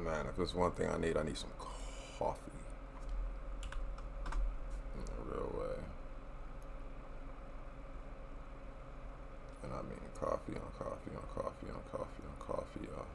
Man, if there's one thing I need some coffee. In a real way. And I mean coffee on coffee on coffee on coffee on coffee, y'all.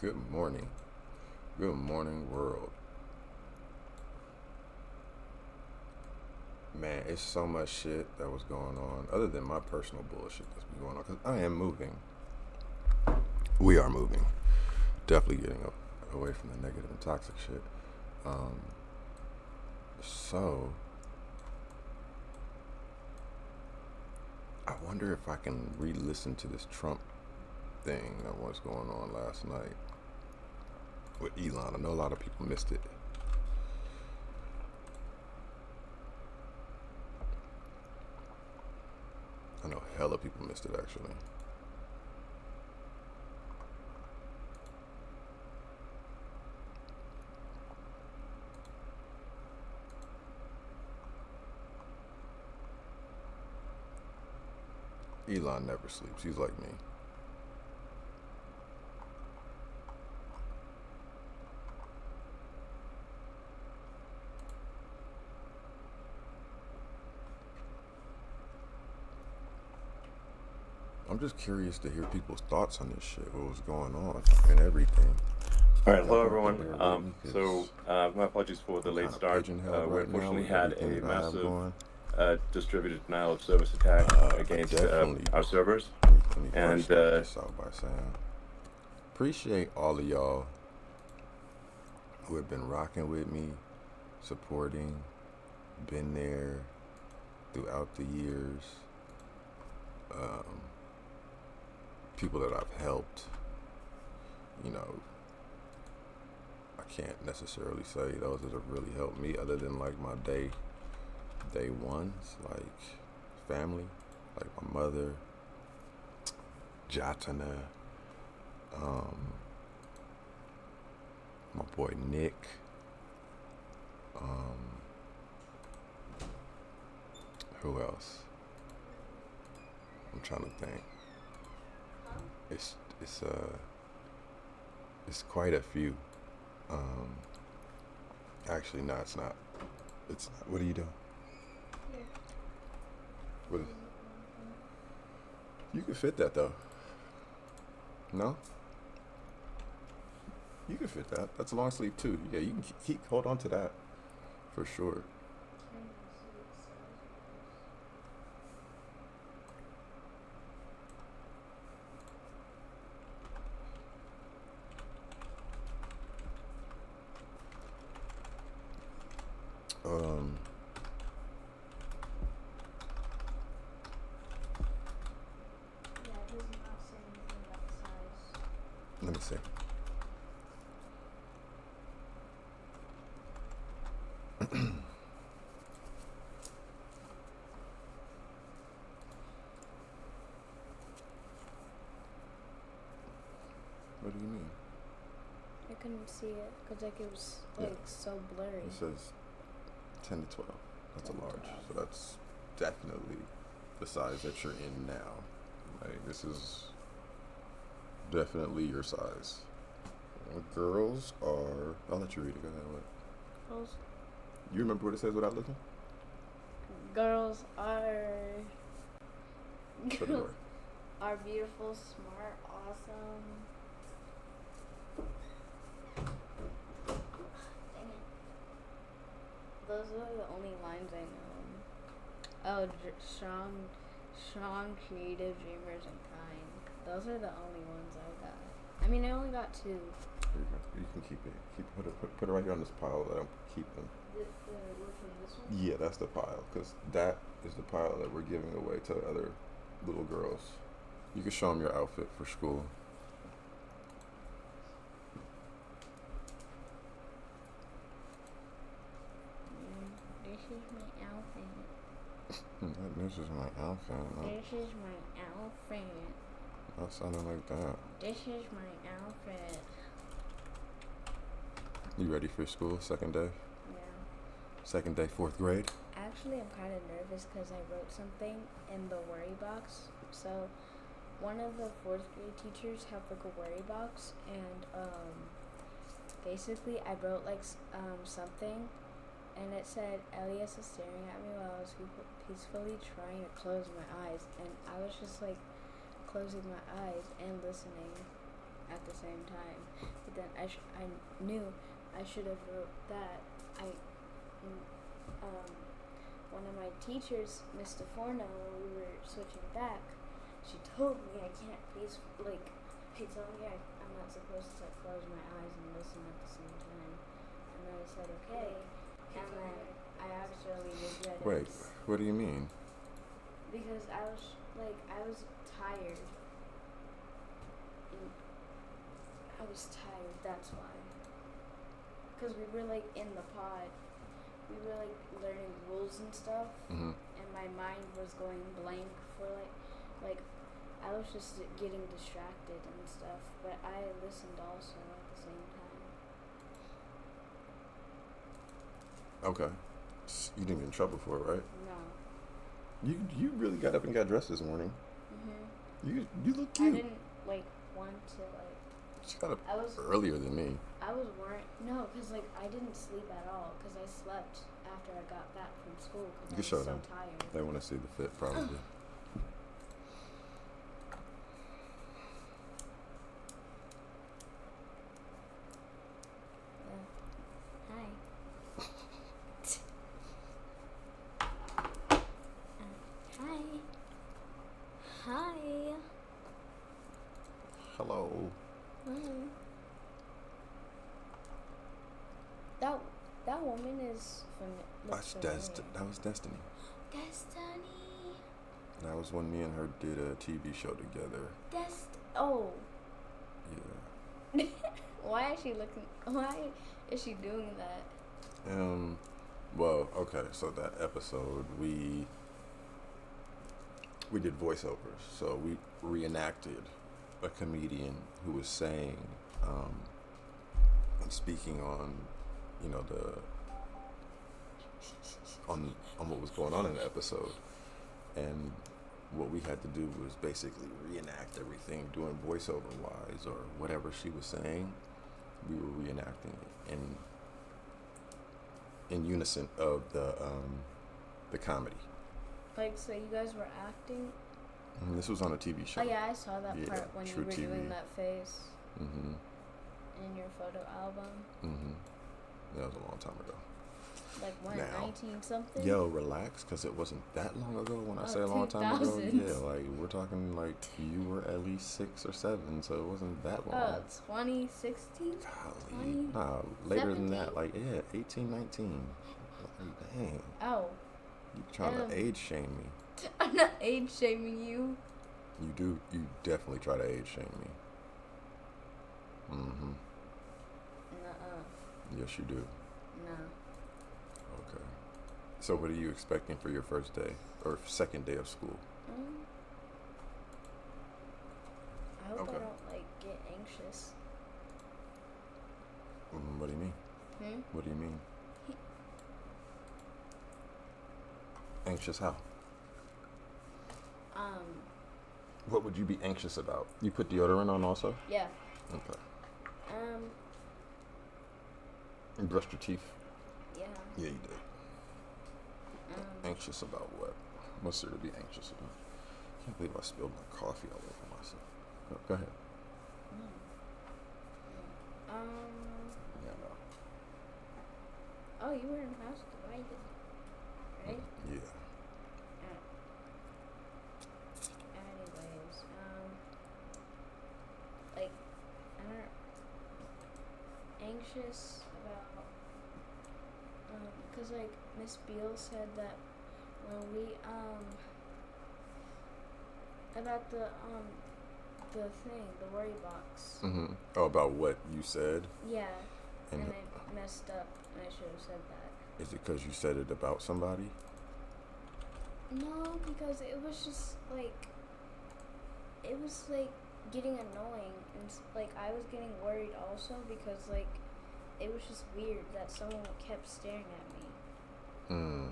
Good morning. Good morning, world. Man, it's so much shit that was going on, other than my personal bullshit that's been going on, because I am moving. We are moving. Definitely getting away from the negative and toxic shit. So, I wonder if I can re-listen to this Trump thing that was going on last night with Elon. I know a lot of people missed it. I know hella people missed it, actually. Elon never sleeps. He's like me. I'm just curious to hear people's thoughts on this shit, what was going on, and everything. All right, hello everyone. My apologies for the late start. We unfortunately had a massive distributed denial of service attack against our servers. And this out by saying, appreciate all of y'all who have been rocking with me, supporting, been there throughout the years. People that I've helped, you know, I can't necessarily say those that have really helped me, other than like my day ones, like family, like my mother, Jatana, my boy Nick, who else? I'm trying to think. It's quite a few. Actually, no, it's not. It's not. What are you doing? Here. What is? You can fit that though. No? You can fit that. That's a long sleeve too. Yeah, you can keep hold on to that for sure. Yeah, it does not say anything about the size. Let me see. What do you mean? I couldn't see it because like it was like so blurry. It says 10 to 12. That's a large. 12. So that's definitely the size that you're in now. Like, this is definitely your size. Girls are... I'll let you read it. Go ahead. What? Girls, You remember what it says without looking? girls are Shut the door. are beautiful, smart, awesome. Dang it. Those are the only lines I know. Oh, strong, creative, dreamers, and kind. Those are the only ones I got. I mean, I only got 2. You can keep it. Put it right here on this pile. Let them keep them. Which one? This one? Yeah, that's the pile, because that is the pile that we're giving away to other little girls. You can show them your outfit for school. This is my outfit. This is my outfit. This is my outfit. That sounded like that. This is my outfit. You ready for school? Second day? Yeah. Second day, 4th grade? Actually, I'm kind of nervous because I wrote something in the worry box. So, one of the 4th grade teachers have like a worry box, and basically I wrote like something, and it said Elias is staring at me while I was peacefully trying to close my eyes, and I was just like closing my eyes and listening at the same time. But then I knew I should have wrote that. One of my teachers, Miss DeForno, when we were switching back, she told me I can't she told me I'm not supposed to close my eyes and listen at the same time. And then I said, okay. And then I actually regretted it. Wait, what do you mean? Because I was tired. I was tired, that's why. Because we were like in the pod. We were like learning rules and stuff. Mm-hmm. And my mind was going blank for like I was just getting distracted and stuff. But I listened also at the same time. Okay. You didn't get in trouble for it, right? No. You really got up and got dressed this morning. Mhm. You look cute. I didn't want to She got up earlier than me. I was worried. No, because I didn't sleep at all. Because I slept after I got back from school. You Because I was so tired. They want to see the fit, probably. Hi. Hi. Hi. Hello. Hi. That woman is looks familiar. That was Destiny. Destiny. That was when me and her did a TV show together. Oh. Yeah. Why is she doing that? Well, okay, so that episode we did voiceovers. So we reenacted a comedian who was saying and speaking on, on what was going on in the episode. And what we had to do was basically reenact everything, doing voiceover wise or whatever she was saying. We were reenacting it in unison of the comedy. So you guys were acting? And this was on a TV show. Oh yeah, I saw that part when you were TV. doing that face. Mm-hmm. In your photo album. Mm-hmm. That was a long time ago. Like when, 19 something? Yo, relax, because it wasn't that long ago. When I say a long time ago, yeah, we're talking you were at least 6 or 7, so it wasn't that long. 2016? Golly. Nah, later 17? Than that, 18, 19. Dang. Oh. You trying to age shame me. I'm not age shaming you. You definitely try to age shame me. Mm-hmm. Nuh-uh. Yes, you do. No. Okay. So what are you expecting for your first day or second day of school? I hope I don't get anxious. What do you mean? What do you mean? Anxious how? What would you be anxious about? You put deodorant on also? Yeah. Okay. You brushed your teeth? Yeah. Yeah, you did. Anxious about what? What's there to be anxious about? I can't believe I spilled my coffee all over myself. Oh, go ahead. Yeah, no. Oh, you were in house divided, right? Yeah. Anyways, anxious about, cause Miss Beale said that when we about the thing, the worry box. Mm-hmm. Oh, about what you said? Yeah. And I messed up, and I should have said that. Is it because you said it about somebody? No, because it was just like, it was like getting annoying, and like I was getting worried also because like it was just weird that someone kept staring at me. Hmm.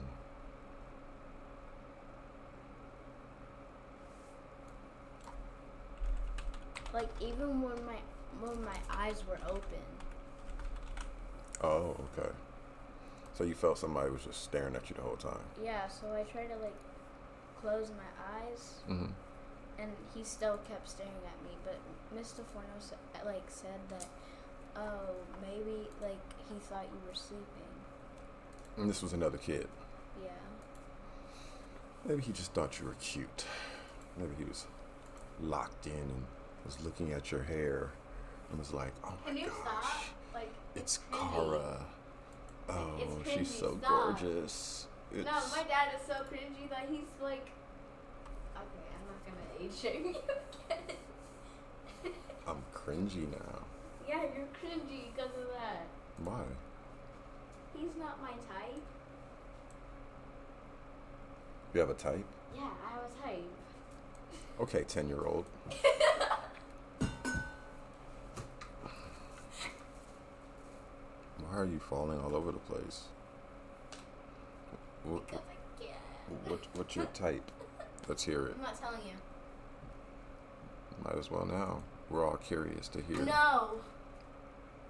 Like even when my eyes were open. Oh, okay. So you felt somebody was just staring at you the whole time. Yeah, so I tried to like close my eyes, Mm-hmm. and he still kept staring at me. But Mr. Forno said that, oh, maybe like he thought you were sleeping. And this was another kid. Yeah. Maybe he just thought you were cute. Maybe he was locked in and was looking at your hair and was like, "Oh my Can you gosh, stop? Like it's cringy. Kara. Oh, It's she's cringy. so Stop. gorgeous." No, my dad is so cringy that he's like. Okay, I'm not gonna age shame you again. I'm cringy now. Yeah, you're cringy because of that. Why? He's not my type. You have a type? Yeah, I have a type. Okay, 10-year-old. Why are you falling all over the place? Because I can. What's your type? Let's hear it. I'm not telling you. Might as well now. We're all curious to hear. No.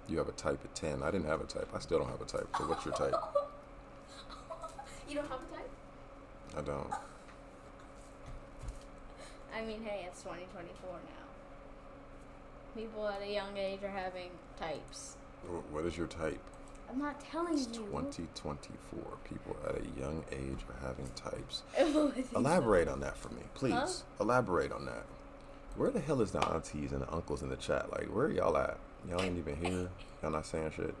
You have a type at 10. I didn't have a type. I still don't have a type. So what's your type? You don't have a type? I don't. I mean, hey, it's 2024 now. People at a young age are having types. What is your type? I'm not telling It's you. 2024. People at a young age are having types. Oh, Elaborate on that for me, please. Huh? Elaborate on that. Where the hell is the aunties and the uncles in the chat? Like, where are y'all at? Y'all ain't even here. Y'all not saying shit.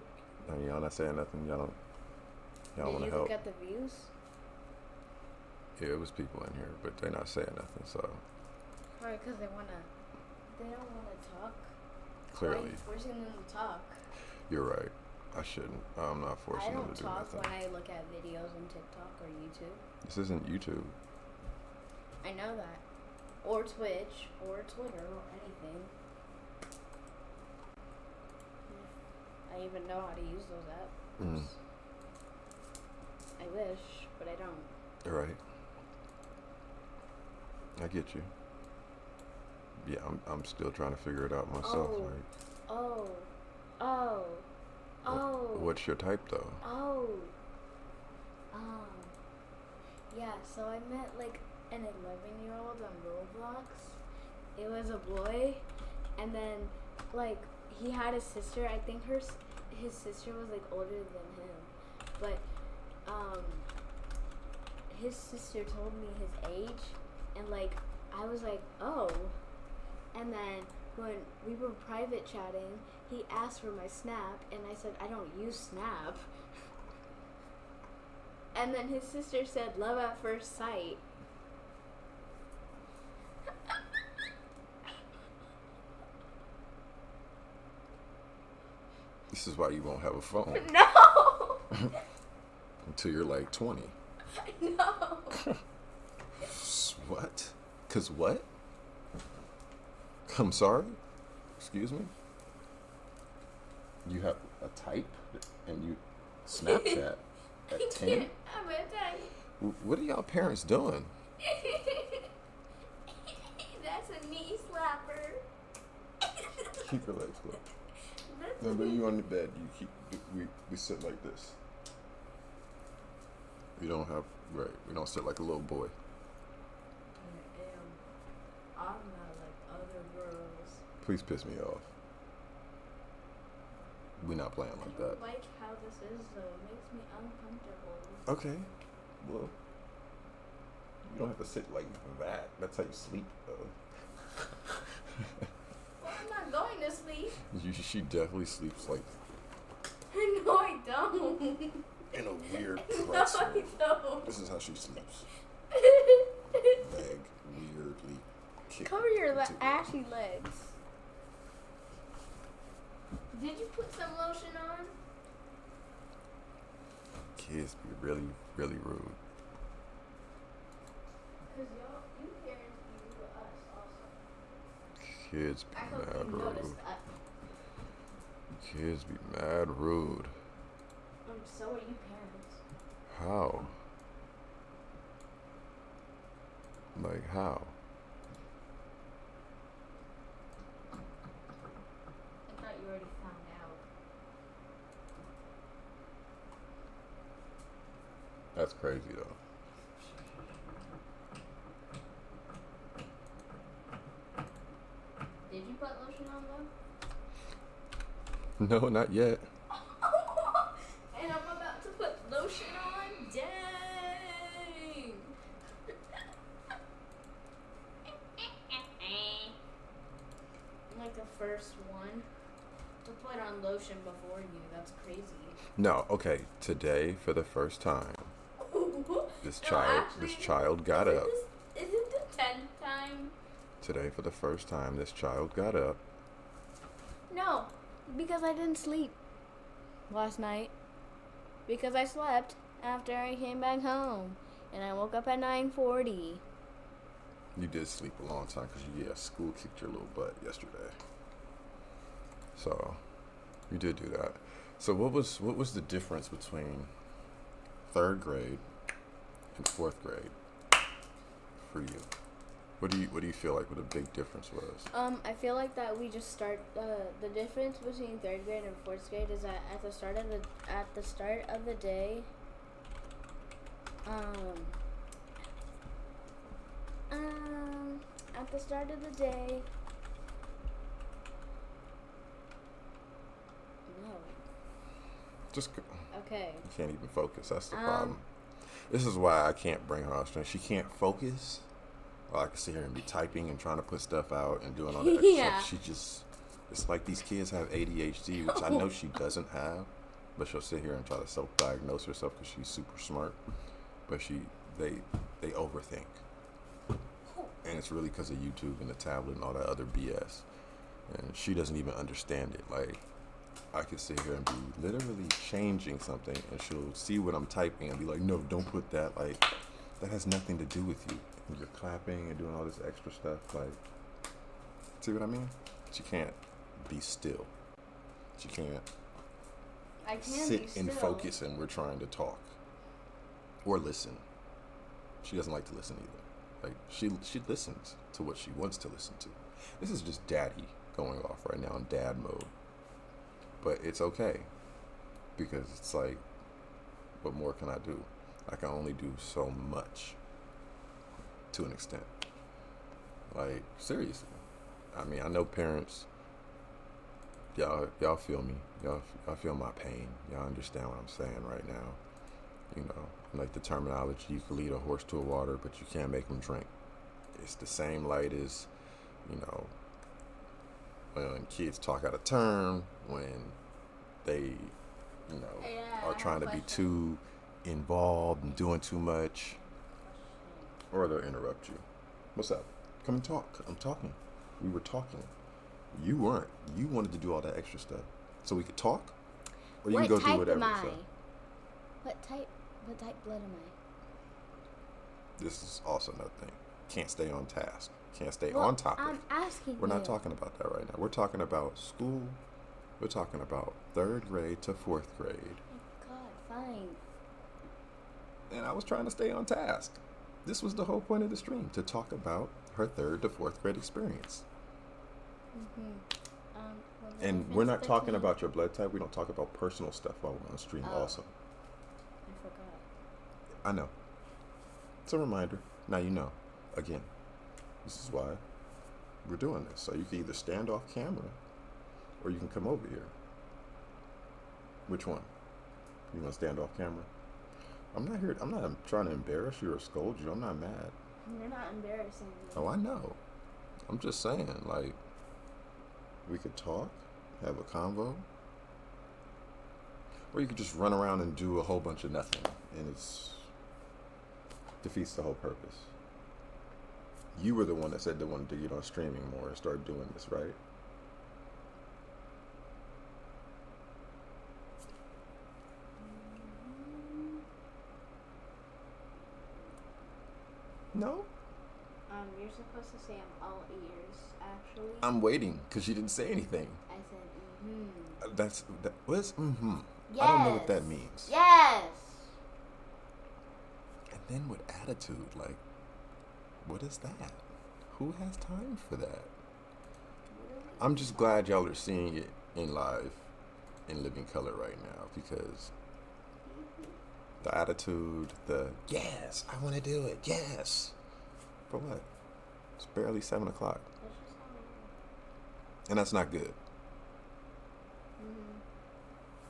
I mean, y'all not saying nothing. Y'all don't. Y'all want to Did you help? look at the views? Yeah, it was people in here, but they're not saying nothing. So Right, because they don't want to talk. clearly, Why are you forcing them to talk? you're right. I shouldn't. I'm not I forcing them don't to do talk nothing. when I look at videos on TikTok or YouTube. This isn't YouTube. I know that. Or Twitch, or Twitter, or anything. I even know how to use those apps. Mm. I wish, but I don't. All right. I get you. Yeah, I'm still trying to figure it out myself. Oh. Like, Oh. what's your type though? Oh. Yeah, so I met like an 11-year-old on Roblox. It was a boy, and then like he had a sister. I think his sister was like older than him, but his sister told me his age, and like I was like, oh. And then when we were private chatting, he asked for my Snap, and I said I don't use Snap. And then his sister said love at first sight. This is why you won't have a phone No. until you're like 20. No. What? 'Cause what? I'm sorry? Excuse me? You have a type and you Snapchat at 10? I'm gonna tell you. What are y'all parents doing? That's a knee slapper. Keep your legs closed. No, but you on the bed. You keep. We sit like this. We don't have right. We don't sit like a little boy. I'm not like other girls. Please piss me off. We're not playing like I that. don't like how this is though. It makes me uncomfortable. Okay. Well, you don't have to sit like that. That's how you sleep, though. Well, I'm not going to sleep. She definitely sleeps like No, I don't. in a weird No, pretzel. I don't. This is how she sleeps. Leg weirdly kicked Cover your into it. ashy legs. Did you put some lotion on? Kids be really, really rude. Because you parents be rude to us also. Kids be I hope mad you noticed rude. that. Kids be mad rude. So are you parents. How? Like how? I thought you already found out. That's crazy though. Did you put lotion on though? No, not yet. And I'm about to put lotion on? Dang! I'm like the first one to put on lotion before you. That's crazy. No, okay. Today, for the first time, this child got up. Is it the 10th time? Today, for the first time, this child got up. No, because I didn't sleep last night. Because I slept after I came back home. And I woke up at 9:40. You did sleep a long time because, school kicked your little butt yesterday. So, you did do that. So, what was the difference between 3rd grade and 4th grade for you? What do you feel like what a big difference was? I feel like that we just start the difference between 3rd grade and 4th grade is that at the start of the day, at the start of the day, no. Just Okay. you can't even focus. That's the problem. This is why I can't bring her on stream. She can't focus. Or I can sit here and be typing and trying to put stuff out and doing all that extra Yeah. stuff. It's like these kids have ADHD, which I know she doesn't have, but she'll sit here and try to self-diagnose herself because she's super smart. But they overthink, and it's really because of YouTube and the tablet and all that other BS. And she doesn't even understand it. Like, I could sit here and be literally changing something, and she'll see what I'm typing and be like, "No, don't put that. Like, that has nothing to do with you." And you're clapping and doing all this extra stuff. Like, see what I mean? She can't be still. She can't I can sit be still. and focus, and we're trying to talk or listen. She doesn't like to listen either. Like, she listens to what she wants to listen to. This is just daddy going off right now in dad mode. But it's okay, because it's like, what more can I do? I can only do so much to an extent. Like, seriously. I mean, I know parents, y'all feel me. Y'all feel my pain. Y'all understand what I'm saying right now. You know, like the terminology, you can lead a horse to a water, but you can't make him drink. It's the same light as, when kids talk out of turn, when they, are trying to be too involved and doing too much, or they'll interrupt you. What's up? Come and talk. I'm talking. We were talking. You weren't. You wanted to do all that extra stuff so we could talk, or you can go do whatever. So. What type blood am I? This is also another thing. Can't stay on task. Can't stay on topic. I'm asking We're not talking about that right now. We're talking about school. We're talking about 3rd grade to 4th grade. Oh God, fine. And I was trying to stay on task. This was the whole point of the stream, to talk about her 3rd to 4th grade experience. And we're not talking about your blood type. We don't talk about personal stuff while we're on stream also. I forgot. I know. It's a reminder. Now you know. Again, this is why we're doing this. So you can either stand off camera or you can come over here. Which one? You want to stand off camera? I'm not here. I'm not trying to embarrass you or scold you. I'm not mad. You're not embarrassing me. Oh, I know. I'm just saying, like, we could talk, have a convo, or you could just run around and do a whole bunch of nothing, and it's defeats the whole purpose. You were the one that said they wanted to get on streaming more and start doing this, right? No? You're supposed to say I'm all ears, actually. I'm waiting because she didn't say anything. I said, What's mm-hmm? Yes. I don't know what that means. Yes. And then with attitude, like, what is that? Who has time for that? I'm just glad y'all are seeing it in live, in living color right now, because the attitude, yes, I want to do it, yes. For what? It's barely 7 o'clock. And that's not good.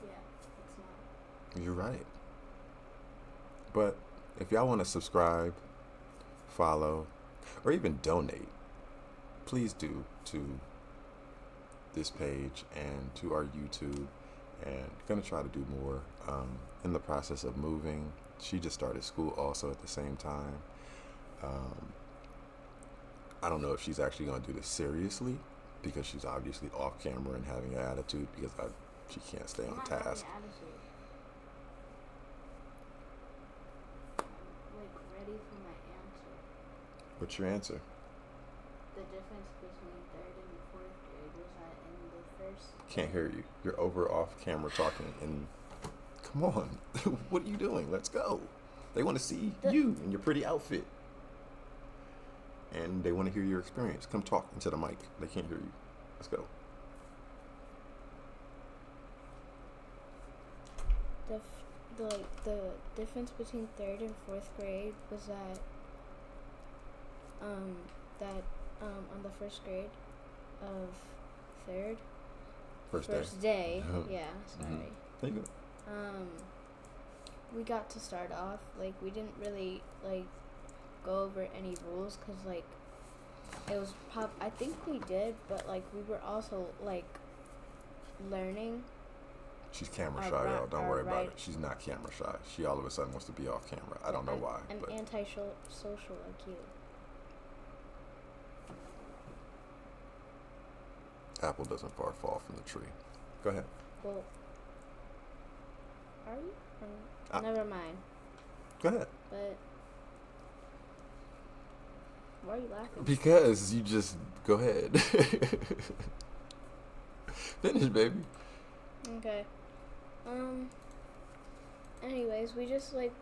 Yeah, it's not. You're right. But if y'all want to subscribe, follow, or even donate, please do to this page and to our YouTube. And gonna try to do more. In the process of moving, she just started school also at the same time. I don't know if she's actually gonna do this seriously, because she's obviously off camera and having an attitude, because she can't stay on task. Ready for my answer. What's your answer? The difference between 3rd and 4th grade was that in the first... Can't hear you. You're over off camera talking, and come on. What are you doing? Let's go. They want to see you in your pretty outfit. And they want to hear your experience. Come talk into the mic. They can't hear you. Let's go. The difference between 3rd and 4th grade was that on the first grade of 3rd, first day, yeah, sorry. Mm-hmm. There you go. We got to start off, like, we didn't really, like, go over any rules, because, like, it was I think we did, but, like, we were also, like, learning. She's camera shy, y'all. Don't worry about it. She's not camera shy. She all of a sudden wants to be off camera. I don't know why. I'm anti-social like you. Apple doesn't far fall from the tree. Go ahead. Well, are you? Never mind. Go ahead. But why are you laughing? Because you just go ahead. Finish, baby. Okay. Anyways, we just like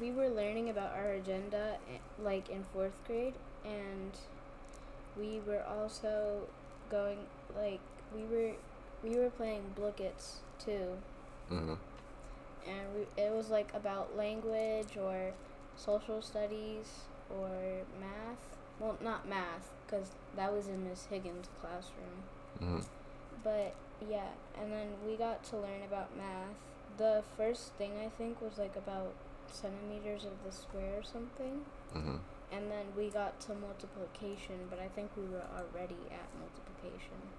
we were learning about our agenda like in 4th grade, and we were also going like we were playing Blookets too. Mhm. And it was like about language or social studies or math. Well, not math, because that was in Miss Higgins' classroom. Mhm. But yeah, and then we got to learn about math. The first thing I think was like about centimeters of the square or something. Mhm. And then we got to multiplication, but I think we were already at multiplication.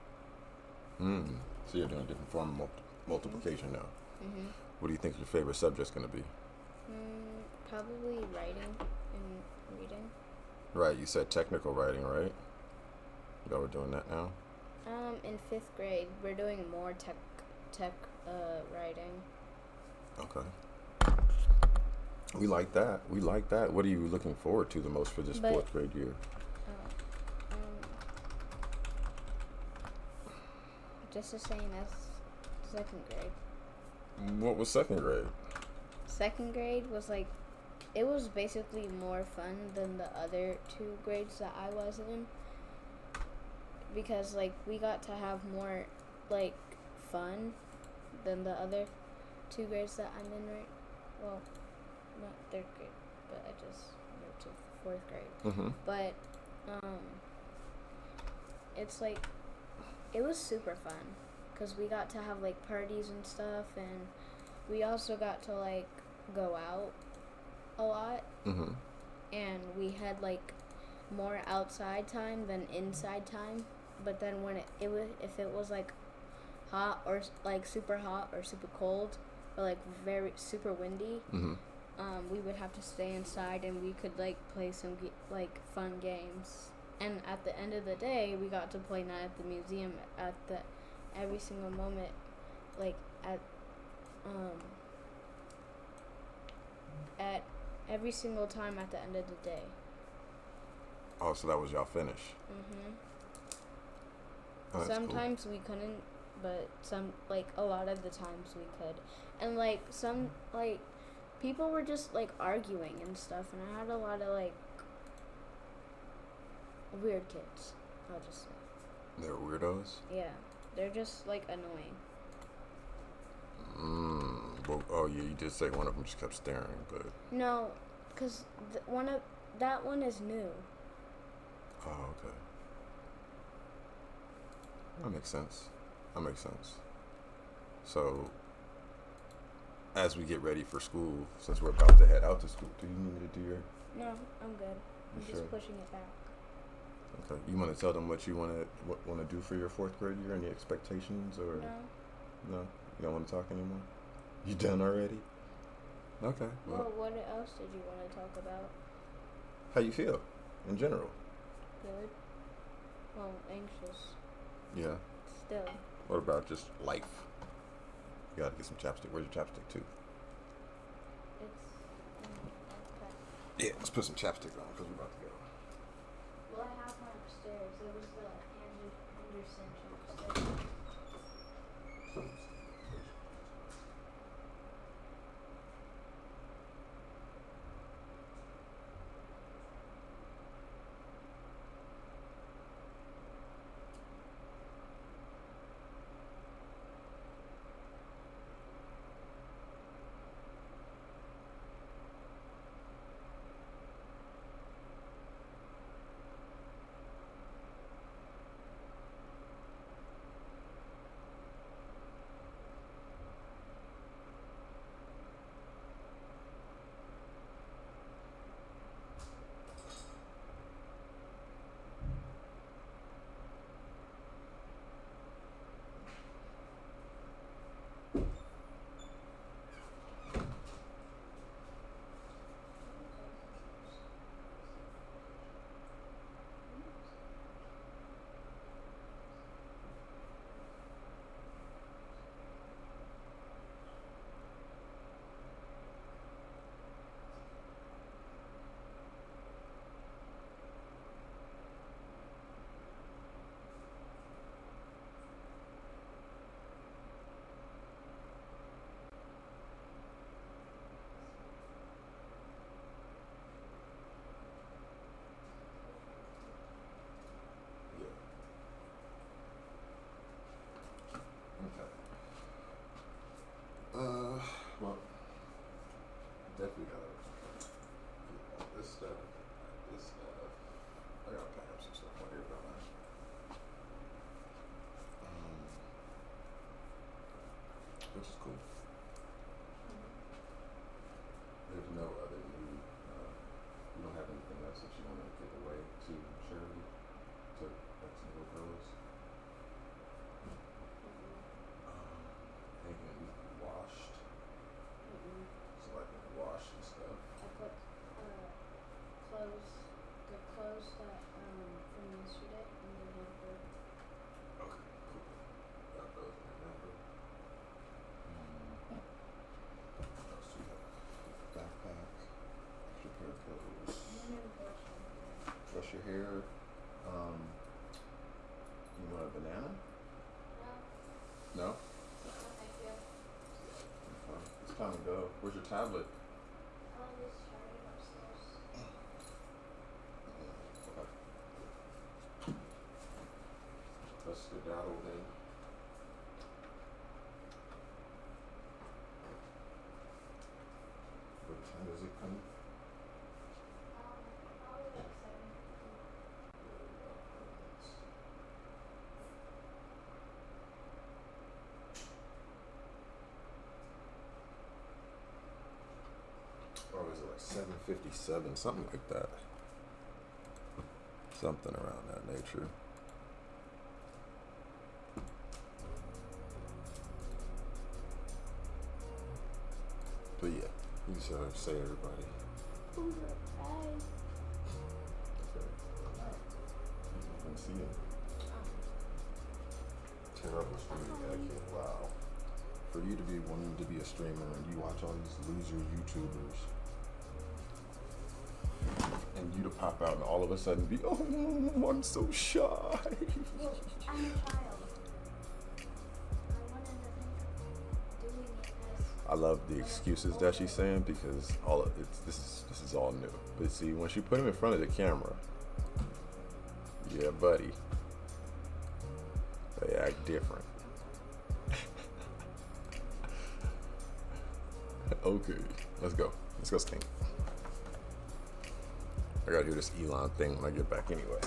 So you're doing a different form of multiplication now. Mhm. What do you think your favorite subject's going to be? Probably writing and reading. Right, you said technical writing, right? Y'all were doing that now? In 5th grade, we're doing more tech writing. Okay. We like that. We like that. What are you looking forward to the most for this 4th grade year? Just the same as 2nd grade. What was 2nd grade? 2nd grade was like, it was basically more fun than the other 2 grades that I was in, because like we got to have more like fun than the other 2 grades that I'm in right. Well, not 3rd grade, but I just moved to 4th grade. Mm-hmm. But it's like, it was super fun, because we got to have like parties and stuff, and we also got to like go out a lot. Mm-hmm. And we had like more outside time than inside time. But then when if it was like hot or like super hot or super cold or like very super windy, Mm-hmm. We would have to stay inside, and we could like play some like fun games. And at the end of the day, we got to play Night at the Museum at every single moment, like at every single time at the end of the day. Oh, so that was y'all finish. Mhm. Oh, Sometimes we couldn't, but a lot of the times we could, and some people were just arguing and stuff, and I had a lot of weird kids. I'll just say. They're weirdos. Yeah, they're just annoying. Well, oh yeah, you did say one of them just kept staring, but no, cause that one is new. Oh, okay. That makes sense. So, as we get ready for school, since we're about to head out to school, do you need me to do your? No, I'm good. I'm sure? just pushing it back. Okay. You want to tell them what you want to do for your 4th grade year? Any expectations or? No. No. You don't want to talk anymore. You done already? Okay. Well, what else did you want to talk about? How you feel, in general? Good. Well, anxious. Yeah. Still. What about just life? You gotta get some chapstick. Where's your chapstick too? It's in my backpack. Yeah, let's put some chapstick on because we're about to go. Well, I have one upstairs. It was the Henderson chapstick. Well, definitely gotta get all this stuff. I gotta pack up some stuff right here about that. Which is cool. There's no other new, you don't have anything else that you want to give away to charity, to little girls? Anything that needs to be washed? So wash and stuff. I put the clothes that from yesterday in the hamper. Okay, cool. Got those in the hamper. What else do you have? Backpack, extra pair of clothes. Brush your hair. You want a banana? No. No? Thank you. It's time to go. Where's your tablet? I'll just charge it upstairs. Okay. Let's skedaddle then. What time is it coming? Probably like 7:50. Or is it like 7:57? Something like that. Something around that nature. But yeah, you just say everybody. Bye. Okay. I can see it. Terrible streaming etiquette. Wow. For you to be wanting to be a streamer and you watch all these loser YouTubers and you to pop out and all of a sudden be, oh, I'm so shy. Well, I'm a child. I wanted to think of doing it as. I love the excuses that she's saying because all of it's this is all new. But see, when she put him in front of the camera, yeah, buddy, they act different. Okay, let's go. Let's go stink. I gotta hear this Elon thing when I get back anyway.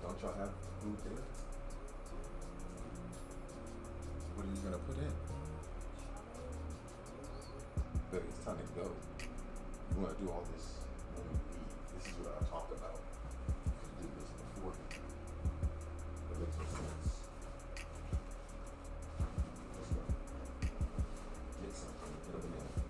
Don't y'all have food there? What are you gonna put in? But it's time to go. You wanna do all this when we leave. This is what I talked about. You did this before. That makes no sense. Let's go. Get something. Get a banana.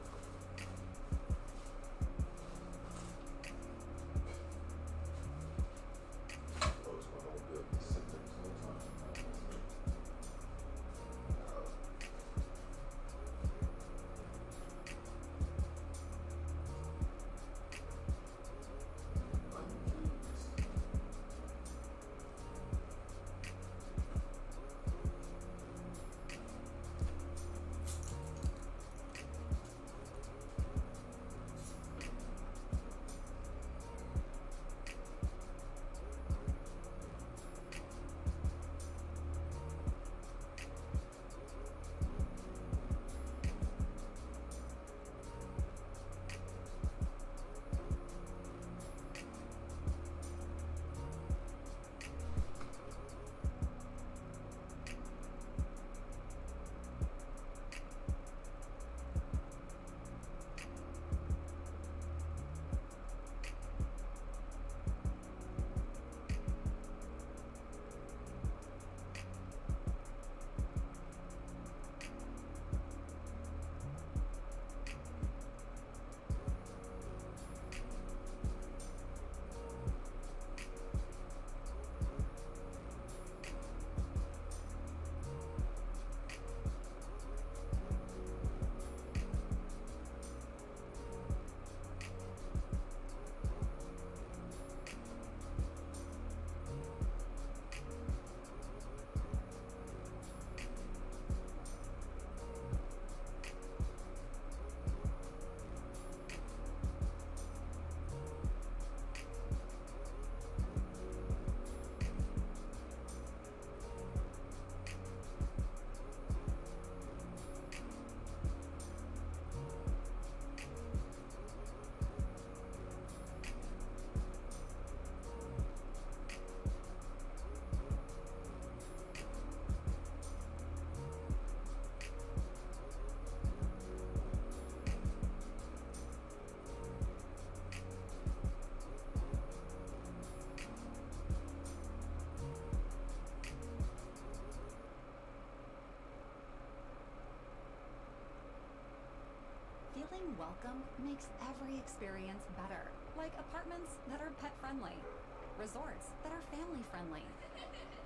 Feeling welcome makes every experience better, like apartments that are pet-friendly, resorts that are family-friendly,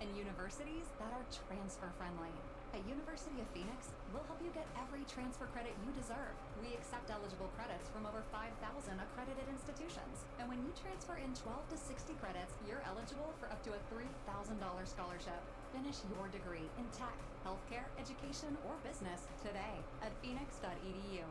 and universities that are transfer-friendly. At University of Phoenix, we'll help you get every transfer credit you deserve. We accept eligible credits from over 5,000 accredited institutions. And when you transfer in 12 to 60 credits, you're eligible for up to a $3,000 scholarship. Finish your degree in tech, healthcare, education, or business today at phoenix.edu.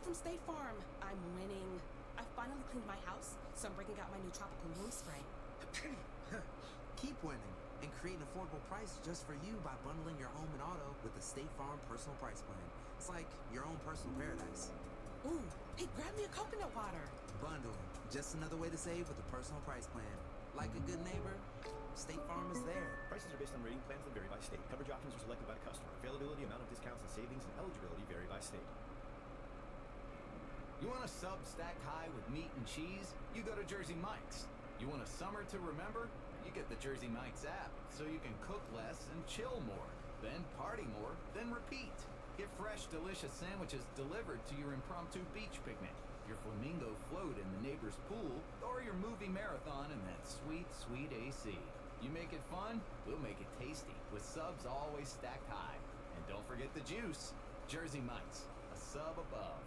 from State Farm. I'm winning. I finally cleaned my house, so I'm breaking out my new tropical moon spray. Keep winning and create an affordable price just for you by bundling your home and auto with the State Farm Personal Price Plan. It's like your own personal paradise. Ooh, hey, grab me a coconut water. Bundling, just another way to save with the Personal Price Plan. Like a good neighbor, State Farm is there. Prices are based on rating plans that vary by state. Coverage options are selected by the customer. Availability, amount of discounts and savings, and eligibility vary by state. You want a sub stacked high with meat and cheese? You go to Jersey Mike's. You want a summer to remember? You get the Jersey Mike's app, so you can cook less and chill more. Then party more, then repeat. Get fresh, delicious sandwiches delivered to your impromptu beach picnic, your flamingo float in the neighbor's pool, or your movie marathon in that sweet, sweet AC. You make it fun, we'll make it tasty, with subs always stacked high. And don't forget the juice. Jersey Mike's, a sub above.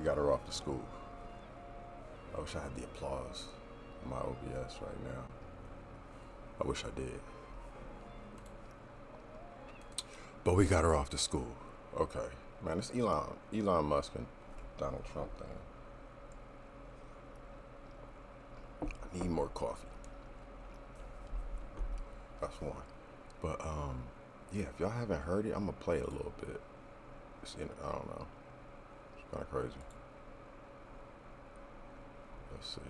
got her off to school. I wish I had the applause in my OBS right now. I wish I did. But we got her off to school. Okay. Man, it's Elon Musk and Donald Trump thing. I need more coffee. That's one. But yeah, if y'all haven't heard it, I'm gonna play it a little bit. I don't know. It's kind of crazy. Let's see.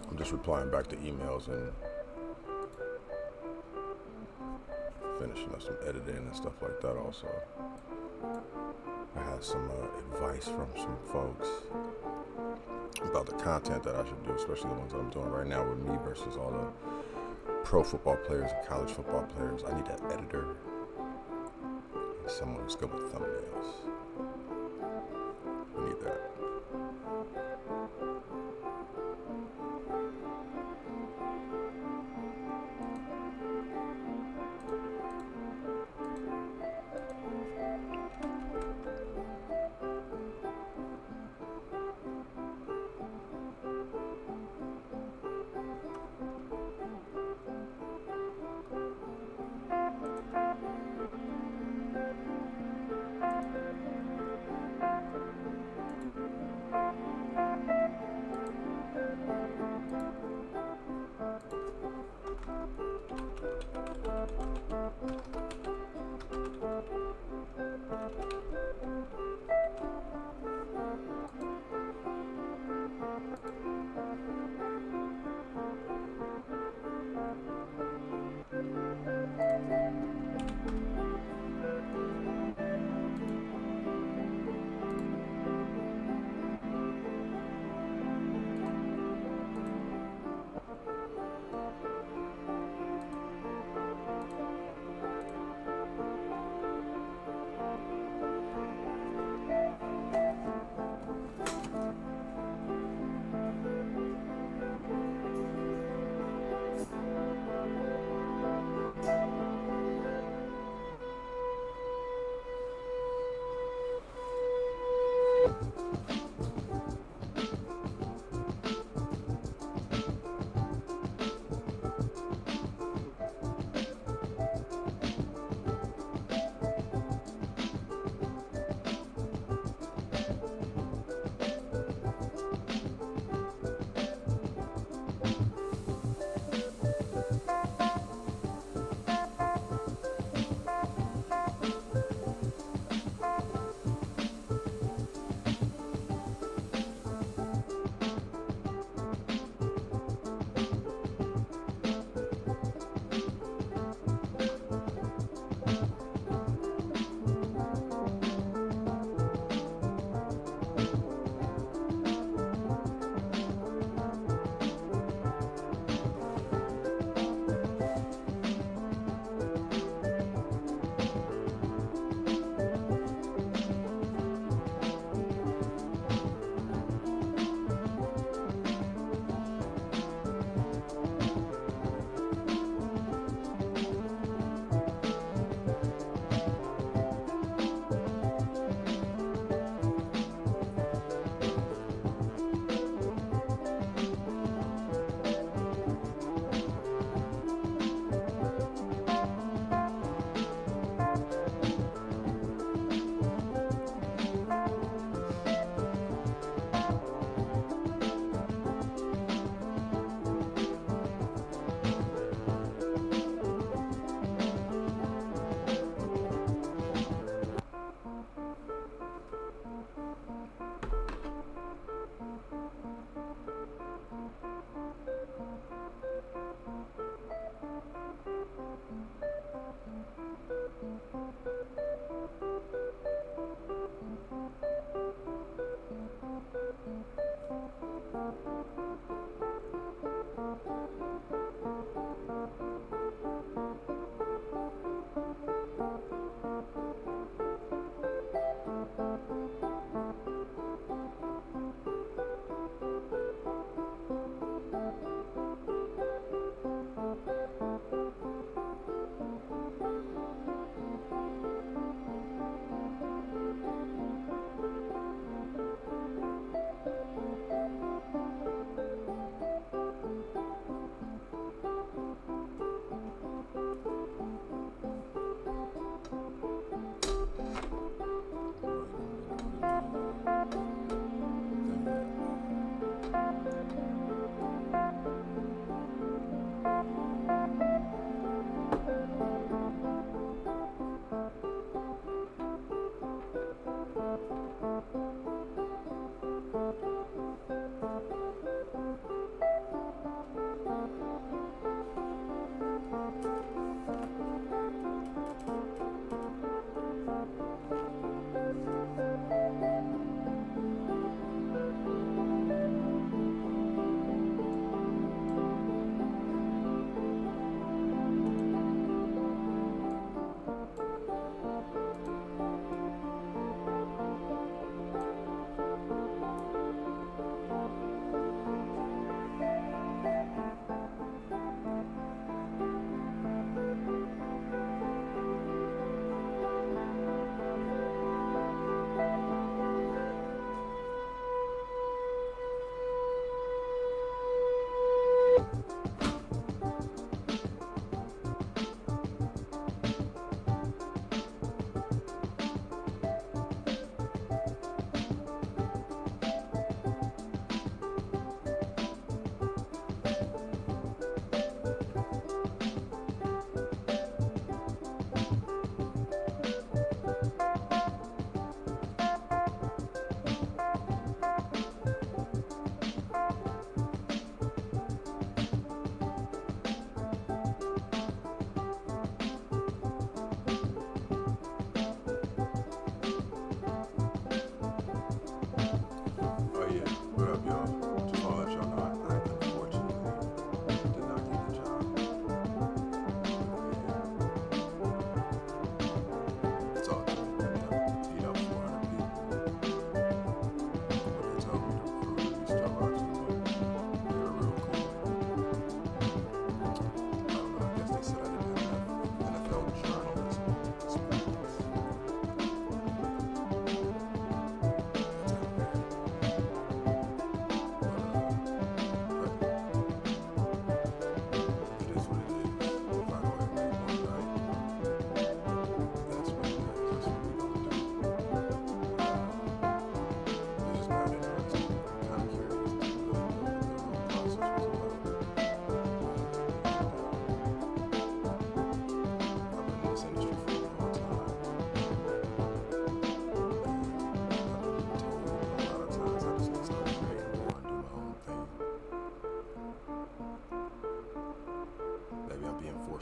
I'm just replying back to emails and finishing up some editing and stuff like that also. I had some advice from some folks about the content that I should do, especially the ones that I'm doing right now with me versus all the pro football players and college football players. I need an editor and someone who's good with thumbnails. I need that.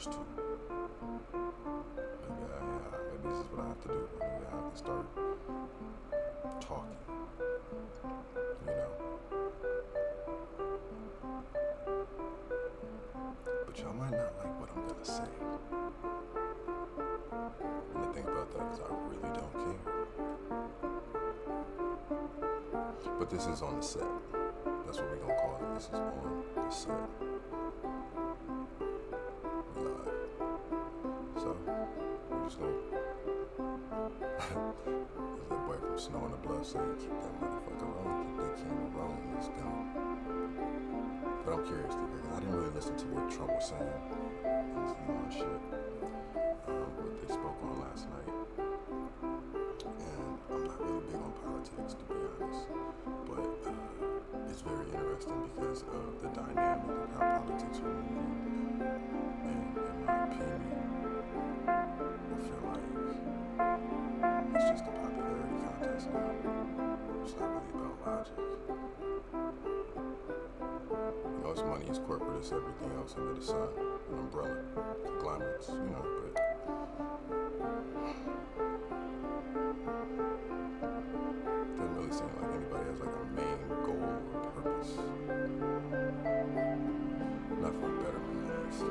forced to. Maybe this is what I have to do. Maybe I have to start talking. You know. But y'all might not like what I'm gonna say. And the thing about that is I really don't care. But this is on the set. That's what we're gonna call it. This is on the set. Live. So, we're just gonna as that boy from Snow in the Bluff said, keep that motherfucker rolling, keep that camera rolling, let's go. But I'm curious to hear, because I didn't really listen to what Trump was saying and all that shit. What they spoke on last night. And I'm not really big on politics, to be honest. But it's very interesting because of the dynamic of how politics are moving. And in my opinion, I feel like it's just a popularity contest now. It's not really about logic. You know, it's money, it's corporate, it's everything else under the sun, an umbrella, conglomerates, you know, but doesn't really seem like anybody has like a main goal or purpose. Not for betterment, at least.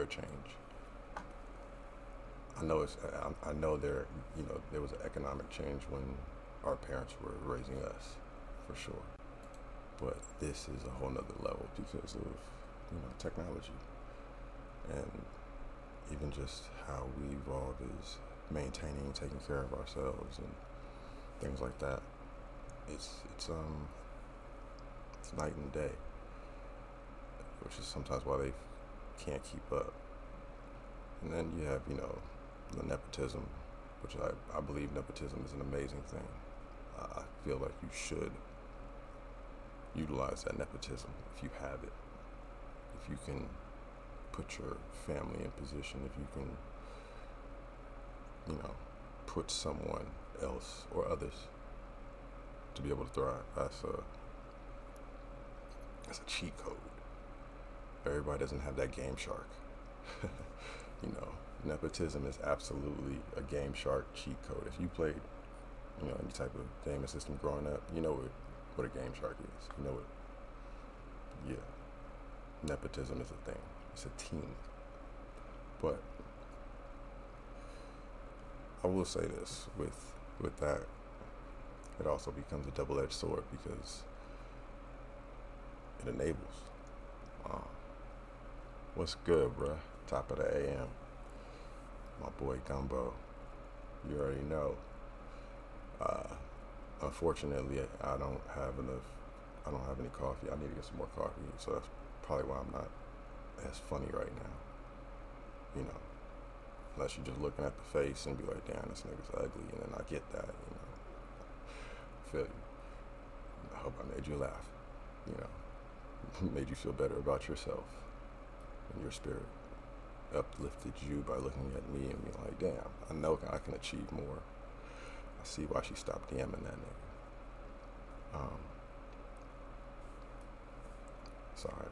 Change. I know there was an economic change when our parents were raising us, for sure. But this is a whole nother level because of, technology. And even just how we evolve is maintaining and taking care of ourselves and things like that. It's night and day, which is sometimes why they can't keep up. And then you have, the nepotism, which I believe nepotism is an amazing thing. I feel like you should utilize that nepotism if you have it. If you can put your family in position, if you can, put someone else or others to be able to thrive. That's a cheat code. Everybody doesn't have that game shark. Nepotism is absolutely a game shark cheat code. If you played, any type of gaming system growing up, you know what a game shark is. You know what? Yeah. Nepotism is a thing. It's a team. But I will say this, with that, it also becomes a double-edged sword because it enables. What's good, bruh? Top of the AM. My boy Gumbo. You already know. Unfortunately, I don't have any coffee. I need to get some more coffee. So that's probably why I'm not as funny right now. Unless you're just looking at the face and be like, damn, this nigga's ugly. And then I get that, feel you. I hope I made you laugh, you know, made you feel better about yourself and your spirit. Uplifted you by looking at me and being like, damn, I know I can achieve more. I see why she stopped DMing that nigga. Sorry.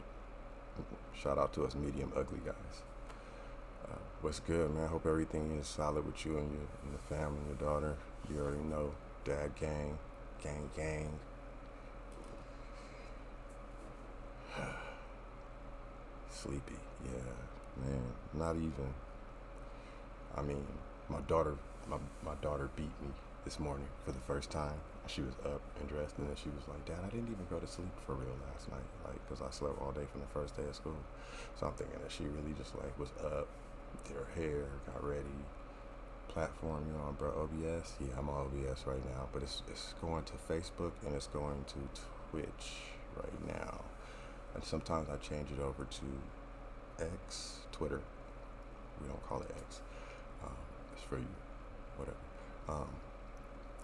Shout out to us medium ugly guys. What's good, man? Hope everything is solid with you and your family and your daughter. You already know. Dad gang. Gang. Sleepy. Yeah, man. Not even. I mean, my daughter beat me this morning for the first time. She was up and dressed, and then she was like, Dad, I didn't even go to sleep for real last night, like, because I slept all day from the first day of school. So I'm thinking that she really just, like, was up, did her hair, got ready. Platform you on, bro? OBS? Yeah, I'm on OBS right now, but it's going to Facebook and it's going to Twitch right now. And sometimes I change it over to X, Twitter. We don't call it X. It's for you, whatever.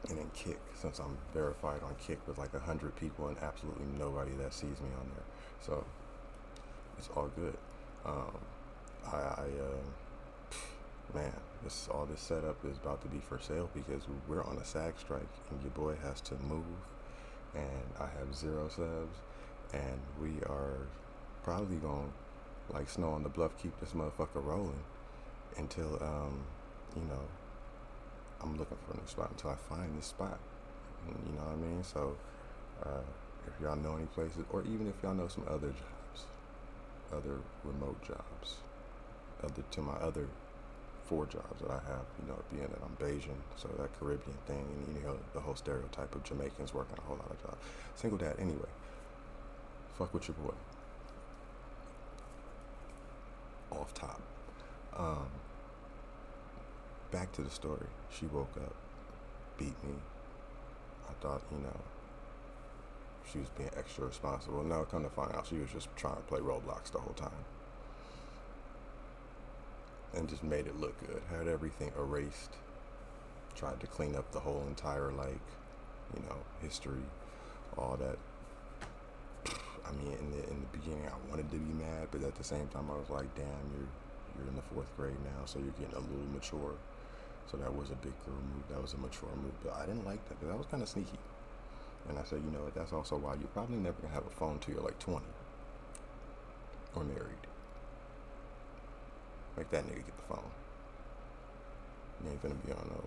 And then Kick, since I'm verified on Kick with like 100 people and absolutely nobody that sees me on there. So it's all good. Man, all this setup is about to be for sale because we're on a SAG strike and your boy has to move and I have 0 subs and we are probably going to, like snow on the bluff, keep this motherfucker rolling until, I'm looking for a new spot until I find this spot. You know what I mean? So, if y'all know any places, or even if y'all know some other jobs, other remote jobs, to my other 4 jobs that I have, being that I'm Bayesian, so that Caribbean thing, and the whole stereotype of Jamaicans working a whole lot of jobs. Single dad, anyway. Fuck with your boy. Off top. Back to the story. She woke up, beat me. I thought, she was being extra responsible. Now, come to find out, she was just trying to play Roblox the whole time. And just made it look good. Had everything erased. Tried to clean up the whole entire, history. All that. I mean, in the beginning, I wanted to be mad, but at the same time, I was like, damn, you're in the 4th grade now, so you're getting a little mature. So that was a big girl move. That was a mature move. But I didn't like that because that was kind of sneaky. And I said, you know what, that's also why you're probably never going to have a phone till you're like 20 or married. Make that nigga get the phone. You ain't finna be on no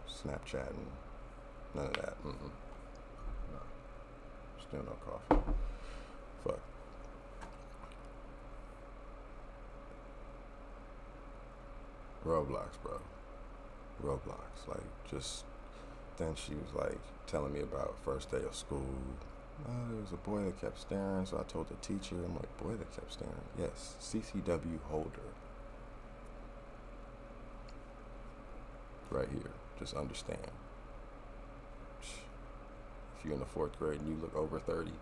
Snapchat and none of that. No. Still no coffee. Fuck. Roblox, bro. Roblox. Then she was like telling me about first day of school. There was a boy that kept staring, so I told the teacher. I'm like, boy that kept staring? Yes, CCW holder. Right here. Just understand. If you're in the 4th grade and you look over 30,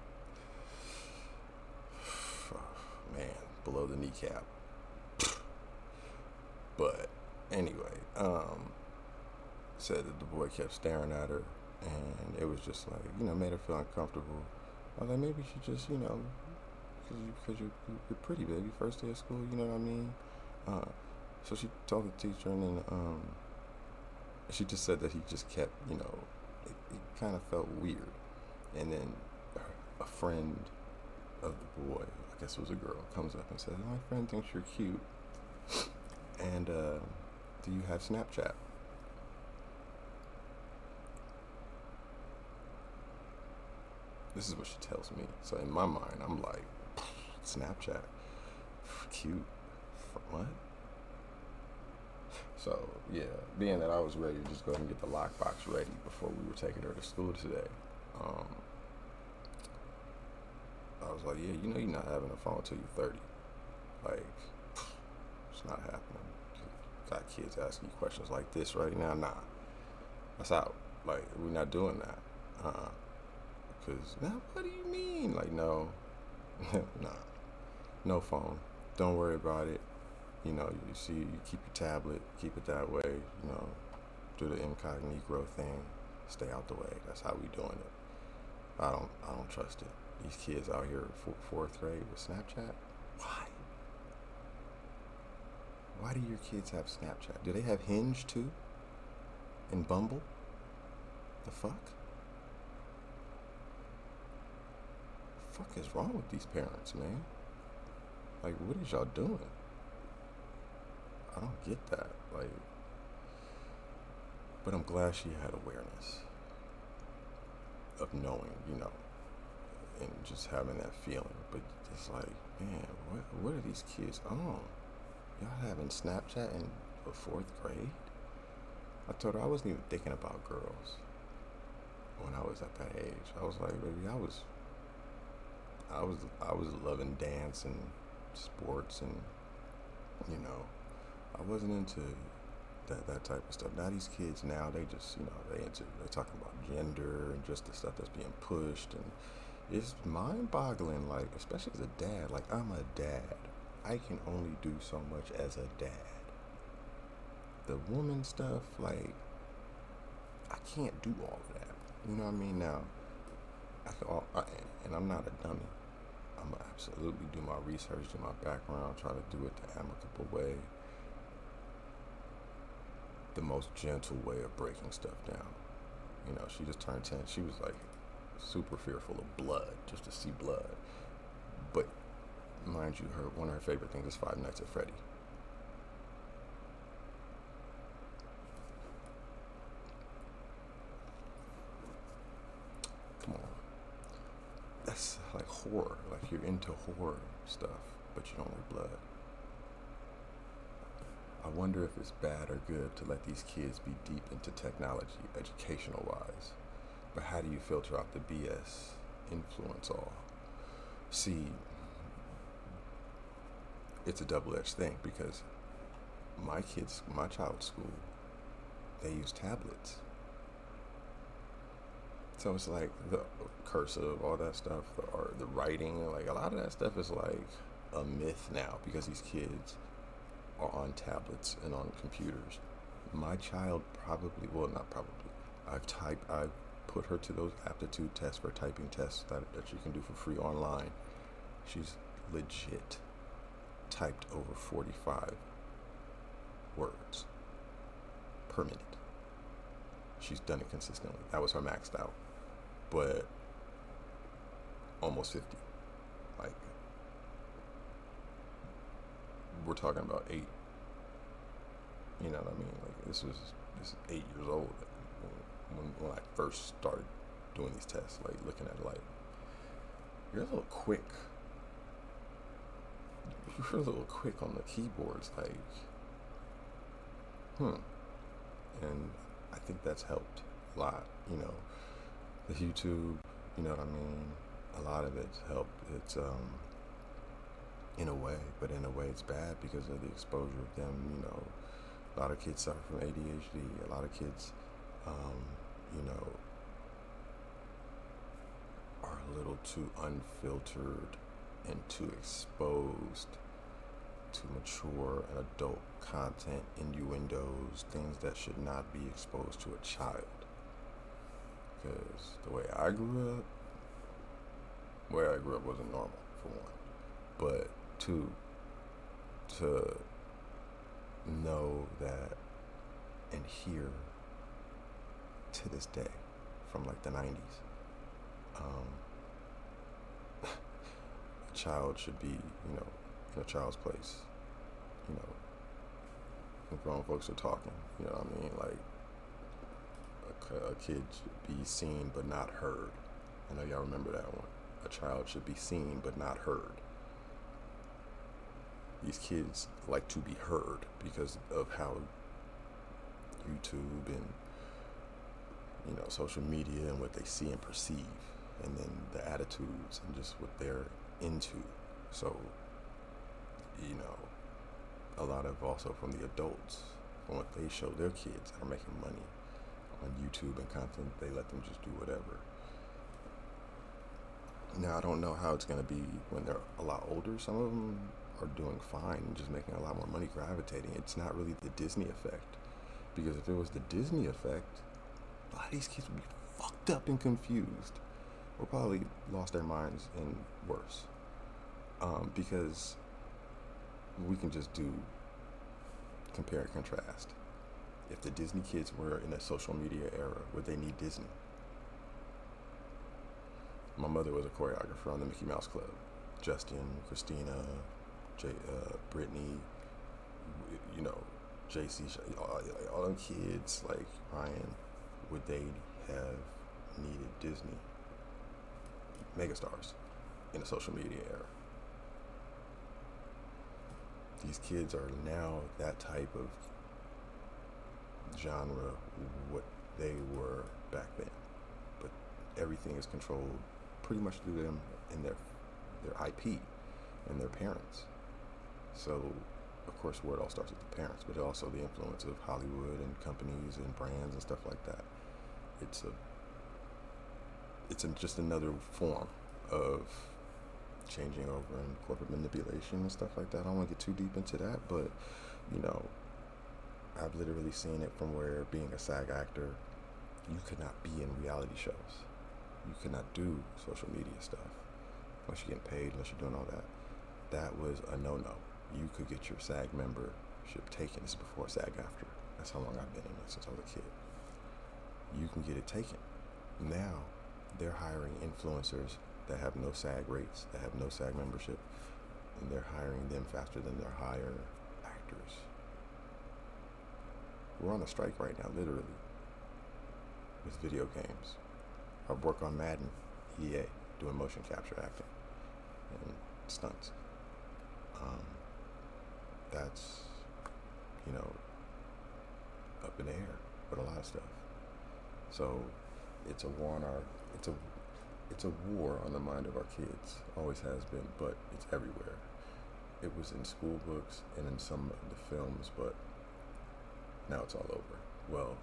man, below the kneecap. But anyway, said that the boy kept staring at her, and it was just like, made her feel uncomfortable. I was like, maybe she just, because you're pretty, baby, first day of school, you know what I mean? So she told the teacher, and then she just said that he just kept, it kind of felt weird. And then a friend of the boy, I guess it was a girl, comes up and says, my friend thinks you're cute. And do you have Snapchat? This is what she tells me. So in my mind, I'm like, Snapchat? Cute? What? So, yeah, being that I was ready to just go ahead and get the lockbox ready before we were taking her to school today, I was like, yeah, you're not having a phone until you're 30. Like, it's not happening. Got kids asking you questions like this right now? Nah. That's out. Like, we're not doing that. Because, now, what do you mean? Like, no. Nah. No phone. Don't worry about it. You keep your tablet, keep it that way, do the incognito thing. Stay out the way. That's how we doing it. I don't trust it. These kids out here in fourth grade with Snapchat. Why? Why do your kids have Snapchat? Do they have Hinge too? And Bumble? The fuck? The fuck is wrong with these parents, man? Like, what is y'all doing? I don't get that. Like, but I'm glad she had awareness of knowing, and just having that feeling. But it's like, man, what are these kids on? Y'all having Snapchat in the fourth grade? I told her I wasn't even thinking about girls when I was at that age. I was like, baby, I was loving dance and sports, and I wasn't into that type of stuff. Now these kids they just they're talking about gender and just the stuff that's being pushed, and it's mind-boggling. Like, especially as a dad, like, I'm a dad. I can only do so much as a dad. The woman stuff, like, I can't do all of that. You know what I mean? Now, and I'm not a dummy. I'm gonna absolutely do my research, do my background, try to do it the amicable way, the most gentle way of breaking stuff down. She just turned 10. She was like super fearful of blood, just to see blood. But mind you, one of her favorite things is Five Nights at Freddy. Come on. That's like horror. Like, you're into horror stuff, but you don't like blood. I wonder if it's bad or good to let these kids be deep into technology, educational wise. But how do you filter out the BS influence all? See, it's a double-edged thing, because my child's school, they use tablets. So it's like the cursive, all that stuff, the writing, like, a lot of that stuff is like a myth now, because these kids are on tablets and on computers. My child not probably, I've put her to those aptitude tests for typing tests that you can do for free online. She's legit typed over 45 words per minute. She's done it consistently. That was her maxed out. But almost 50. Like, we're talking about 8. You know what I mean? Like, this is 8 years old when I first started doing these tests. Like, looking at it, like, you're a little quick. You're a little quick on the keyboards, like, and I think that's helped a lot. The YouTube, you know what I mean? A lot of it's helped. It's in a way, but in a way it's bad because of the exposure of them. A lot of kids suffer from ADHD. A lot of kids, are a little too unfiltered and too exposed to mature and adult content, innuendos, things that should not be exposed to a child. Because the way I grew up wasn't normal, for one. But two, to know that and hear to this day, from like the 90s, a child should be, in a child's place, when grown folks are talking, you know what I mean? Like, a kid should be seen but not heard. I know y'all remember that one. A child should be seen but not heard. These kids like to be heard because of how YouTube and, social media and what they see and perceive, and then the attitudes and just what they're into. So, a lot of also from the adults, from what they show their kids that are making money on YouTube and content, they let them just do whatever. Now, I don't know how it's going to be when they're a lot older. Some of them are doing fine and just making a lot more money, gravitating. It's not really the Disney effect. Because if it was the Disney effect, a lot of these kids would be fucked up and confused, or probably lost their minds and worse. Because we can just do compare and contrast. If the Disney kids were in a social media era, would they need Disney? My mother was a choreographer on the Mickey Mouse Club. Justin, Christina, Brittany, you know, JC, all them kids, like Ryan, would they have needed Disney megastars in a social media era? These kids are now that type of genre, what they were back then. But everything is controlled pretty much through them and their IP and their parents. So, of course, where it all starts with the parents, but also the influence of Hollywood and companies and brands and stuff like that. It's just another form of changing over and corporate manipulation and stuff like that. I don't want to get too deep into that, but, you know, I've literally seen it from where being a SAG actor, you could not be in reality shows. You could not do social media stuff unless you're getting paid, unless you're doing all that. That was a no-no. You could get your SAG membership taken. This is before SAG after. That's how long I've been in it, since I was a kid. You can get it taken. Now, they're hiring influencers that have no SAG rates, that have no SAG membership, and they're hiring them faster than they're hiring actors. We're on a strike right now, literally, with video games. I work on Madden, EA, doing motion capture acting and stunts. That's, you know, up in the air with a lot of stuff. So it's a war on it's a war on the mind of our kids. Always has been, but it's everywhere. It was in school books and in some of the films, but now it's all over. Well,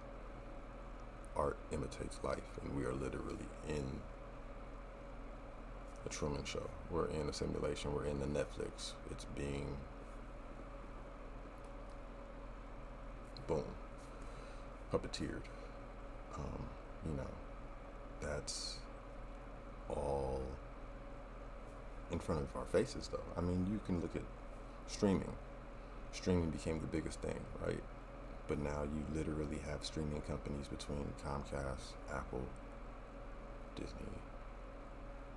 art imitates life, and we are literally in a Truman Show. We're in a simulation. We're in the Netflix. It's being, boom, puppeteered. You know, that's all in front of our faces, though. I mean, you can look at streaming. Streaming became the biggest thing, right? But now you literally have streaming companies between Comcast, Apple, Disney,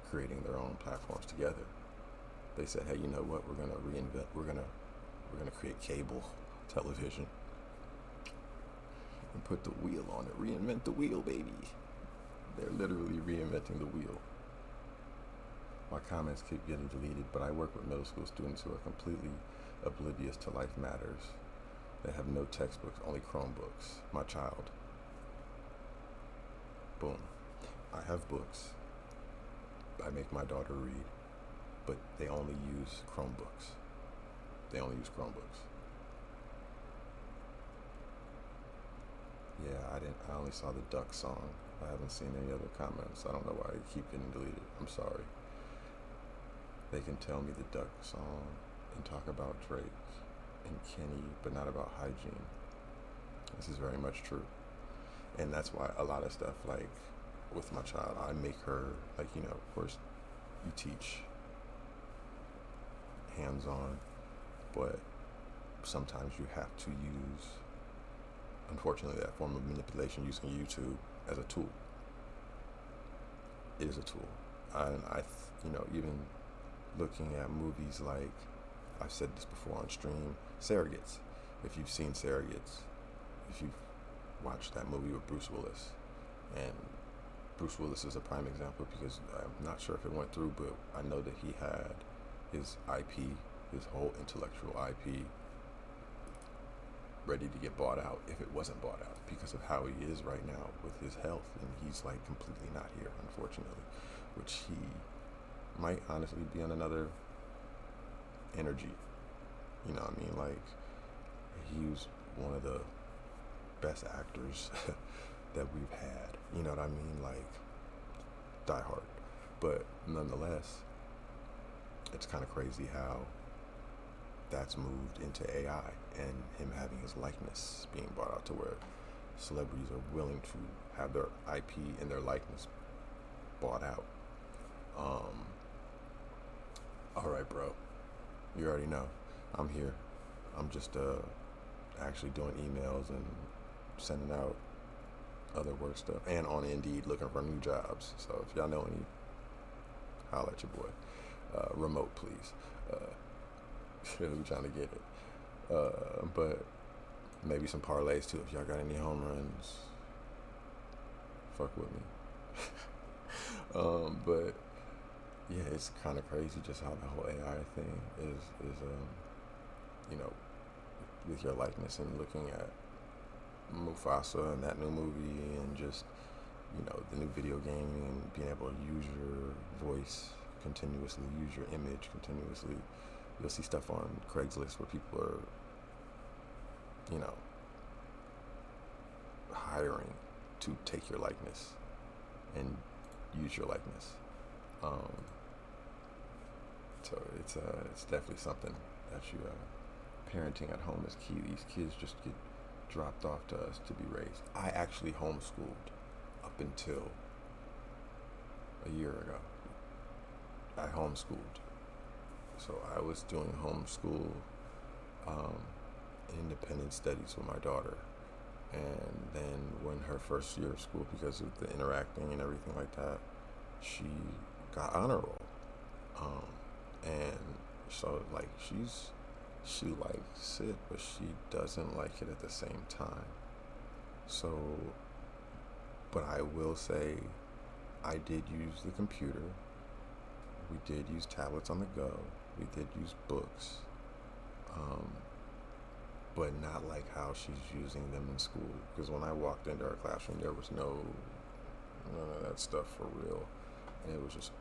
creating their own platforms together. They said, hey, you know what? We're gonna reinvent. We're gonna create cable television and put the wheel on it. Reinvent the wheel, baby. They're literally reinventing the wheel. My comments keep getting deleted, but I work with middle school students who are completely oblivious to life matters. They have no textbooks, only Chromebooks. My child. Boom. I have books. I make my daughter read, but they only use Chromebooks. They only use Chromebooks. Yeah, I only saw the Duck song. I haven't seen any other comments. I don't know why I keep getting deleted. I'm sorry. They can tell me the Duck song and talk about Drake and Kenny, but not about hygiene. This is very much true. And that's why a lot of stuff, like with my child, I make her, like, you know, of course you teach hands-on, but sometimes you have to use, unfortunately, that form of manipulation using YouTube as a tool. It is a tool. And you know, even looking at movies like, I've said this before on stream, Surrogates. If you've seen Surrogates, if you've watched that movie with Bruce Willis, and Bruce Willis is a prime example because I'm not sure if it went through, but I know that he had his IP, his whole intellectual IP, ready to get bought out if it wasn't bought out because of how he is right now with his health, and he's like completely not here, unfortunately, which he might honestly be on another energy. You know what I mean? Like, he was one of the best actors that we've had. You know what I mean? Like, Die Hard. But nonetheless, it's kind of crazy how that's moved into AI and him having his likeness being brought out to where celebrities are willing to have their IP and their likeness bought out. All right, bro. You already know. I'm here. I'm just actually doing emails and sending out other work stuff, and on Indeed looking for new jobs. So if y'all know any, holla at your boy. Remote, please. We trying to get it. But maybe some parlays too. If y'all got any home runs, fuck with me. But yeah, it's kind of crazy just how the whole AI thing is you know, with your likeness and looking at Mufasa and that new movie, and just, you know, the new video game, and being able to use your voice continuously, use your image continuously. You'll see stuff on Craigslist where people are, you know, hiring to take your likeness and use your likeness. So it's definitely something that you parenting at home is key. These kids just get dropped off to us to be raised. I actually homeschooled up until a year ago. I homeschooled. So I was doing homeschool independent studies with my daughter. And then when her first year of school, because of the interacting and everything like that, she got honor roll. And so like she likes it, but she doesn't like it at the same time. So, but I will say I did use the computer. We did use tablets on the go. We did use books. But not like how she's using them in school. Because when I walked into our classroom, there was none of that stuff for real. And it was just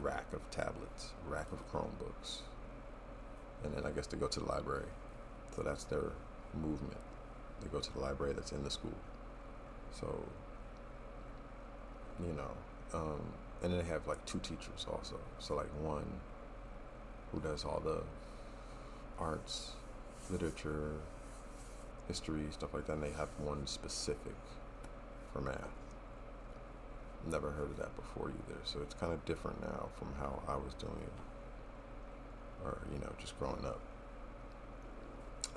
rack of tablets, rack of Chromebooks. And then I guess they go to the library. So that's their movement. They go to the library that's in the school. So, you know, and then they have like 2 teachers also. So like one who does all the arts, literature, history, stuff like that, and they have one specific for math. Never heard of that before either. So it's kind of different now from how I was doing it, or, you know, just growing up.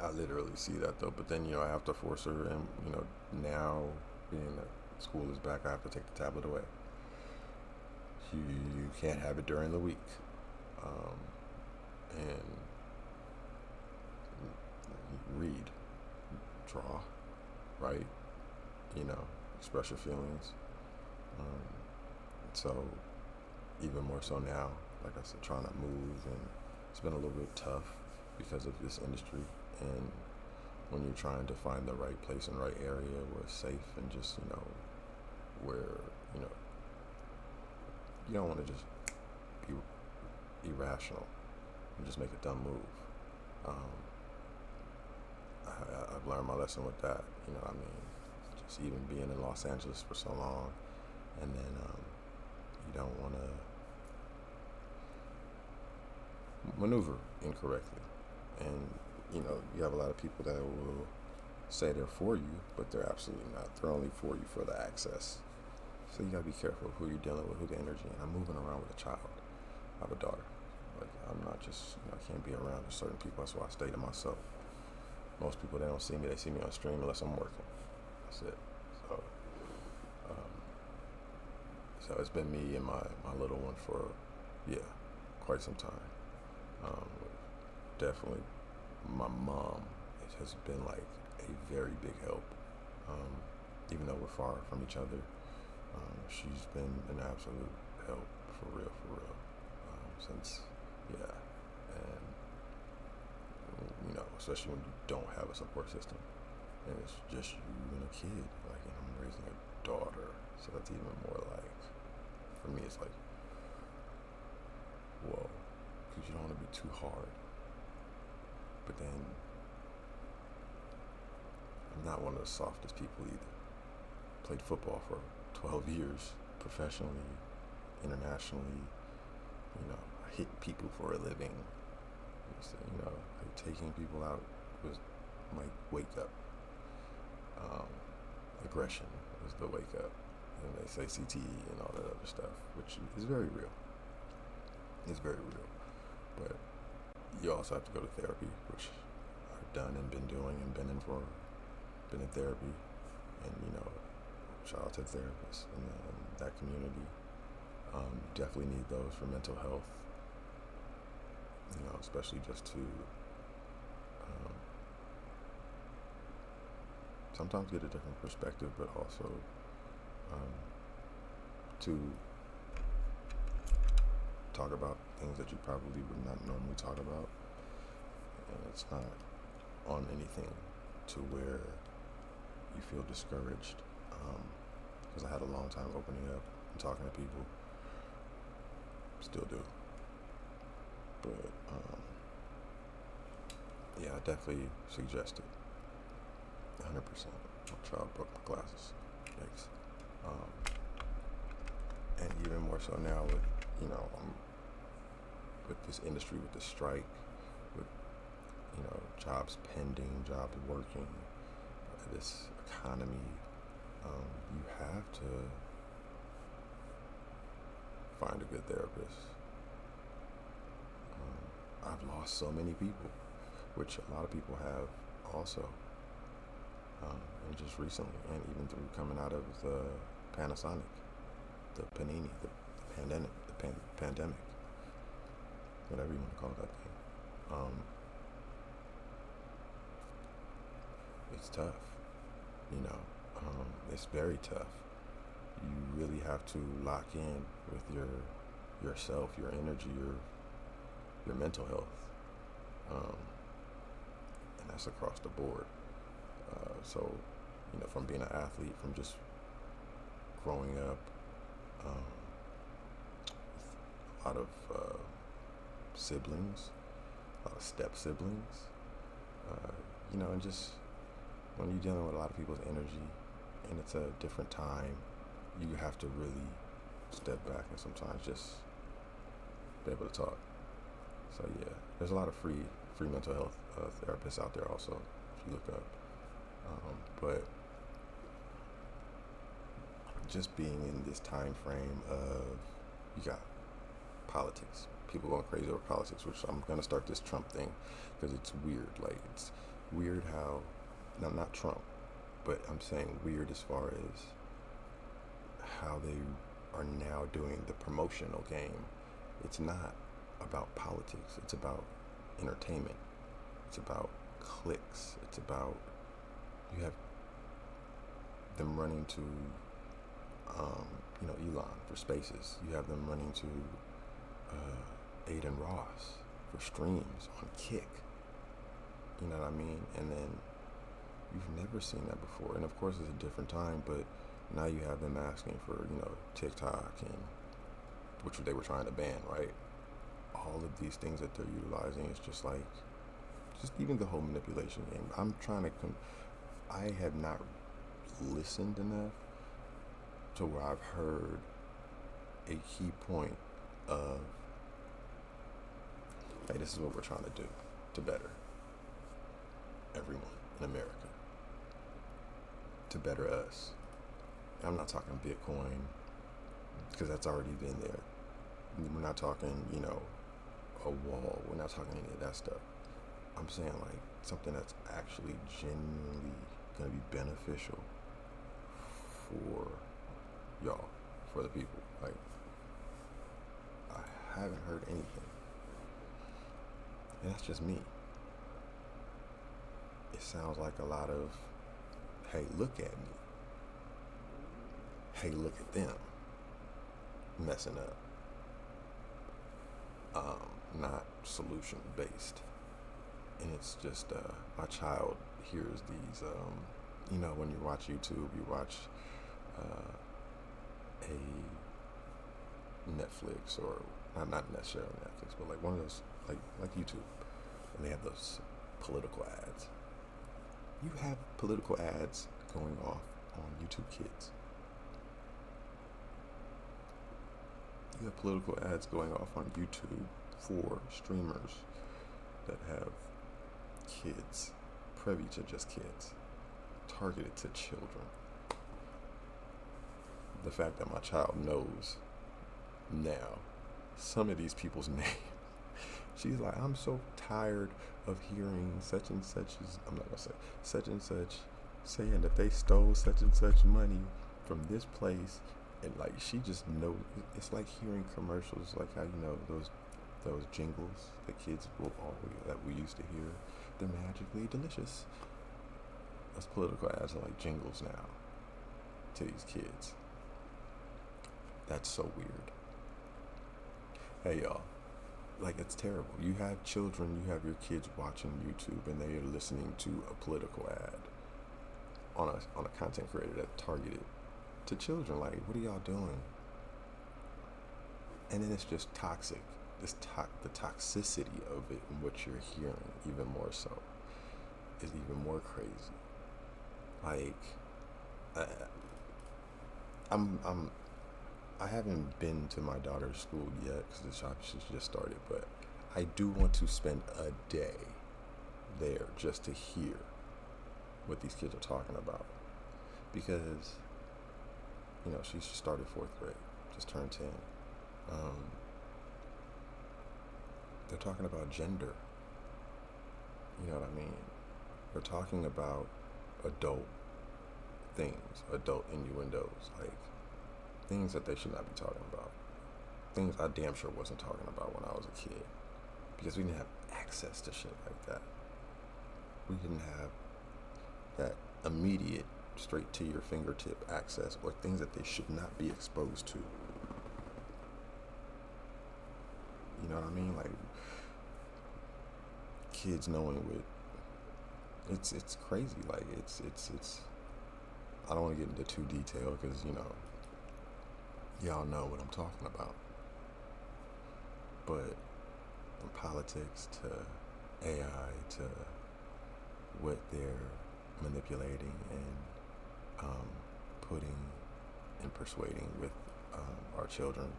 I literally see that though, but then, you know, I have to force her, and, you know, now being that school is back, I have to take the tablet away. You can't have it during the week. And read, draw, write, you know, express your feelings. So even more so now, like I said, trying to move, and it's been a little bit tough because of this industry, and when you're trying to find the right place and right area where it's safe, and just, you know, where, you know, you don't want to just be irrational and just make a dumb move. I've learned my lesson with that, you know what I mean? Just even being in Los Angeles for so long, and then you don't want to maneuver incorrectly. And, you know, you have a lot of people that will say they're for you, but they're absolutely not. They're only for you for the access. So you gotta be careful of who you're dealing with, who the energy. And I'm moving around with a child. I have a daughter. Like, I'm not just, you know, I can't be around certain people. That's why I stay to myself. Most people, they don't see me. They see me on stream unless I'm working. That's it. So it's been me and my little one for, yeah, quite some time. Definitely, my mom has been like a very big help. Even though we're far from each other, she's been an absolute help for real. Since, yeah, and, you know, especially when you don't have a support system, and it's just you and a kid, like, and I'm raising a daughter, so that's even more like, for me, it's like, whoa, because you don't want to be too hard, but then, I'm not one of the softest people either. Played football for 12 years, professionally, internationally, you know, I hit people for a living. You know, like taking people out was my wake up. Um, aggression is the wake up. And they say CTE and all that other stuff, which is very real. It's very real. But you also have to go to therapy, which I've done and been doing and been in therapy. And, shout out to therapists in that community. Definitely need those for mental health. Especially just to sometimes get a different perspective, but also to talk about things that you probably would not normally talk about. And it's not on anything to where you feel discouraged. Because I had a long time opening up and talking to people. Still do. But, yeah, I definitely suggest it. 100%. My child broke my glasses. Thanks. And even more so now with, with this industry, with the strike, with, jobs pending, jobs working, this economy, you have to find a good therapist. I've lost so many people, which a lot of people have also, and just recently, and even through coming out of the Panasonic, the Panini, the pandemic, whatever you want to call that thing. It's tough, it's very tough. You really have to lock in with yourself, your energy, your mental health, and that's across the board. So, from being an athlete, from just growing up with a lot of siblings, a lot of step siblings, and just when you're dealing with a lot of people's energy and it's a different time, you have to really step back and sometimes just be able to talk. So yeah, there's a lot of free mental health therapists out there also, if you look up. But just being in this time frame of, you got politics, people going crazy over politics, which I'm gonna start this Trump thing because it's weird. Like, it's weird how, not Trump, but I'm saying weird as far as how they are now doing the promotional game. It's not about politics. It's about entertainment. It's about clicks. It's about, you have them running to, Elon for spaces. You have them running to Aiden Ross for streams on Kick. You know what I mean? And then you've never seen that before. And of course it's a different time, but now you have them asking for, TikTok, and which they were trying to ban, right? All of these things that they're utilizing is just like, just even the whole manipulation game. I'm trying to, I have not listened enough to where I've heard a key point of, hey, this is what we're trying to do to better everyone in America, to better us. I'm not talking Bitcoin, because that's already been there. We're not talking, a wall. We're not talking any of that stuff. I'm saying like something that's actually genuinely going to be beneficial for y'all, for the people. Like, I haven't heard anything. And that's just me. It sounds like a lot of, hey, look at me. Hey, look at them messing up. Not solution based. And it's just, my child hears these, when you watch YouTube, you watch a Netflix, or not necessarily Netflix, but like one of those, like YouTube, and they have those political ads. You have political ads going off on YouTube Kids. You have political ads going off on YouTube for streamers that have kids, privy to just kids, targeted to children. The fact that my child knows now some of these people's names. She's like, I'm so tired of hearing such and such, I'm not gonna say such and such, saying that they stole such and such money from this place. And like, she just knows. It's like hearing commercials, like how, you know, those jingles that kids will always, that we used to hear. They're magically delicious. Those political ads are like jingles now to these kids. That's so weird. Hey y'all, like, it's terrible. You have children, you have your kids watching YouTube, and they are listening to a political ad on a content creator that's targeted to children. Like, what are y'all doing? And then it's just toxic. The toxicity of it and what you're hearing, even more so, is even more crazy. Like, I haven't been to my daughter's school yet because she's just started, but I do want to spend a day there just to hear what these kids are talking about, because, you know, she just started 4th grade, just turned 10. They're talking about gender. You know what I mean? They're talking about adult things, adult innuendos, like things that they should not be talking about. Things I damn sure wasn't talking about when I was a kid, because we didn't have access to shit like that. We didn't have that immediate, straight to your fingertip access, or things that they should not be exposed to. You know what I mean? Like, kids knowing what, it's crazy. Like, it's I don't want to get into too detail because, you know, y'all know what I'm talking about. But from politics to AI to what they're manipulating and putting and persuading with our children,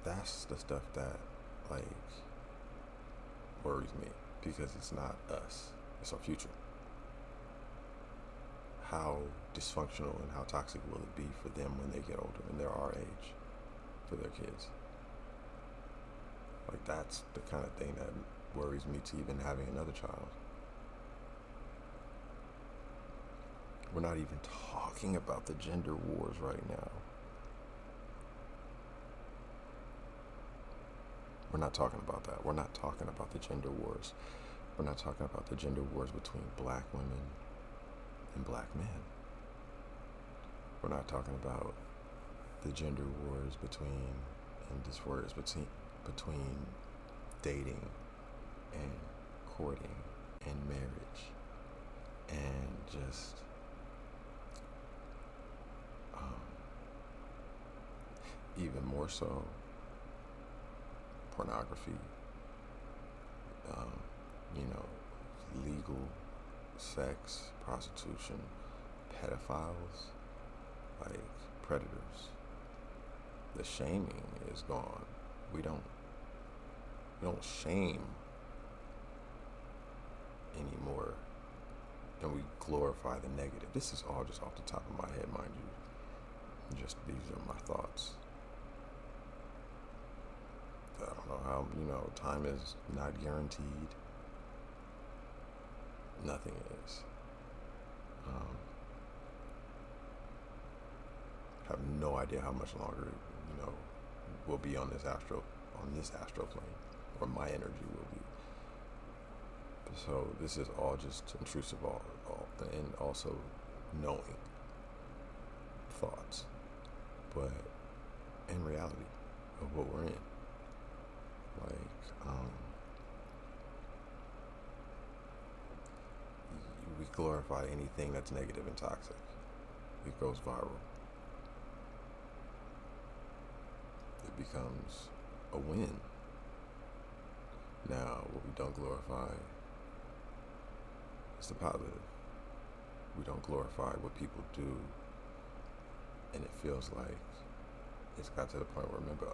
that's the stuff that, like, worries me, because it's not us, it's our future. How dysfunctional and how toxic will it be for them when they get older and they're our age, for their kids? Like, that's the kind of thing that worries me to even having another child. We're not even talking about the gender wars right now. We're not talking about that. We're not talking about the gender wars. We're not talking about the gender wars between black women and black men. We're not talking about the gender wars between dating and courting and marriage, and just even more so, pornography, you know, legal sex, prostitution, pedophiles, like predators. The shaming is gone. We don't shame anymore, and we glorify the negative. This is all just off the top of my head, mind you. Just, these are my thoughts. I don't know how, you know, time is not guaranteed. Nothing is. Have no idea how much longer, you know, we'll be on this astral plane, or my energy will be. So this is all just intrusive, all and also knowing thoughts, but in reality of what we're in. Like, we glorify anything that's negative and toxic. It goes viral. It becomes a win. Now, what we don't glorify is the positive. We don't glorify what people do, and it feels like it's got to the point where, remember,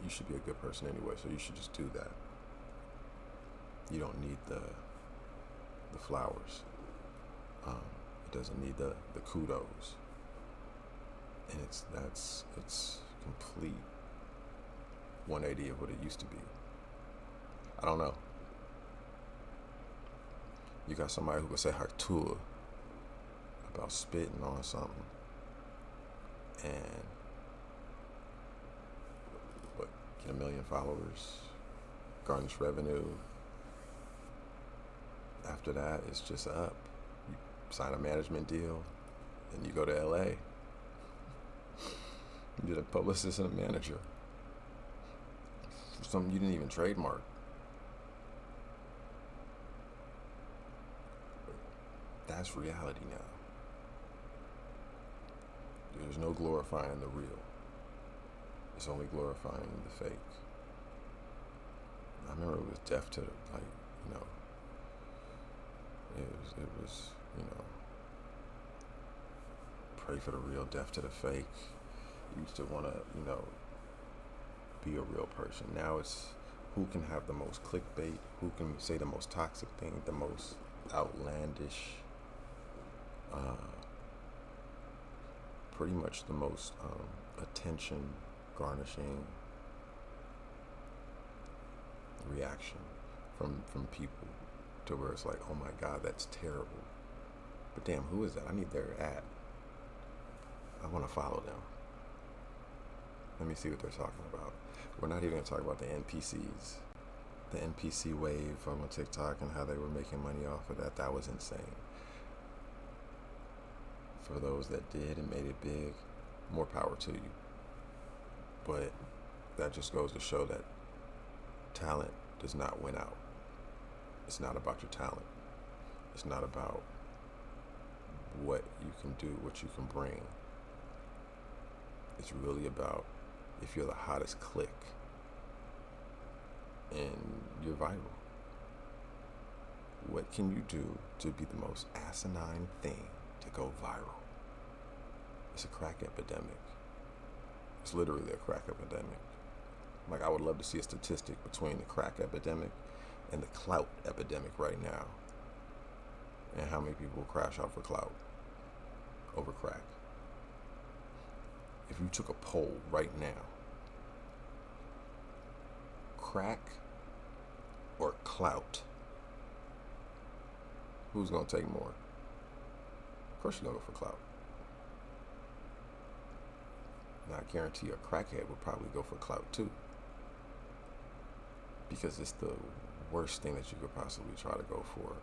you should be a good person anyway, so you should just do that. You don't need the flowers. It doesn't need the kudos. And it's complete 180 of what it used to be. I don't know. You got somebody who could say Hartua about spitting on something and get 1 million followers, garnish revenue. After that, it's just up. You sign a management deal, and you go to LA. You get a publicist and a manager for something you didn't even trademark. That's reality now. There's no glorifying the real. It's only glorifying the fake. I remember it was deaf to, like, you know, it was, you know, pray for the real, deaf to the fake. You used to want to, you know, be a real person. Now it's who can have the most clickbait, who can say the most toxic thing, the most outlandish, pretty much the most attention garnishing reaction from people, to where it's like, oh my God, that's terrible. But damn, who is that? I need their ad. I want to follow them. Let me see what they're talking about. We're not even going to talk about the NPCs. The NPC wave on TikTok and how they were making money off of that. That was insane. For those that did and made it big, more power to you. But that just goes to show that talent does not win out. It's not about your talent. It's not about what you can do, what you can bring. It's really about if you're the hottest click and you're viral. What can you do to be the most asinine thing to go viral? It's a crack epidemic. It's literally a crack epidemic. Like, I would love to see a statistic between the crack epidemic and the clout epidemic right now. And how many people crash out for clout over crack. If you took a poll right now, crack or clout, who's going to take more? Of course you're going to go for clout. Now, I guarantee a crackhead would probably go for clout too. Because it's the worst thing that you could possibly try to go for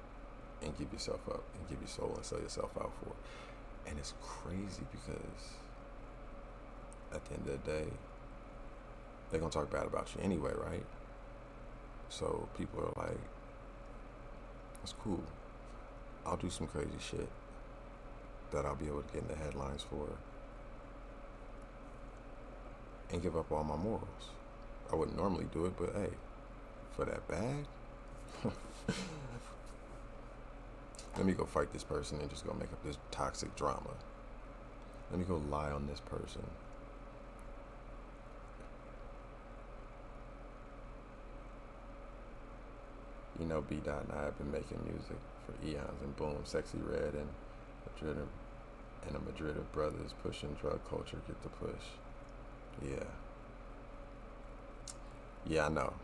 and give yourself up and give your soul and sell yourself out for. And it's crazy because at the end of the day, they're going to talk bad about you anyway, right? So people are like, that's cool. I'll do some crazy shit that I'll be able to get in the headlines for and give up all my morals. I wouldn't normally do it, but hey, for that bag, let me go fight this person and just go make up this toxic drama. Let me go lie on this person. You know, B-Dot and I have been making music for eons, and boom, Sexy Red and the Madrid of brothers pushing drug culture, get the push. Yeah, I know.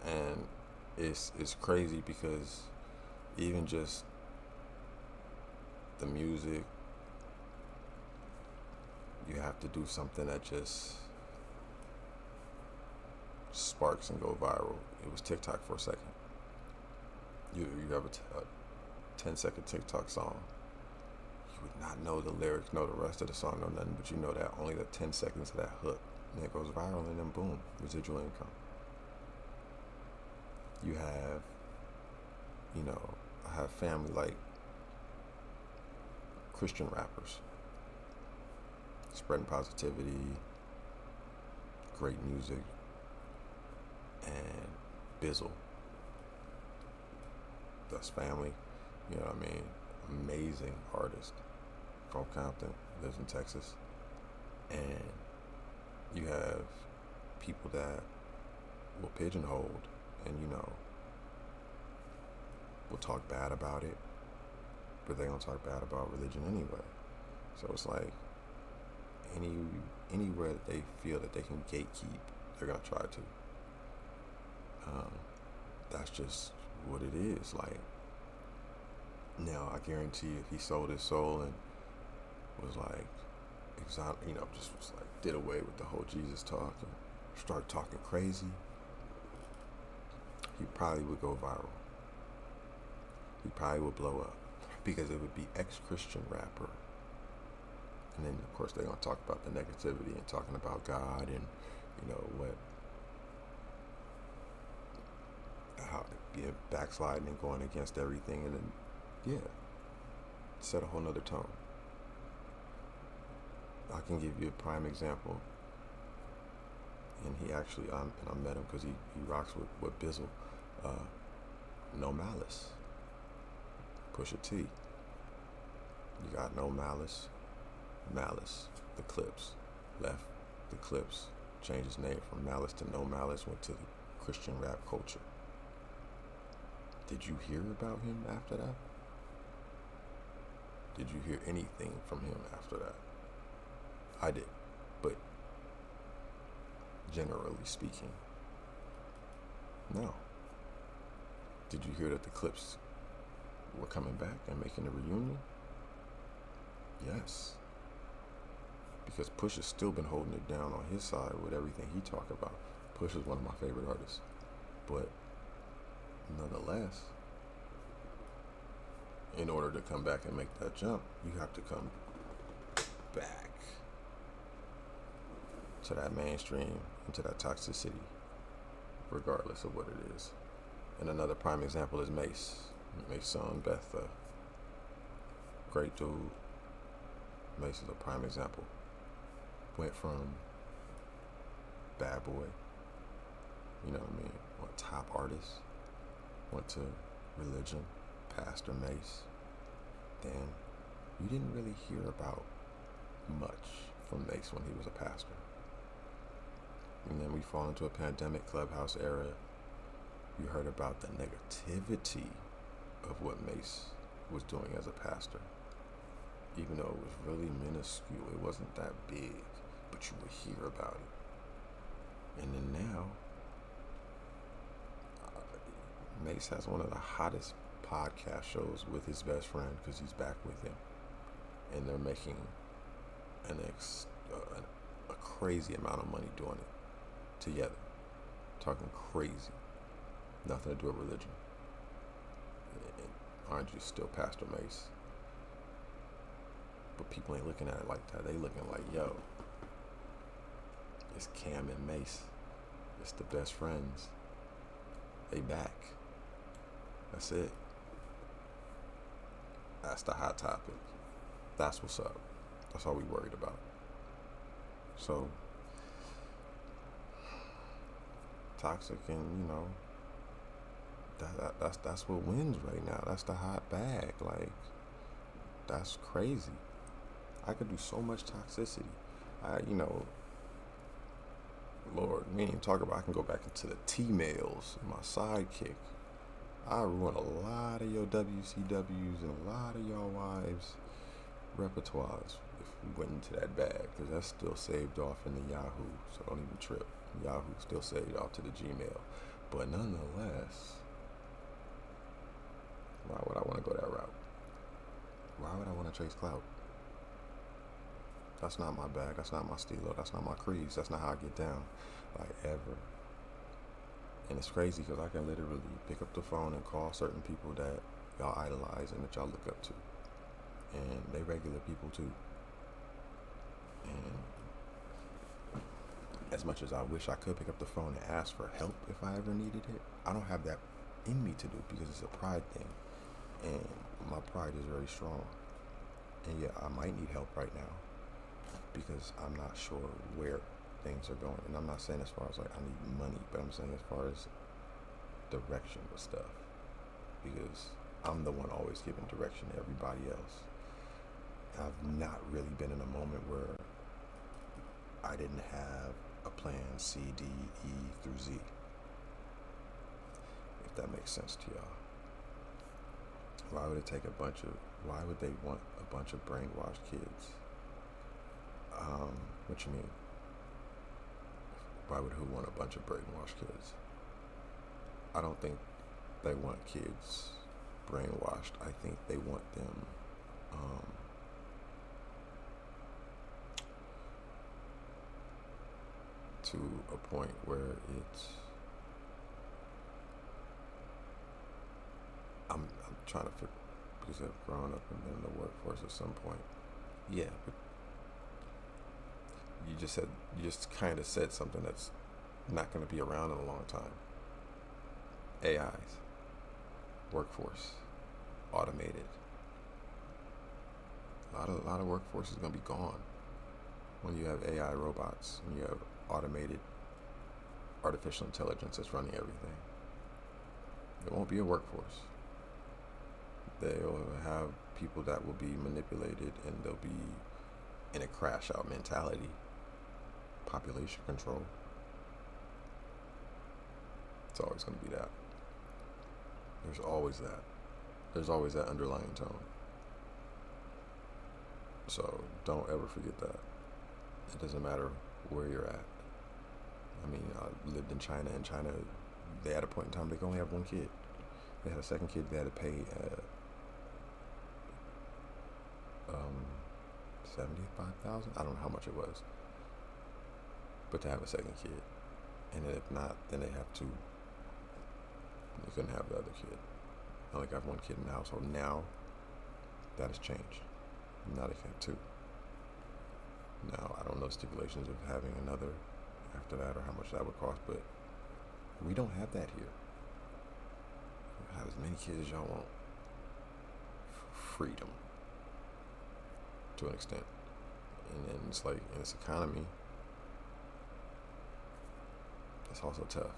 And it's crazy because even just the music, you have to do something that just sparks and go viral. It was TikTok for a second. You have a 10-second TikTok song. You would not know the lyrics, know the rest of the song, know nothing, but you know that only the 10 seconds of that hook. And it goes viral, and then boom, residual income. You have, you know, I have family like Christian rappers, spreading positivity, great music, and Bizzle. That's family, you know what I mean? Amazing artist from Compton, lives in Texas. And you have people that will pigeonhole and, you know, will talk bad about it but they gonna talk bad about religion anyway. So it's like anywhere that they feel that they can gatekeep, they're gonna try to. That's just what it is. Like, now I guarantee if he sold his soul and was like, just was like, did away with the whole Jesus talk and started talking crazy, he probably would go viral. He probably would blow up because it would be ex-Christian rapper. And then, of course, they're going to talk about the negativity and talking about God and, how being backsliding and going against everything. And then, set a whole nother tone. I can give you a prime example. And he actually, I met him because he rocks with Bizzle. No Malice. Pusha T. You got No Malice. Malice, the Clips, left the Clips, changed his name from Malice to No Malice, went to the Christian rap culture. Did you hear about him after that? Did you hear anything from him after that? I did, but generally speaking, no. Did you hear that the Clips were coming back and making a reunion? Yes. Because Push has still been holding it down on his side with everything he talk about. Push is one of my favorite artists. But nonetheless, in order to come back and make that jump, you have to come back to that mainstream and to that toxicity, regardless of what it is. And another prime example is Mace. Mace's son, Betha. Great dude. Mace is a prime example. Went from bad boy, went top artist, went to religion, Pastor Mace. Then you didn't really hear about much from Mace when he was a pastor. And then we fall into a pandemic Clubhouse era. You heard about the negativity of what Mace was doing as a pastor. Even though it was really minuscule, it wasn't that big, but you would hear about it. And then now, Mace has one of the hottest podcast shows with his best friend because he's back with him. And they're making a crazy amount of money doing it together. Talking crazy. Nothing to do with religion. And aren't you still Pastor Mace? But people ain't looking at it like that. They looking like, yo, it's Cam and Mace. It's the best friends. They back. That's it. That's the hot topic. That's what's up. That's all we worried about. So, toxic and, that's what wins right now. That's the hot bag. Like, that's crazy. I could do so much toxicity. Lord, we ain't even talk about, I can go back into the T-mails, my sidekick. I ruin a lot of your WCWs and a lot of your wives' repertoires if we went into that bag, because that's still saved off in the Yahoo, so don't even trip. Yahoo still saved off to the Gmail. But nonetheless, why would I want to go that route? Why would I want to chase clout? That's not my bag. That's not my stilo. That's not my crease. That's not how I get down, like, ever. And it's crazy because I can literally pick up the phone and call certain people that y'all idolize and that y'all look up to. And they regular people too. And as much as I wish I could pick up the phone and ask for help if I ever needed it, I don't have that in me to do because it's a pride thing. And my pride is very strong. And yeah, I might need help right now because I'm not sure where things are going. And I'm not saying as far as like I need money, but I'm saying as far as direction with stuff. Because I'm the one always giving direction to everybody else. I've not really been in a moment where I didn't have a plan C, D, E through Z. If that makes sense to y'all. Why would it take a bunch of Why would they want a bunch of brainwashed kids? What you mean? Why would who want a bunch of brainwashed kids? I don't think they want kids brainwashed. I think they want them to a point where it's I'm trying to figure, because I've grown up and been in the workforce at some point. Yeah, but you just kind of said something that's not going to be around in a long time. AIs, workforce, automated. A lot of workforce is going to be gone when you have AI robots, when you have automated artificial intelligence that's running everything. There won't be a workforce. They'll have people that will be manipulated, and they'll be in a crash out mentality. Population control. It's always going to be that. There's always that. There's always that underlying tone. So don't ever forget that. It doesn't matter where you're at. I mean, I lived in China. In China, they had a point in time they could only have one kid. They had a second kid, they had to pay $75,000. I don't know how much it was, but to have a second kid, and if not, then they couldn't have the other kid. I only got one kid in the household. Now that has changed. Now they can have two. Now I don't know stipulations of having another after that or how much that would cost, but we don't have that here. You have as many kids as y'all want. Freedom to an extent. And then it's like in this economy, it's also tough.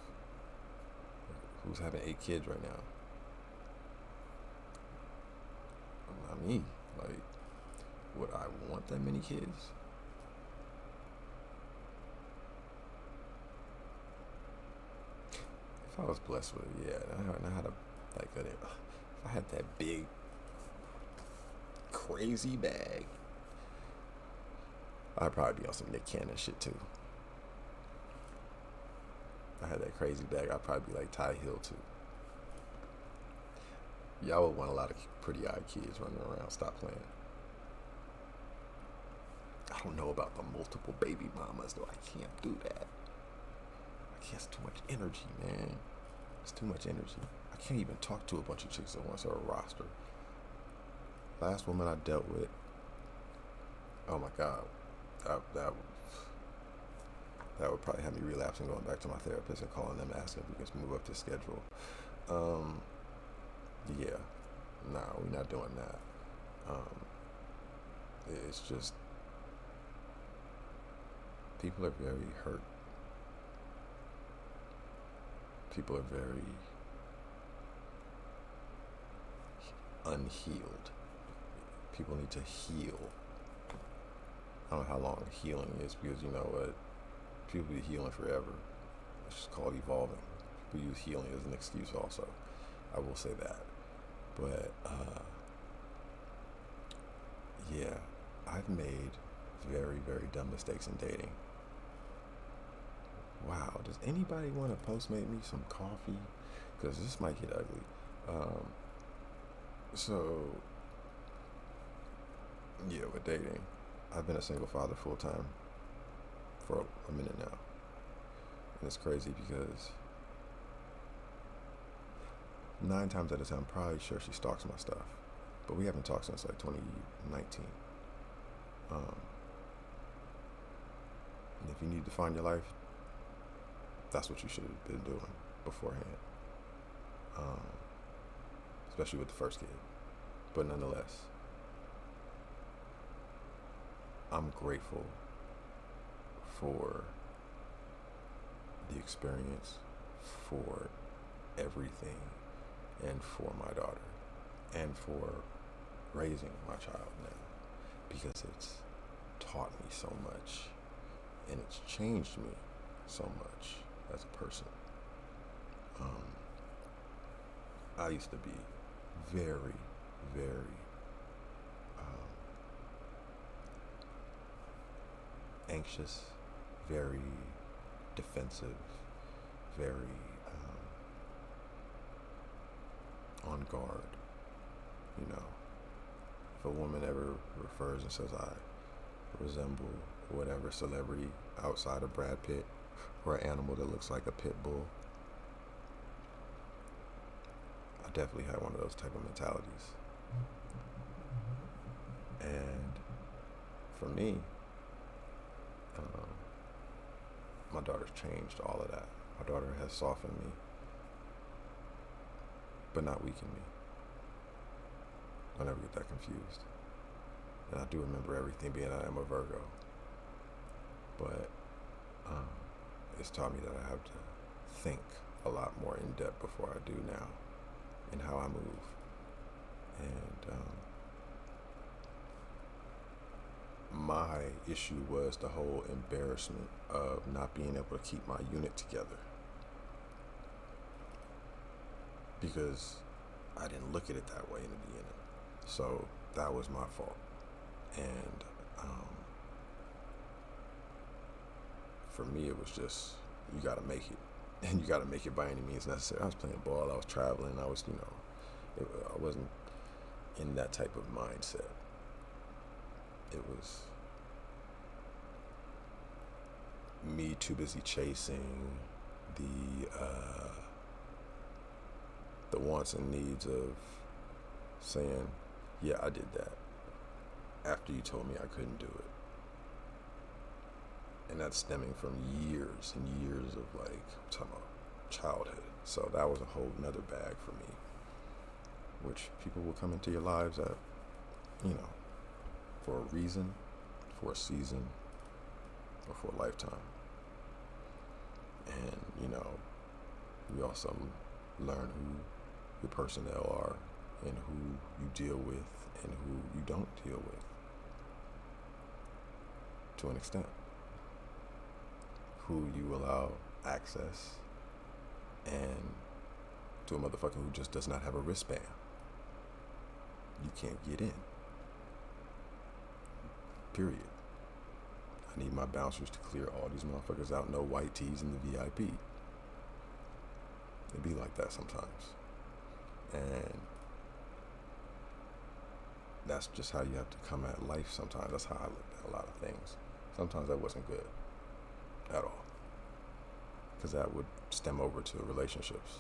Who's having 8 kids right now? Not me. Like, would I want that many kids? If I was blessed with it, yeah. I had if I had that big, crazy bag, I'd probably be on some Nick Cannon shit too. I had that crazy bag, I'd probably be like Ty Hill too. Y'all would want a lot of pretty-eyed kids running around. Stop playing. I don't know about the multiple baby mamas though. I can't do that. It's too much energy, man. It's too much energy. I can't even talk to a bunch of chicks at once or a roster. Last woman I dealt with, oh my God, that would probably have me relapsing, going back to my therapist and calling them, asking if we can move up the schedule. Yeah, nah, we're not doing that. It's just, people are very hurt. People are very unhealed. People need to heal. I don't know how long healing is, because you know what? People be healing forever. It's just called evolving. People use healing as an excuse also. I will say that. But, yeah, I've made very, very dumb mistakes in dating. Wow, does anybody want to Postmate me some coffee? Because this might get ugly. So, yeah, with dating, I've been a single father full time for a minute now. And it's crazy because 9 times out of 10, I'm probably sure she stalks my stuff. But we haven't talked since like 2019. And if you need to find your life, that's what you should have been doing beforehand. Especially with the first kid. But nonetheless, I'm grateful for the experience, for everything, and for my daughter, and for raising my child now, because it's taught me so much, and it's changed me so much as a person. I used to be very, very anxious, very defensive, very on guard. You know, if a woman ever refers and says, I resemble whatever celebrity outside of Brad Pitt, or an animal that looks like a pit bull, I definitely had one of those type of mentalities. And for me, my daughter's changed all of that. My daughter has softened me, but not weakened me. Don't ever get that confused. And I do remember everything being I am a Virgo. But it's taught me that I have to think a lot more in depth before I do now in how I move. And my issue was the whole embarrassment of not being able to keep my unit together. Because I didn't look at it that way in the beginning. So that was my fault. And for me, it was just, you got to make it. And you got to make it by any means necessary. I was playing ball, I was traveling, I was, I wasn't in that type of mindset. It was me too busy chasing the wants and needs of saying, yeah, I did that, after you told me I couldn't do it. And that's stemming from years and years of, like, I'm talking about childhood. So that was a whole nother bag for me, which people will come into your lives at, for a reason, for a season, or for a lifetime. And, we also learn who your personnel are and who you deal with and who you don't deal with, to an extent. Who you allow access, and to a motherfucker who just does not have a wristband. You can't get in. Period. I need my bouncers to clear all these motherfuckers out. No white tees in the VIP. It be like that sometimes. And that's just how you have to come at life sometimes. That's how I look at a lot of things. Sometimes that wasn't good at all, because that would stem over to relationships.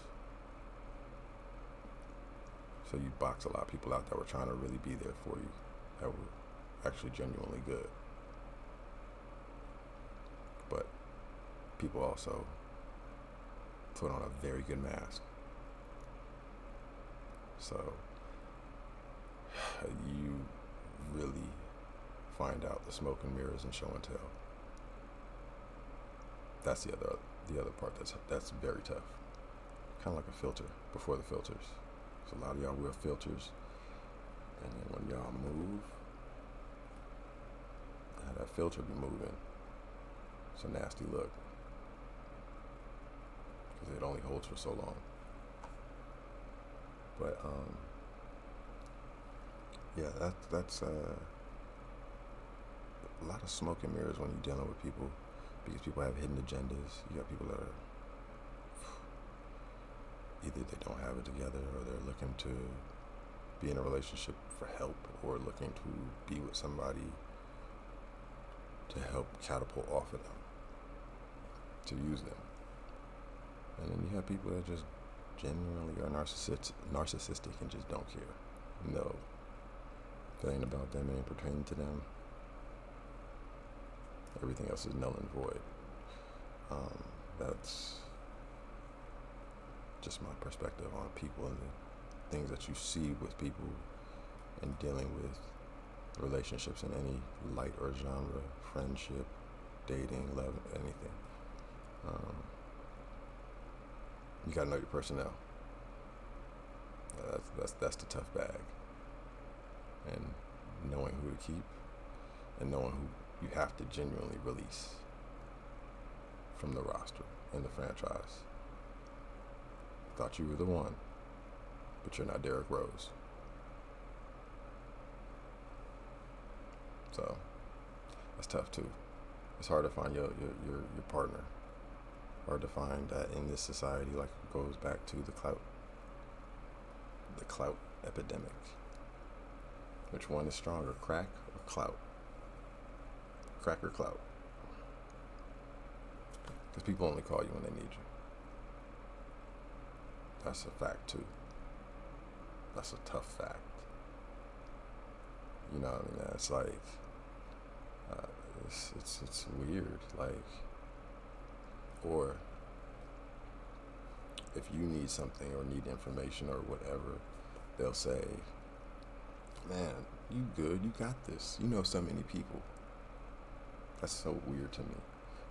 So you box a lot of people out that were trying to really be there for you, that were actually genuinely good. But people also put on a very good mask. So you really find out the smoke and mirrors and show and tell. That's the other part that's very tough. Kind of like a filter before the filters. So a lot of y'all wear filters, and then when y'all move, that filter be moving. It's a nasty look, because it only holds for so long. But yeah, that's a lot of smoke and mirrors when you're dealing with people. Because people have hidden agendas. You got people that are either they don't have it together, or they're looking to be in a relationship for help, or looking to be with somebody to help catapult off of them, to use them. And then you have people that just genuinely are narcissistic and just don't care. No, if it ain't about them, it ain't pertaining to them. Everything else is null and void. That's just my perspective on people and the things that you see with people and dealing with relationships in any light or genre, friendship, dating, love, anything. You gotta know your personnel. That's the tough bag. And knowing who to keep, and knowing who you have to genuinely release from the roster in the franchise. Thought you were the one, but you're not Derrick Rose. So that's tough too. It's hard to find your partner. Hard to find that in this society, like it goes back to the clout epidemic. Which one is stronger, crack or clout? Crack or clout? Because people only call you when they need you. That's a fact too. That's a tough fact. You know what I mean? It's like, it's weird. Like, or if you need something or need information or whatever, they'll say, man, you good, you got this. You know so many people. That's so weird to me,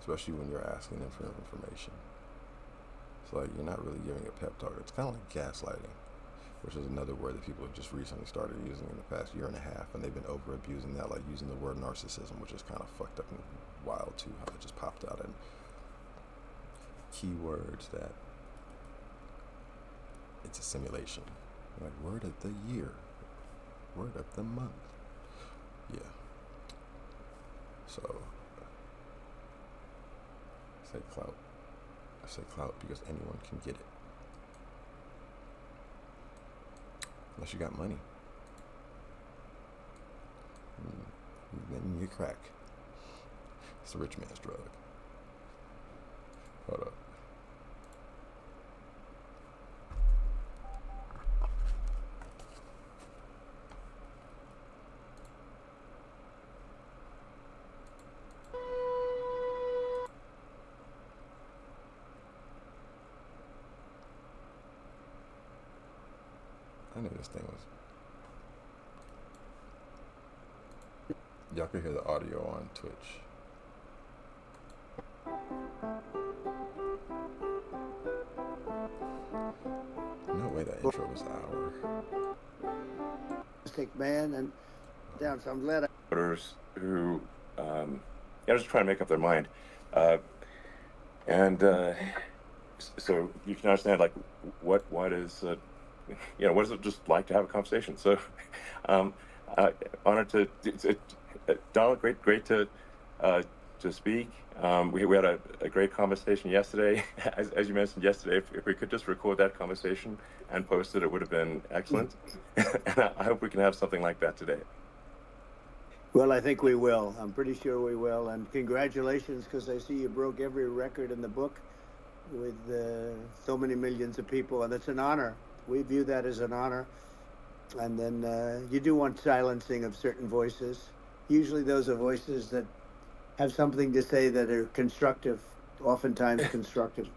especially when you're asking them for information. It's like you're not really giving a pep talk. It's kind of like gaslighting, which is another word that people have just recently started using in the past year and a half, and they've been over abusing that, like using the word narcissism, which is kind of fucked up and wild too, how it just popped out in keywords that it's a simulation. Like word of the year, word of the month. Yeah. So I say clout. I say clout because anyone can get it. Unless you got money. Then you get crack. It's a rich man's drug. Hold up. I knew this thing was. Y'all can hear the audio on Twitch. No way that intro was an hour. Man, and down, so I'm glad. Voters who, just trying to make up their mind, so you can understand like what is. What is it just like to have a conversation? So, honored to Donald. Great to speak. We had a great conversation yesterday. As you mentioned yesterday, if we could just record that conversation and post it, it would have been excellent. And I hope we can have something like that today. Well, I think we will. I'm pretty sure we will. And congratulations, because I see you broke every record in the book with so many millions of people, and it's an honor. We view that as an honor. And then you do want silencing of certain voices. Usually those are voices that have something to say that are constructive, oftentimes constructive.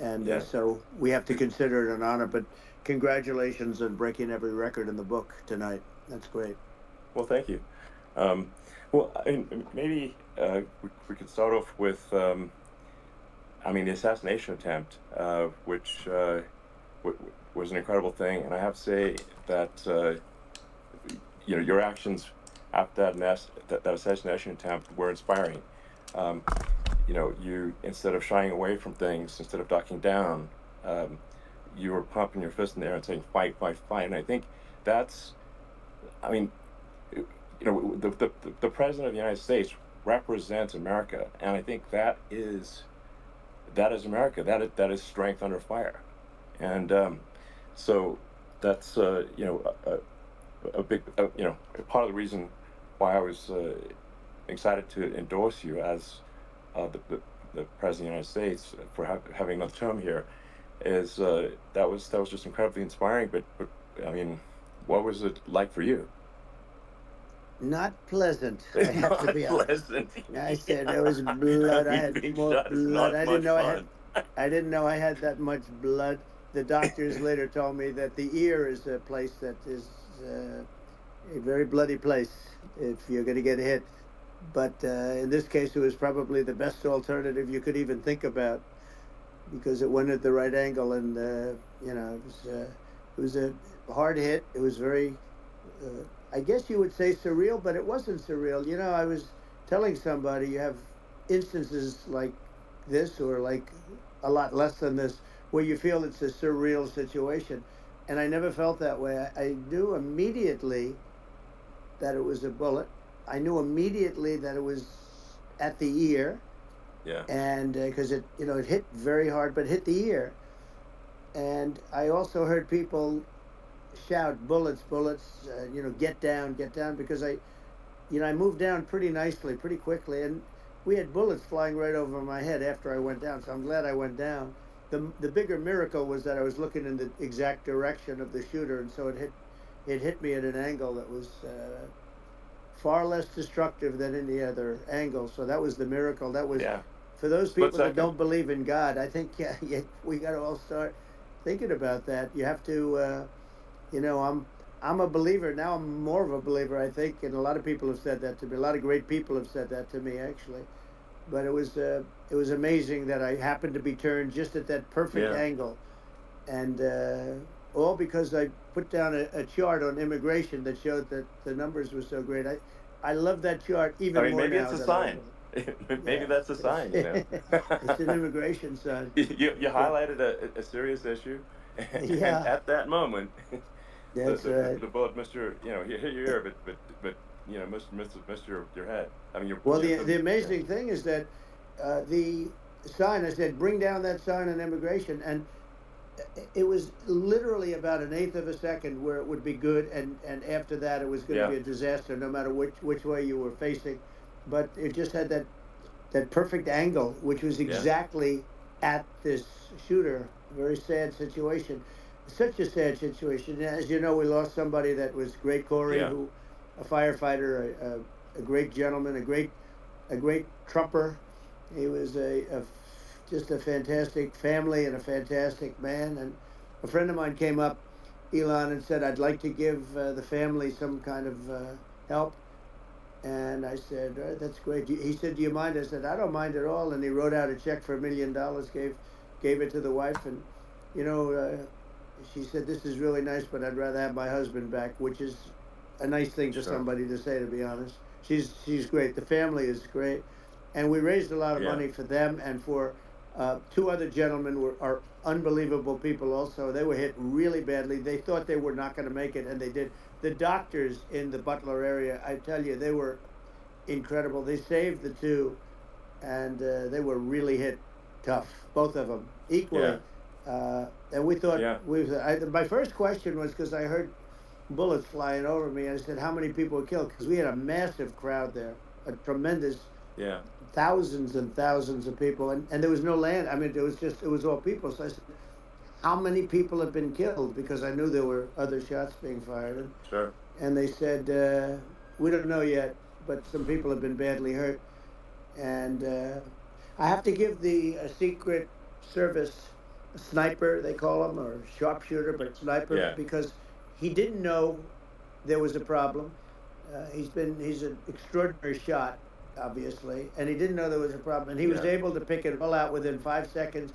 And so we have to consider it an honor. But congratulations on breaking every record in the book tonight. That's great. Well, thank you. Maybe we could start off with, the assassination attempt, which was an incredible thing. And I have to say that, your actions after that assassination attempt were inspiring. You, instead of shying away from things, instead of ducking down, you were pumping your fist in the air and saying, fight, fight, fight. And I think that's, the president of the United States represents America. And I think that is America. That is strength under fire. And so that's, a big, part of the reason why I was excited to endorse you as the president of the United States for having another term here is that was just incredibly inspiring. But what was it like for you? Not pleasant. I have to be honest. I said there was blood. I had more blood. I didn't know I had that much blood. The doctors later told me that the ear is a place that is a very bloody place if you're going to get hit. But in this case, it was probably the best alternative you could even think about, because it went at the right angle, and it was a hard hit. It was very, I guess you would say surreal, but it wasn't surreal. I was telling somebody you have instances like this, or like a lot less than this, where you feel it's a surreal situation. And I never felt that way. I knew immediately that it was a bullet. I knew immediately that it was at the ear, Yeah. and because it it hit very hard, but hit the ear. And I also heard people shout, "Bullets, bullets!" Get down, because I moved down pretty nicely, pretty quickly, and we had bullets flying right over my head after I went down. So I'm glad I went down. The bigger miracle was that I was looking in the exact direction of the shooter, and so it hit me at an angle that was far less destructive than any other angle. So that was the miracle. That was Yeah. for those Split people that second. don't believe in God. I think yeah, we got to all start thinking about that. You have to, I'm a believer now. I'm more of a believer, I think, and a lot of people have said that to me. A lot of great people have said that to me, actually. But it was amazing that I happened to be turned just at that perfect Yeah. angle, and all because I put down a chart on immigration that showed that the numbers were so great. I love that chart I even mean, more maybe it's now a than I sign. ever. Maybe Yeah, that's a it's sign. it's an immigration sign. You Yeah, highlighted a serious issue, and yeah, at that moment, that's right. the bullet missed your hit your ear, but missed your head. I mean, Well, your the yeah. amazing thing is that the sign, I said, bring down that sign on immigration, and it was literally about an eighth of a second where it would be good, and after that it was going to Yeah. be a disaster, no matter which way you were facing. But it just had that perfect angle, which was Yeah. exactly at this shooter. Very sad situation. Such a sad situation. As you know, we lost somebody that was great, Corey, Yeah. who a firefighter, a great gentleman, a great trumper. He was just a fantastic family and a fantastic man. And a friend of mine came up, Elon, and said, "I'd like to give the family some kind of help." And I said, "That's great." He said, "Do you mind?" I said, "I don't mind at all." And he wrote out a check for $1 million, gave it to the wife, and you know, uh, she said, "This is really nice, but I'd rather have my husband back," which is a nice thing for Sure. somebody to say, to be honest. She's great. The family is great, and we raised a lot of Yeah. money for them and for two other gentlemen are unbelievable people. Also, they were hit really badly. They thought they were not going to make it, and they did. The doctors in the Butler area, I tell you, they were incredible. They saved the two, and they were really hit tough, both of them Yeah. equally. And we thought Yeah. my first question was because I heard bullets flying over me. I said, "How many people were killed?" Because we had a massive crowd there, a tremendous Yeah. thousands and thousands of people, and there was no land. I mean, it was all people. So I said, "How many people have been killed?" Because I knew there were other shots being fired, Sure. and they said, "We don't know yet, but some people have been badly hurt." And I have to give the Secret Service sniper, they call him, or sharpshooter, but sniper, Yeah. because he didn't know there was a problem. He's an extraordinary shot, obviously, and he didn't know there was a problem, and he was Yeah. able to pick it all out within 5 seconds.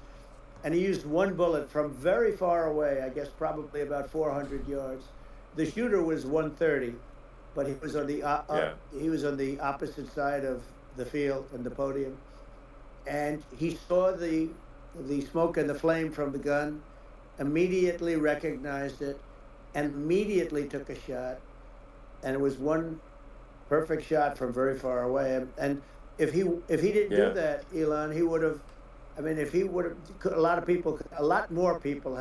And he used one bullet from very far away, I guess probably about 400 yards. The shooter was 130, but Yeah. he was on the opposite side of the field and the podium, and he saw the smoke and the flame from the gun, immediately recognized it, and immediately took a shot. And it was one perfect shot from very far away. And if he didn't do Yeah. that, Elon, he would have. I mean, if he would have, a lot more people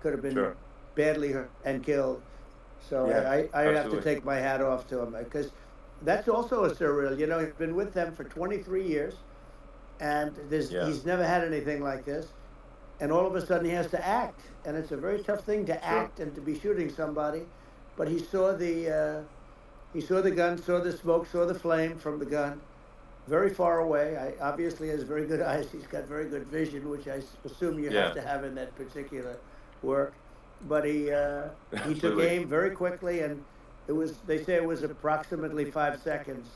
could have been Sure. badly hurt and killed. So Yeah. I have to Absolutely. take my hat off to him, because that's also a surreal. He's been with them for 23 years, and Yeah. he's never had anything like this. And all of a sudden he has to act, and it's a very tough thing to Sure. act and to be shooting somebody. But he saw the gun, saw the smoke, saw the flame from the gun, very far away. I obviously has very good eyes. He's got very good vision, which I assume you have Yeah. to have in that particular work. But he took Absolutely. aim very quickly, and they say it was approximately 5 seconds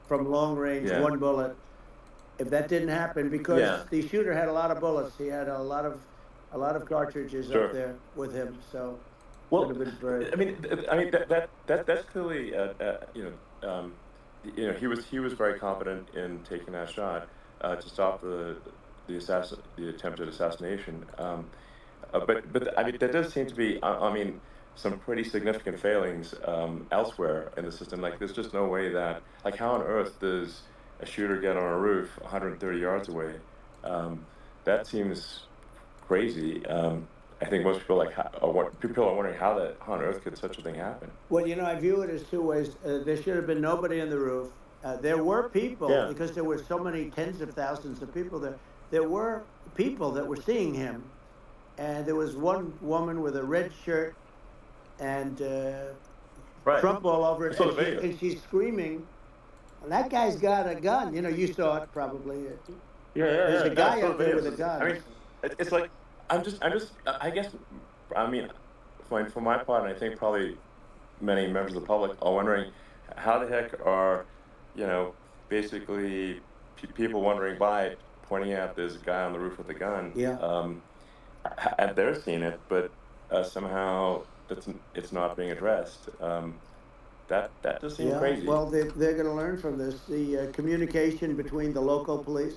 from long range, Yeah. one bullet. If that didn't happen, Yeah. because the shooter had a lot of bullets, he had a lot of cartridges up Sure. there with him, so would Well, have been very. I mean that's clearly he was very confident in taking that shot to stop the attempted assassination. But I mean there does seem to be I mean some pretty significant failings elsewhere in the system. Like there's just no way that like how on earth does a shooter get on a roof 130 yards away. That seems crazy. I think most people people are wondering how on earth could such a thing happen. Well, I view it as two ways. There should have been nobody on the roof. There were people, Yeah. because there were so many tens of thousands of people there. There were people that were seeing him, and there was one woman with a red shirt and Right. Trump all over I it, saw and, the video. she's screaming. Well, that guy's got a gun. You saw it probably. There's a No, I guy saw up the there with a videos. gun. I mean, it's like I guess, I mean, for my part, and I think probably many members of the public are wondering how the heck are, basically people wandering by pointing out there's a guy on the roof with a gun. Yeah. And they're seeing it, but somehow it's not being addressed. That does seem Yeah, crazy. well, they're going to learn from this. The communication between the local police,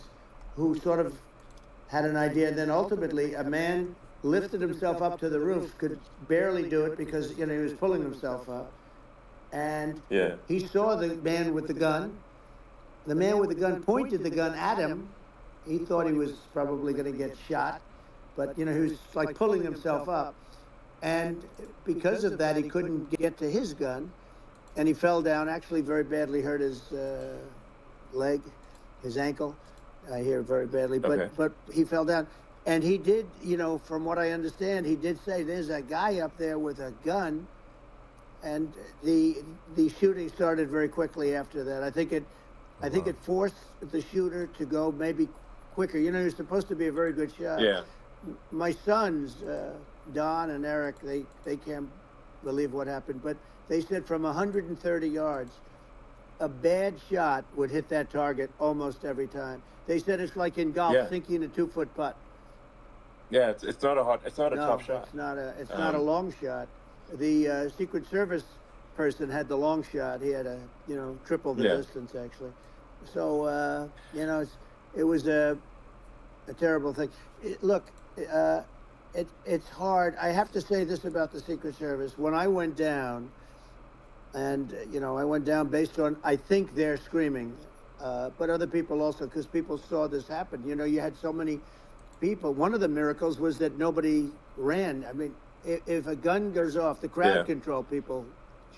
who sort of had an idea, and then ultimately a man lifted himself up to the roof, could barely do it because he was pulling himself up, and Yeah. he saw the man with the gun. The man with the gun pointed the gun at him. He thought he was probably going to get shot, but he was like pulling himself up, and because of that, he couldn't get to his gun. And he fell down, actually very badly hurt his leg, his ankle. I hear very badly, Okay. but he fell down. And he did, from what I understand, he did say there's a guy up there with a gun. And the shooting started very quickly after that. I think it forced the shooter to go maybe quicker. He was supposed to be a very good shot. Yeah. My sons, Don and Eric, they can't believe what happened, but they said from 130 yards, a bad shot would hit that target almost every time. They said it's like in golf, Yeah. sinking a 2-foot putt. Yeah, it's not a No, tough shot. It's not a long shot. The Secret Service person had the long shot. He had triple the Yeah. distance actually. So it was a terrible thing. It's hard. I have to say this about the Secret Service. When I went down, and I went down based on, I think they're screaming, but other people also, because people saw this happen. You had so many people. One of the miracles was that nobody ran. I mean, if a gun goes off, the crowd Yeah. control people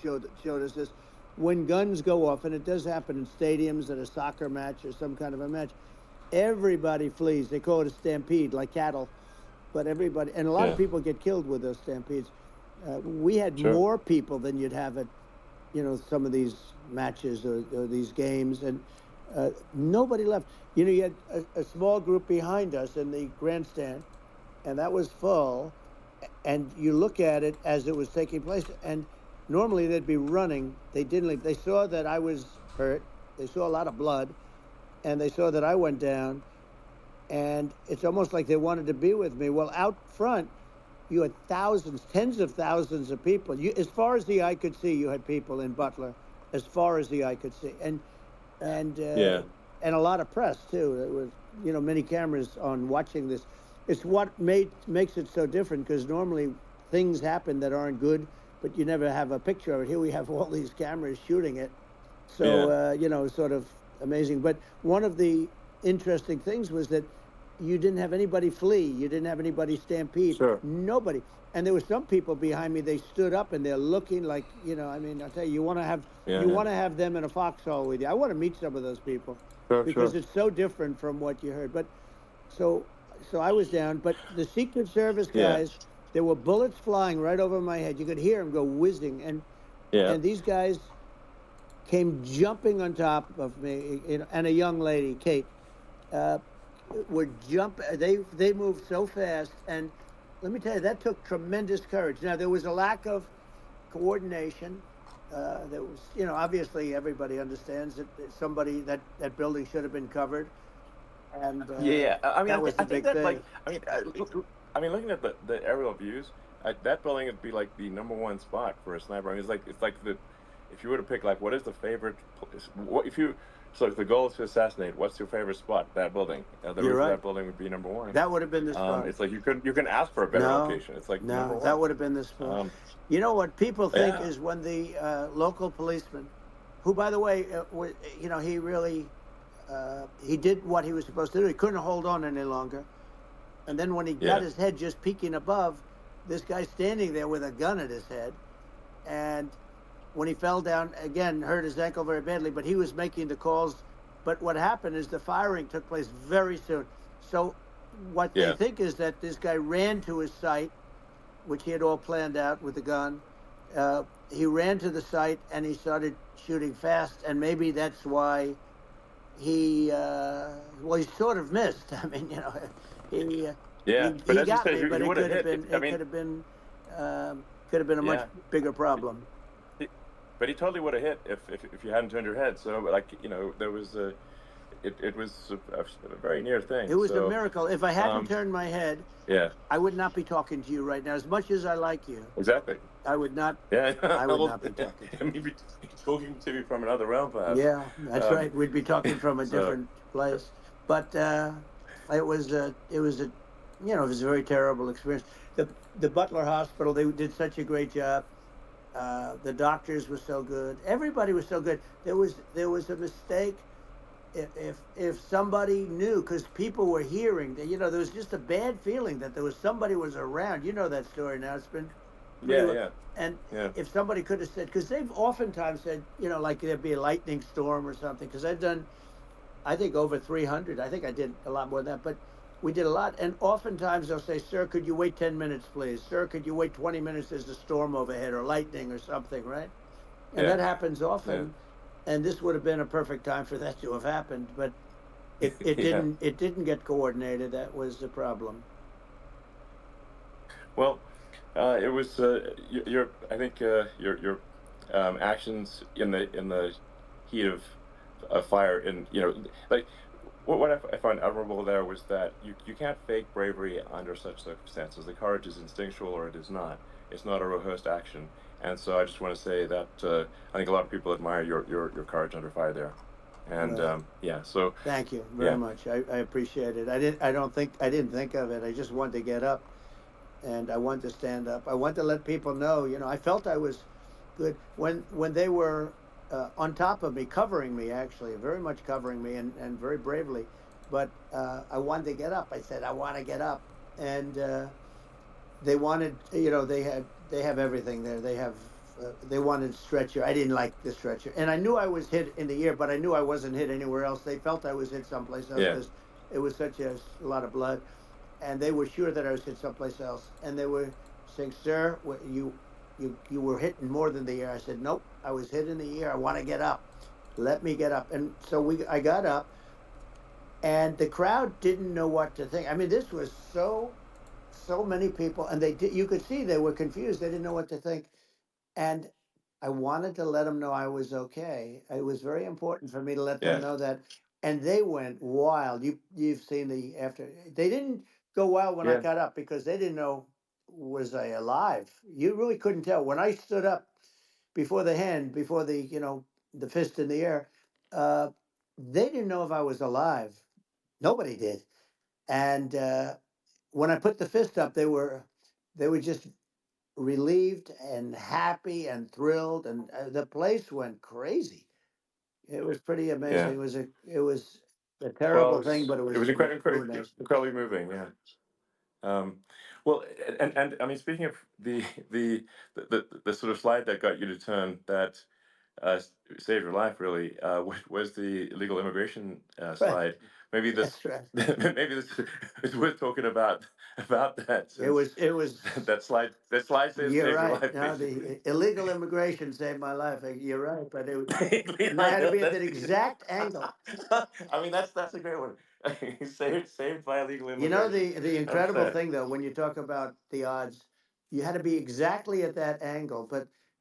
showed us this. When guns go off, and it does happen in stadiums at a soccer match or some kind of a match, everybody flees. They call it a stampede, like cattle. But everybody, and a lot of Yeah. people get killed with those stampedes. We had Sure. more people than you'd have at, some of these matches or these games, and nobody left. You had a small group behind us in the grandstand, and that was full. And you look at it as it was taking place, and normally they'd be running. They didn't leave. They saw that I was hurt. They saw a lot of blood, and they saw that I went down. And it's almost like they wanted to be with me. Well, out front, you had thousands, tens of thousands of people. As far as the eye could see, you had people in Butler, as far as the eye could see, and Yeah. and a lot of press too. There was many cameras on watching this. It's what makes it so different, because normally things happen that aren't good, but you never have a picture of it. Here we have all these cameras shooting it, so sort of amazing. But one of the interesting things was that you didn't have anybody flee. You didn't have anybody stampede. Sure. Nobody. And there were some people behind me. They stood up and they're looking like, I mean, I'll tell you, you want to have them in a foxhole with you. I want to meet some of those people, because it's so different from what you heard. But so I was down. But the Secret Service guys, there were bullets flying right over my head. You could hear them go whizzing, and these guys came jumping on top of me, and a young lady, Kate. They moved so fast, and let me tell you, that took tremendous courage. Now, there was a lack of coordination. There was, obviously everybody understands that that building should have been covered. And I mean, that was I the think big that, thing. I mean, looking at the aerial views, that building would be like the #1 spot for a sniper. I mean, it's like if you were to pick, like, what is the favorite place, so if the goal is to assassinate, what's your favorite spot? That building. The You're roof right. of that building would be #1. That would have been the spot. It's like you can ask for a better location. It's like No, #1. that would have been the spot. What people think Yeah. is when the local policeman, who, by the way, he really he did what he was supposed to do. He couldn't hold on any longer. And then when he got Yeah. his head just peeking above, this guy standing there with a gun at his head. And when he fell down again, hurt his ankle very badly, but he was making the calls. But what happened is the firing took place very soon. So what they Yeah. think is that this guy ran to his site, which he had all planned out with the gun. He ran to the site and he started shooting fast, and maybe that's why well, he sort of missed. I mean, he uh, Yeah. But he as you got said, me, but he it would have could have hit. been I mean, could have been a much yeah. bigger problem. But he totally would have hit if you hadn't turned your head. So like there was it was a very near It thing. was a So miracle. If I hadn't turned my head, yeah, I would not be talking to you right now. As much as I like you, exactly. I would not. Yeah, I would well, not be talking to I you. mean, talking to me from another realm, perhaps. Yeah, that's Um, right. We'd be talking from a so different place. But it was a very terrible experience. The Butler Hospital, they did such a great job. The doctors were so good. Everybody was so good. There was a mistake. If somebody knew, because people were hearing that, there was just a bad feeling that there was somebody was around. You know that story now. It's been pretty yeah, well. yeah, And yeah, if somebody could have said, because they've oftentimes said, like there'd be a lightning storm or something. Because I've done, I think over 300. I think I did a lot more than that, but we did a lot. And oftentimes they'll say, "Sir, could you wait 10 minutes, please? Sir, could you wait 20 minutes? There's a storm overhead or lightning or something, right?" And yeah, that happens yeah, often. And this would have been a perfect time for that to have happened, but it yeah. didn't. It didn't get coordinated. That was the problem. Well, it was your I think your actions in the heat of a fire, and like what I found admirable there was that you can't fake bravery under such circumstances. The courage is instinctual or it is not. It's not a rehearsed action. And so I just want to say that I think a lot of people admire your courage under fire there. And Well, yeah, so thank you very yeah, much. I appreciate it. I didn't think of it. I just wanted to get up and I wanted to stand up. I wanted to let people know, I felt I was good when they were on top of me, covering me, actually, very much covering me and very bravely. But I wanted to get up. I said, I want to get up. And they wanted, they have everything there. They wanted stretcher. I didn't like the stretcher, and I knew I was hit in the ear, but I knew I wasn't hit anywhere else. They felt I was hit someplace else yeah, because it was such a lot of blood, and they were sure that I was hit someplace else. And they were saying, "Sir, you were hit in more than the ear." I said, "Nope, I was hit in the ear. I want to get up. Let me get up." And so I got up, and the crowd didn't know what to think. I mean, this was so many people, and you could see they were confused. They didn't know what to think, and I wanted to let them know I was okay. It was very important for me to let them yeah, know that, and they went wild. You've seen the after. They didn't go wild when I yeah, got up because they didn't know, was I alive. You really couldn't tell when I stood up before the fist in the air. Uh, they didn't know if I was alive. Nobody did. And when I put the fist up, they were just relieved and happy and thrilled, and the place went crazy. It was pretty amazing. yeah. It was a Well, terrible thing, but it it was was really nice. incredibly moving. Yeah. Um, well, and I mean, speaking of the sort of slide that got you to turn that saved your life, really, was the illegal immigration Right. slide. Maybe this, That's right. maybe this is worth talking about that, It since was. It was. that slide You're saved your right. life, No, basically. the illegal immigration saved my life. You're right, but and I I had to know be at that's that exact angle. I mean, that's a great one. Saved by illegal You know immigration. the That's incredible thing though, when you talk about the odds, you had to be exactly at that angle.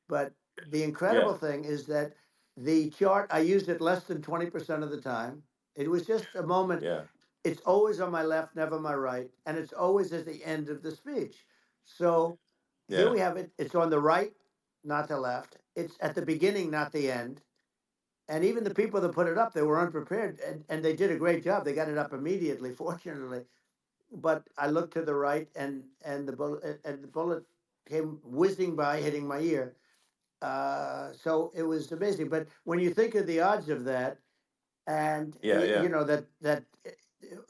But the incredible yeah, thing is that the chart I used it less than 20% of the time. It was just a moment. yeah, It's always on my left, never my right, and it's always at the end of the speech. So here yeah, we have it. It's on the right, not the left. It's at the beginning, not the end. And even the people that put it up, they were unprepared, and they did a great job. They got it up immediately, fortunately. But I looked to the right, and the bullet came whizzing by, hitting my ear. So it was amazing. But when you think of the odds of that, and Yeah, yeah, that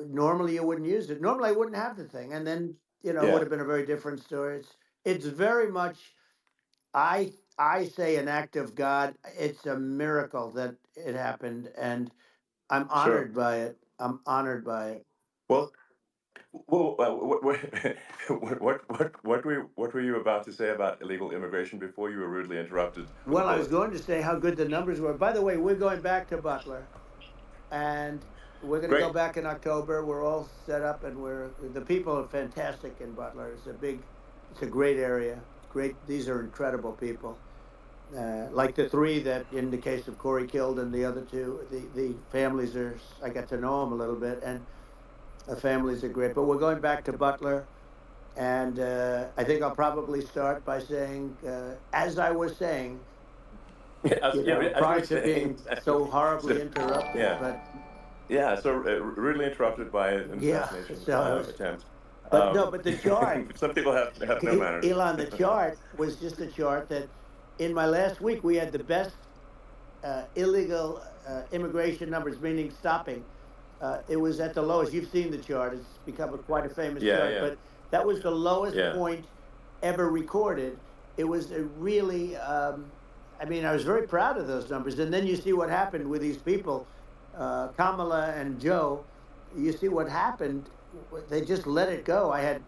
normally you wouldn't use it. Normally I wouldn't have the thing, and then it would yeah, have been a very different story. It's very much, I say, an act of God. It's a miracle that it happened, and I'm sure. honored by it. I'm honored by it. Well, what were you about to say about illegal immigration before you were rudely interrupted with a Well, I was bullet? going to say how good the numbers were. By the way, we're going back to Butler, and we're going to go Great. back in October. We're all set up, and the people are fantastic in Butler. It's a great area. Great, these are incredible people. Like the three that, in the case of Corey, killed, and the other two, the families are. I got to know them a little bit, and the families are great. But we're going back to Butler, and I think I'll probably start by saying, as I was saying, As you were prior to saying, being so horribly so, interrupted, yeah, but yeah. So rudely interrupted by an yeah, assassination so I was. attempt. But no, but the chart, Some people have no manners. Elon, the chart was just a chart that in my last week we had the best illegal immigration numbers, meaning stopping. It was at the lowest. You've seen the chart. It's become quite a famous Yeah, chart, yeah, but that was the lowest yeah, point ever recorded. It was a really, I mean, I was very proud of those numbers. And then you see what happened with these people, Kamala and Joe. You see what happened. They just let it go. I had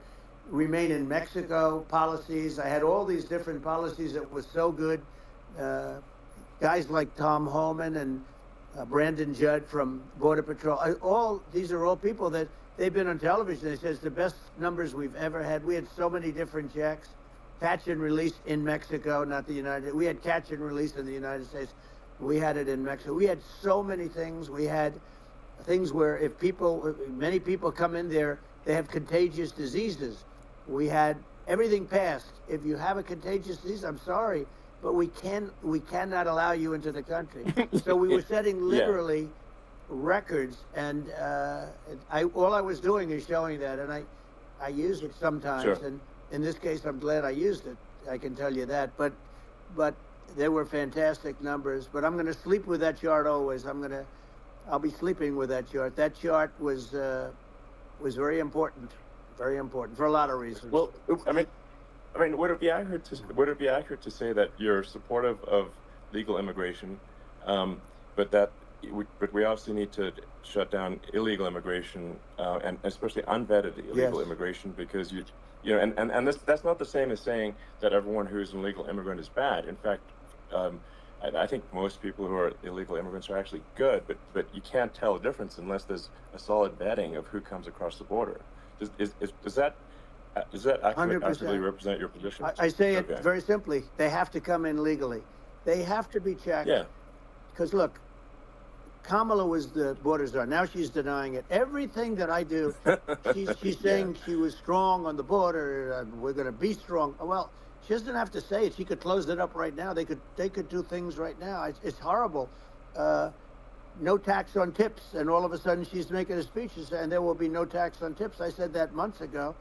remain in Mexico policies. I had all these different policies that was so good. Uh, Guys like Tom Homan and Brandon Judd from Border Patrol. These are all people that they've been on television. They says the best numbers we've ever had. We had so many different checks, catch and release in Mexico, not the United. We had catch and release in the United States. We had it in Mexico. We had so many things. We had things where if many people come in there, they have contagious diseases. We had everything passed. If you have a contagious disease, I'm sorry, but we cannot allow you into the country. So we were setting yeah. literally records, and all I was doing is showing that, and I use it sometimes, Sure. and in this case, I'm glad I used it. I can tell you that, but they were fantastic numbers. But I'm going to sleep with that chart always. I'll be sleeping with that chart. That chart was very important for a lot of reasons. Well, I mean, would it be accurate to say that you're supportive of legal immigration, but but we also need to shut down illegal immigration, and especially unvetted illegal Yes. immigration, because and that's not the same as saying that everyone who's an illegal immigrant is bad. In fact, I think most people who are illegal immigrants are actually good, but you can't tell the difference unless there's a solid vetting of who comes across the border. Does that accurately 100%. represent your position? I say it Okay. very simply. They have to come in legally. They have to be checked. Yeah. Because look, Kamala was the border czar. Now she's denying it. Everything that I do, she's saying she was strong on the border. We're going to be strong. Well, she doesn't have to say it. She could close it up right now. They could do things right now. It's horrible. No tax on tips, and all of a sudden she's making a speech and there will be no tax on tips. I said that months ago.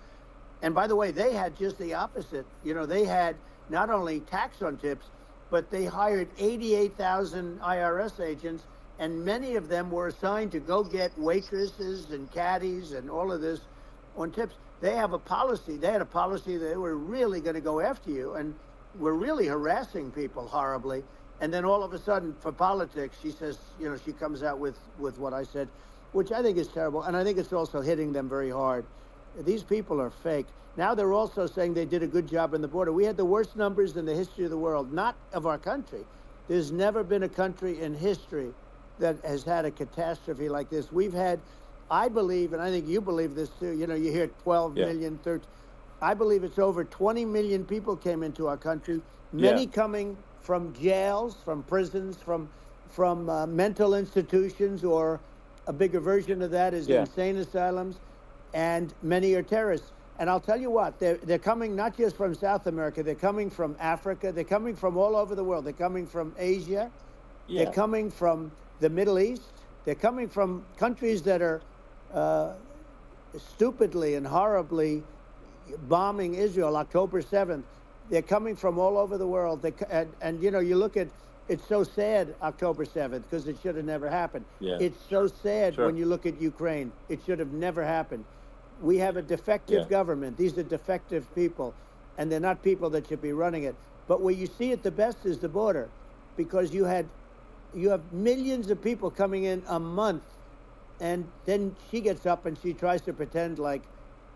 And by the way, they had just the opposite. They had not only tax on tips, but they hired 88,000 IRS agents, and many of them were assigned to go get waitresses and caddies and all of this on tips. They have a policy. They had a policy that they were really going to go after you, and were really harassing people horribly. And then all of a sudden, for politics, she says, she comes out with what I said, which I think is terrible, and I think it's also hitting them very hard. These people are fake. Now they're also saying they did a good job on the border. We had the worst numbers in the history of the world, not of our country. There's never been a country in history that has had a catastrophe like this. We've had, I believe, and I think you believe this too, you hear 12 Yeah. million, 13. I believe it's over 20 million people came into our country, many Yeah. coming from jails, from prisons, from mental institutions, or a bigger version of that is Yeah. insane asylums, and many are terrorists. And I'll tell you what, they're coming not just from South America, they're coming from Africa, they're coming from all over the world. They're coming from Asia, Yeah. they're coming from the Middle East, they're coming from countries that are stupidly and horribly bombing Israel October 7th. They're coming from all over the world. You look at it's so sad, October 7th, because it should have never happened. Yeah. It's so sad Sure. when you look at Ukraine. It should have never happened. We have a defective Yeah. government. These are defective people, and they're not people that should be running it. But where you see it the best is the border, because you have millions of people coming in a month, and then she gets up and she tries to pretend like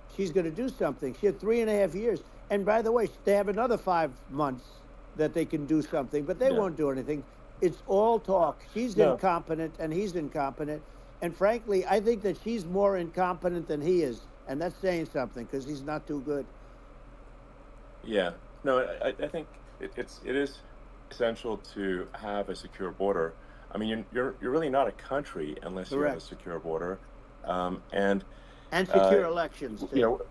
she's going to do something. She had 3.5 years. And by the way, they have another 5 months that they can do something, but they Yeah. won't do anything. It's all talk. She's No. incompetent and he's incompetent. And frankly, I think that she's more incompetent than he is. And that's saying something, because he's not too good. Yeah. No, I think it is essential to have a secure border. I mean, you're really not a country unless you have a Correct. secure border, and And secure uh, elections, too. you know,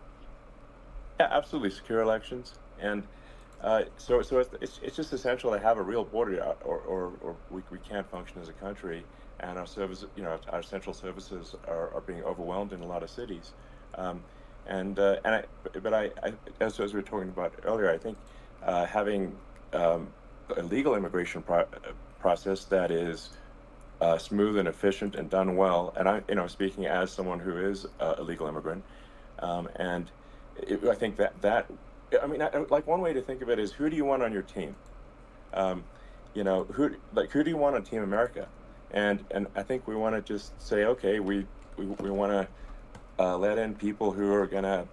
yeah, absolutely secure elections, and so it's just essential to have a real border, or we can't function as a country, and our service, our essential services are being overwhelmed in a lot of cities, as we were talking about earlier, I think having a legal immigration process that is smooth and efficient and done well, and speaking as someone who is a legal immigrant, and I think I mean, like one way to think of it is, who do you want on your team? Who do you want on Team America? And I think we want to just say, okay, we want to let in people who are gonna,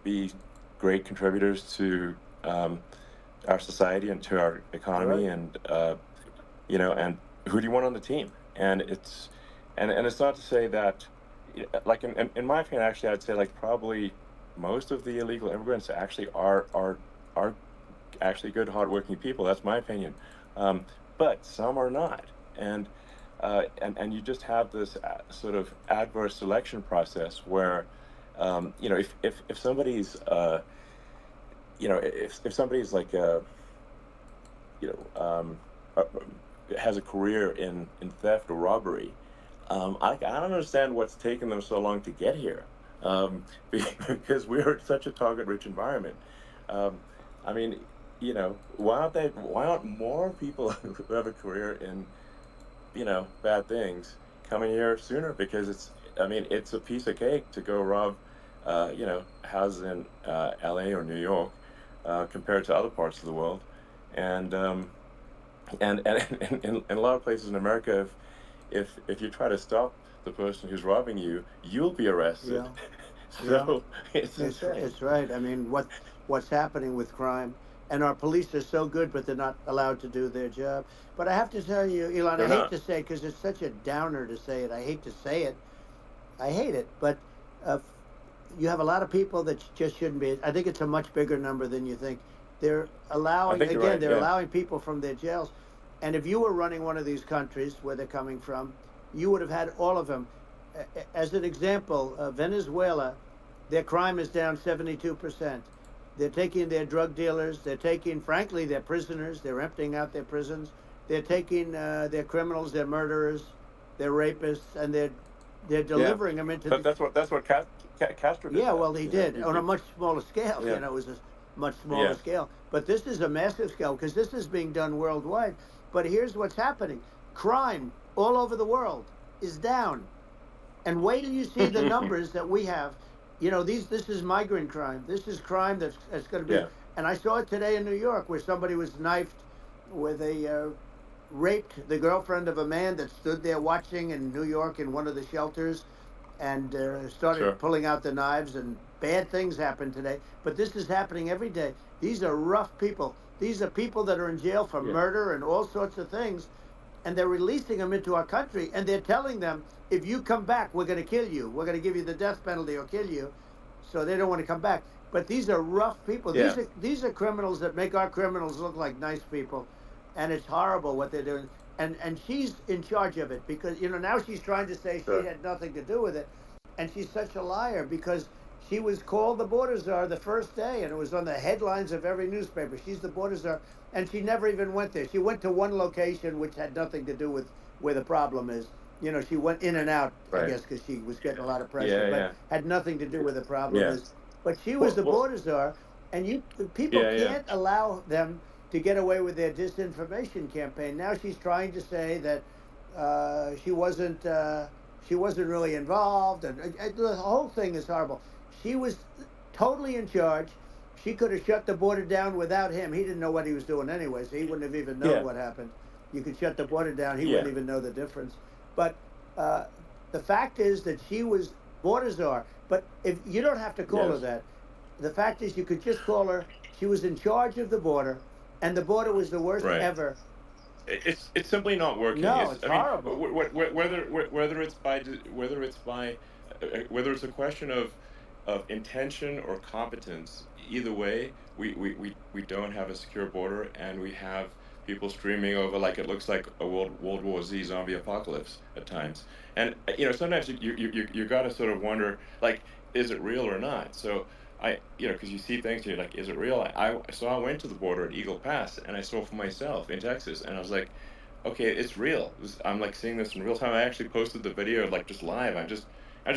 be great contributors to our society and to our economy, Right. and who do you want on the team? And it's not to say that, like in my opinion, actually, I'd say like probably most of the illegal immigrants actually are actually good, hardworking people. That's my opinion. But some are not, and you just have this sort of adverse selection process where, if somebody's if somebody's like uh, has a career in theft or robbery, I don't understand what's taken them so long to get here, because we're in such a target-rich environment. I mean, why aren't more people who have a career in, bad things coming here sooner? Because it's a piece of cake to go rob, houses in LA or New York, compared to other parts of the world. And in a lot of places in America, if you try to stop the person who's robbing you, you'll be arrested. Yeah. So it's It's right. I mean, what's happening with crime, and our police are so good, but they're not allowed to do their job. But I have to tell you, Elon, I They're hate not. to say, because it's such a downer to say it. I hate to say it. I hate it. But uh, you have a lot of people that just shouldn't be. I think it's a much bigger number than you think. They're I allowing, think you're again, right. they're Yeah. allowing people from their jails. And if you were running one of these countries where they're coming from, you would have had all of them. As an example, Venezuela, their crime is down 72%. They're taking their drug dealers. They're taking, frankly, their prisoners. They're emptying out their prisons. They're taking their criminals, their murderers, their rapists, and they're Yeah. delivering them into But the. that's what Castro did. Yeah, That, well, he did on a much smaller scale. Yeah. It was a much smaller Yeah. scale. But this is a massive scale, because this is being done worldwide. But here's what's happening: crime all over the world is down. And wait till you see the numbers that we have. This is migrant crime. This is crime that's going to be. Yeah. And I saw it today in New York, where somebody was knifed, where they raped the girlfriend of a man that stood there watching in New York in one of the shelters, and started Sure. pulling out the knives. And bad things happen today. But this is happening every day. These are rough people. These are people that are in jail for Yeah. murder and all sorts of things, and they're releasing them into our country, and they're telling them, if you come back, we're going to kill you. We're going to give you the death penalty or kill you. So they don't want to come back. But these are rough people. Yeah. These are criminals that make our criminals look like nice people, and it's horrible what they're doing. And she's in charge of it, because now she's trying to say Sure. she had nothing to do with it, and she's such a liar, because she was called the border czar the first day, and it was on the headlines of every newspaper. She's the border czar, and she never even went there. She went to one location which had nothing to do with where the problem is. She went in and out, I Right. guess, because she was getting a lot of pressure, Yeah. but Yeah. had nothing to do with the problem Yeah. is. But she was the Well, border czar, and people Yeah. Yeah. can't allow them to get away with their disinformation campaign. Now she's trying to say that she wasn't really involved, and the whole thing is horrible. She was totally in charge. She could have shut the border down without him. He didn't know what he was doing anyway, so he wouldn't have even known Yeah, what happened. You could shut the border down; he yeah, wouldn't even know the difference. But uh, the fact is that she was border czar. But if you don't have to call her yes. that, the fact is you could just call her. She was in charge of the border, and the border was the worst Right. ever. It's simply not working. No, It's it's I mean horrible. whether it's a question of intention or competence. Either way, we don't have a secure border, and we have people streaming over like it looks like a World War Z zombie apocalypse at times. And sometimes you got to sort of wonder, like, is it real or not? So because you see things and you're like, is it real? I went to the border at Eagle Pass and I saw for myself in Texas, and I was like, okay, it's real. I'm like seeing this in real time. I actually posted the video like just live. I just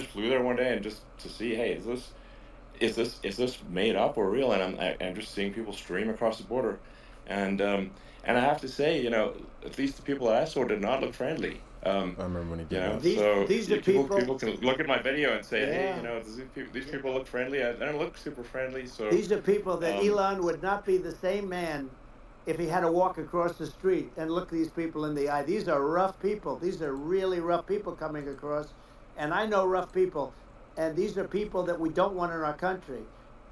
flew there one day and just to see, hey, is this made up or real? And I'm just seeing people stream across the border, and I have to say, at least the people that I saw did not look friendly. I remember when he did that. So These are people people. can look at my video and say, hey, Yeah. these people look friendly. I don't look super friendly. So These are people that um, Elon would not be the same man if he had to walk across the street and look these people in the eye. These are rough people. These are really rough people coming across. And I know rough people. And these are people that we don't want in our country.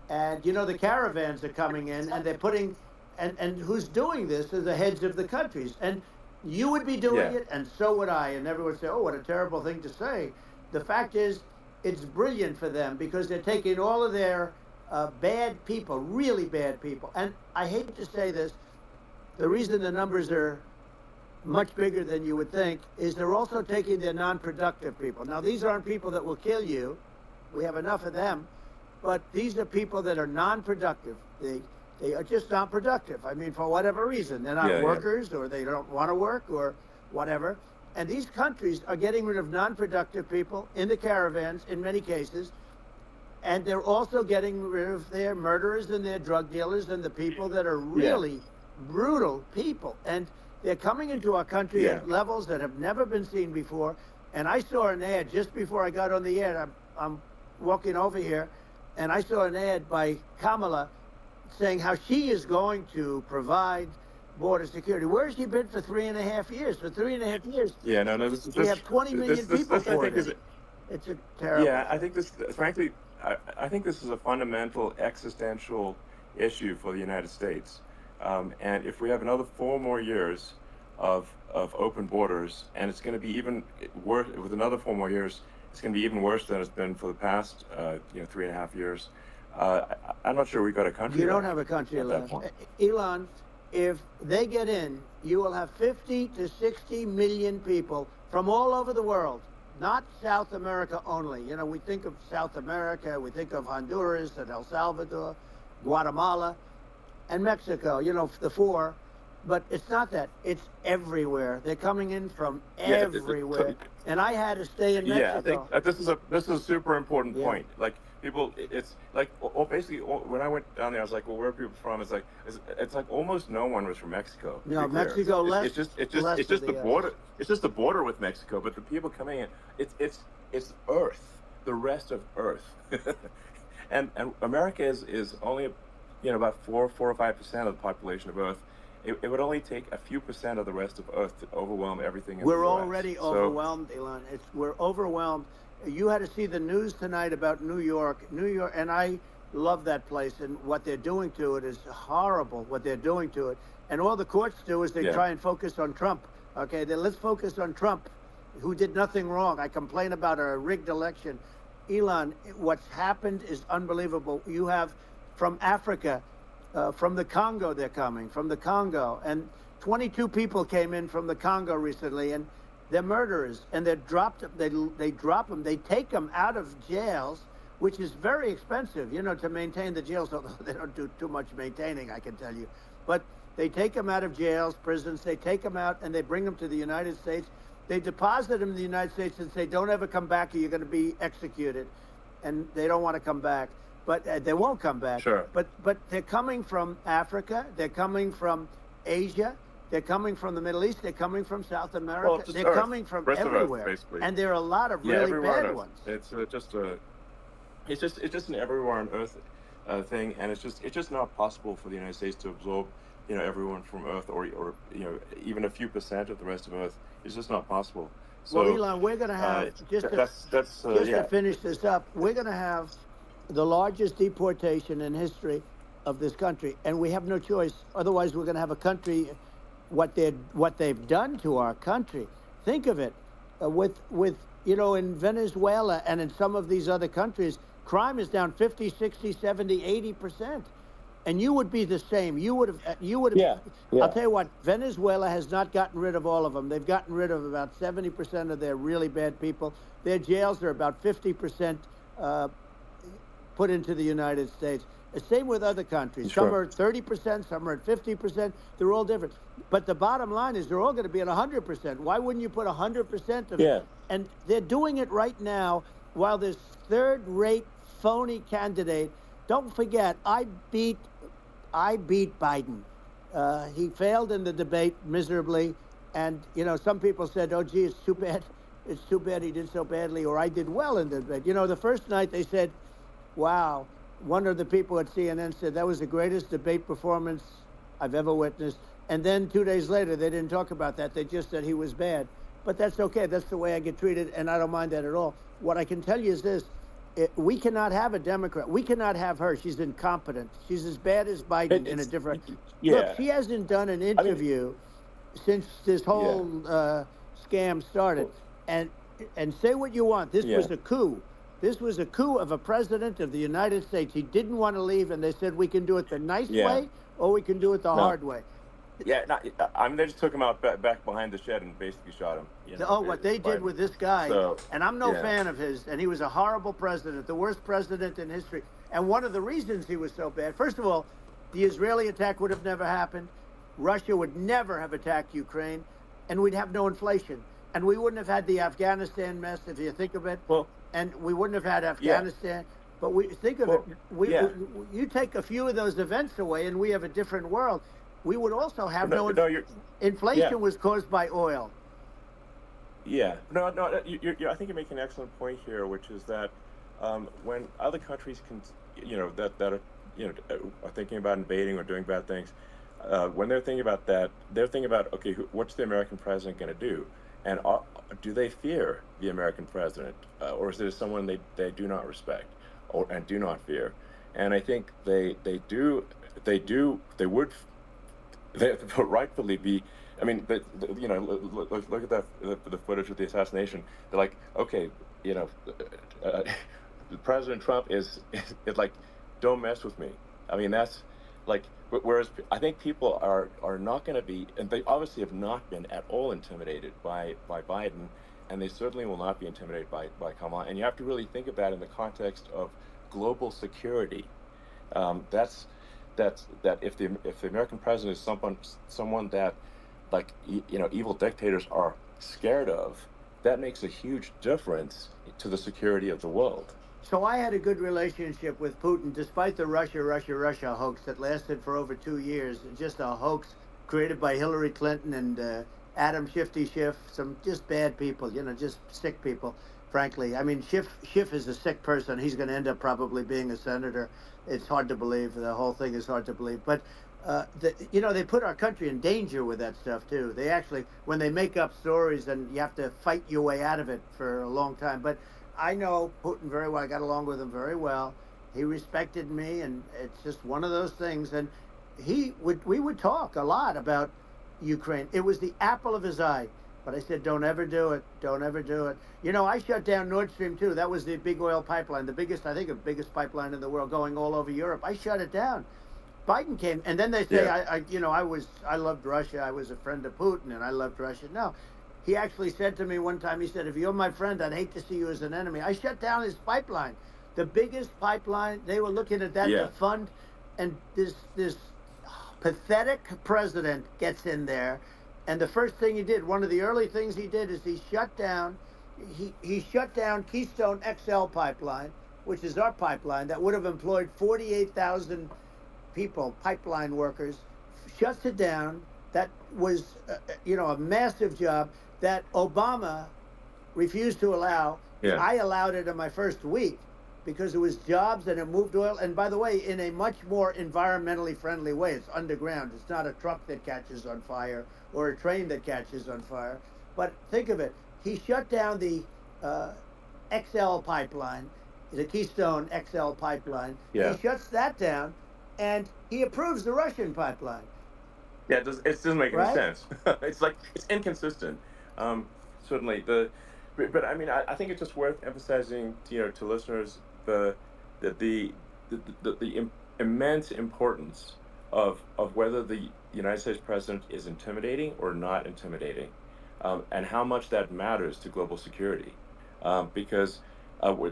And the caravans are coming in and they're putting, and who's doing this are the heads of the countries. And you would be doing yeah, it, and so would I. And everyone would say, oh, what a terrible thing to say. The fact is, it's brilliant for them because they're taking all of their bad people, really bad people. And I hate to say this, the reason the numbers are much bigger than you would think is they're also taking their non-productive people. Now, these aren't people that will kill you. We have enough of them. But these are people that are non-productive. They are just not productive. I mean, for whatever reason. They're not yeah, yeah, workers, or they don't want to work, or whatever. And these countries are getting rid of non-productive people in the caravans in many cases. And they're also getting rid of their murderers and their drug dealers and the people that are yeah, really brutal people. And they're coming into our country yeah. at levels that have never been seen before. And I saw an ad just before I got on the air. I'm walking over here, and I saw an ad by Kamala saying how she is going to provide border security. Where has she been for 3.5 years? For 3.5 years, Yeah, no, no. we have 20 million people I poured think is in. It's a terrible Yeah, I thing. think this, frankly, I think this is a fundamental existential issue for the United States. And if we have another 4 more years of open borders, and it's going to be even worse with another 4 more years, it's going to be even worse than it's been for the past, 3.5 years. I'm not sure we've got a country You don't left have a country at that left. point. Elon, if they get in, you will have 50 to 60 million people from all over the world, not South America only. We think of South America, we think of Honduras and El Salvador, Guatemala, and Mexico, the four. But it's not that. It's everywhere. They're coming in from Yeah, everywhere. And I had to stay in yeah, I think Mexico. this is a super important Yeah. point. Like people, it's like basically when I went down there, I was like, well, where are people from? It's like almost no one was from Mexico. To No, be clear, Mexico it's, less, it's just it's just less it's of just the the border. It's just the border with Mexico. But the people coming in, it's Earth, the rest of Earth, and America is only about 4 or 5% of the population of Earth. It would only take a few percent of the rest of Earth to overwhelm everything in the We're U.S. already So overwhelmed, Elon. We're overwhelmed. You had to see the news tonight about New York, and I love that place. And what they're doing to it is horrible. What they're doing to it, and all the courts do is they yeah, try and focus on Trump. Okay, then let's focus on Trump, who did nothing wrong. I complain about a rigged election. Elon, what's happened is unbelievable. You have from Africa. From the Congo, they're coming from the Congo, and 22 people came in from the Congo recently, and they're murderers, and they're dropped. They drop them. They take them out of jails, which is very expensive, to maintain the jails. Although they don't do too much maintaining, I can tell you. But they take them out of jails, prisons. They take them out, and they bring them to the United States. They deposit them in the United States and say, "Don't ever come back, or you're going to be executed," and they don't want to come back. but they won't come back. Sure. But they're coming from Africa. They're coming from Asia. They're coming from the Middle East. They're coming from South Well, America. just They're Earth, coming from rest of Earth, everywhere, basically. and there are a lot of Yeah, really everywhere on bad Earth. ones. It's just an everywhere on Earth thing, and it's just not possible for the United States to absorb, everyone from Earth, or even a few percent of the rest of Earth. It's just not possible. Well, So Elon, we're going to have that's just yeah. to finish this up. We're going to have the largest deportation in history of this country, and we have no choice. Otherwise, we're going to have a country. What they've done to our country. Think of it, with in Venezuela and in some of these other countries, crime is down 50, 60, 70, 80%. And you would be the same. You would have. Yeah, yeah. I'll tell you what. Venezuela has not gotten rid of all of them. They've gotten rid of about 70% of their really bad people. Their jails are about 50% put into the United States. The same with other countries. Sure. Some are at 30%. Some are at 50%. They're all different. But the bottom line is they're all going to be at 100%. Why wouldn't you put 100% of it? Yeah. And they're doing it right now while this third-rate phony candidate. Don't forget, I beat Biden. He failed in the debate miserably, and some people said, "Oh, gee, it's too bad. It's too bad he did so badly," or "I did well in the debate." The first night they said, "Wow." One of the people at CNN said that was the greatest debate performance I've ever witnessed. And then 2 days later, they didn't talk about that. They just said he was bad. But that's okay. That's the way I get treated, and I don't mind that at all. What I can tell you is this. We cannot have a Democrat. We cannot have her. She's incompetent. She's as bad as Biden in a different. Yeah. Look, she hasn't done an interview since this whole scam started. And say what you want. This was a coup. This was a coup of a president of the United States. He didn't want to leave, and they said we can do it the nice way or we can do it the hard way. Yeah, they just took him out back behind the shed and basically shot him. What they did with this guy, and I'm no fan of his, and he was a horrible president, the worst president in history. And one of the reasons he was so bad, first of all, the Israeli attack would have never happened. Russia would never have attacked Ukraine, and we'd have no inflation. And we wouldn't have had the Afghanistan mess, if you think of it. Well, and we wouldn't have had Afghanistan. But we think of it. You take a few of those events away, and we have a different world. We would also have inflation was caused by oil. Yeah, no. I think you make an excellent point here, which is that when other countries can, that are are thinking about invading or doing bad things, when they're thinking about that, they're thinking about, okay, what's the American president going to do, and do they fear the American president, or is it someone they do not respect and do not fear? And I think they would rightfully be. I mean, look at the footage of the assassination. They're like, okay, President Trump is like, don't mess with me. I mean, that's like, whereas I think people are not going to be, and they obviously have not been at all intimidated by Biden, and they certainly will not be intimidated by Kamala. And you have to really think of that in the context of global security. That if the American president is someone that, like, evil dictators are scared of, that makes a huge difference to the security of the world. So I had a good relationship with Putin, despite the Russia hoax that lasted for over 2 years. Just a hoax created by Hillary Clinton and Adam Shifty Schiff, some just bad people, just sick people, frankly. I mean, Schiff is a sick person. He's going to end up probably being a senator. It's hard to believe. The whole thing is hard to believe. But, they put our country in danger with that stuff, too. They actually, when they make up stories, and you have to fight your way out of it for a long time. But I know Putin very well. I got along with him very well. He respected me, and it's just one of those things. And we would talk a lot about Ukraine. It was the apple of his eye. But I said, don't ever do it. Don't ever do it. I shut down Nord Stream 2. That was the big oil pipeline, the biggest pipeline in the world going all over Europe. I shut it down. Biden came, and then they say, I loved Russia. I was a friend of Putin, and I loved Russia. No. He actually said to me one time, he said, if you're my friend, I'd hate to see you as an enemy. I shut down his pipeline, the biggest pipeline. They were looking at that to fund, and this pathetic president gets in there, and the first thing he did, one of the early things he did, is he shut down Keystone XL pipeline, which is our pipeline, that would have employed 48,000 people, pipeline workers, shuts it down. That was, a massive job that Obama refused to allow. Yeah. I allowed it in my first week because it was jobs and it moved oil. And by the way, in a much more environmentally friendly way. It's underground. It's not a truck that catches on fire or a train that catches on fire. But think of it. He shut down the XL pipeline, the Keystone XL pipeline. Yeah. He shuts that down, and he approves the Russian pipeline. Yeah, it doesn't make any sense. It's like, it's inconsistent. Certainly, but I mean, I think it's just worth emphasizing, to listeners, the immense importance of whether the United States president is intimidating or not intimidating, and how much that matters to global security, because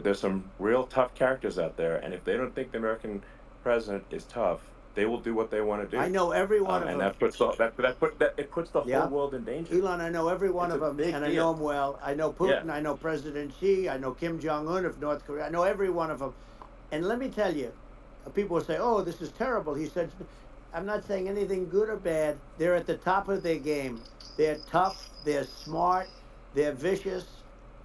there's some real tough characters out there, and if they don't think the American president is tough, they will do what they want to do. I know every one of and them. that puts it puts the whole world in danger. Elon, I know every one It's of a them, big and I deal. know them well. I know Putin, Yeah. I know President Xi, I know Kim Jong-un of North Korea. I know every one of them. And let me tell you, people will say, oh, this is terrible. He said, I'm not saying anything good or bad. They're at the top of their game. They're tough, they're smart, they're vicious,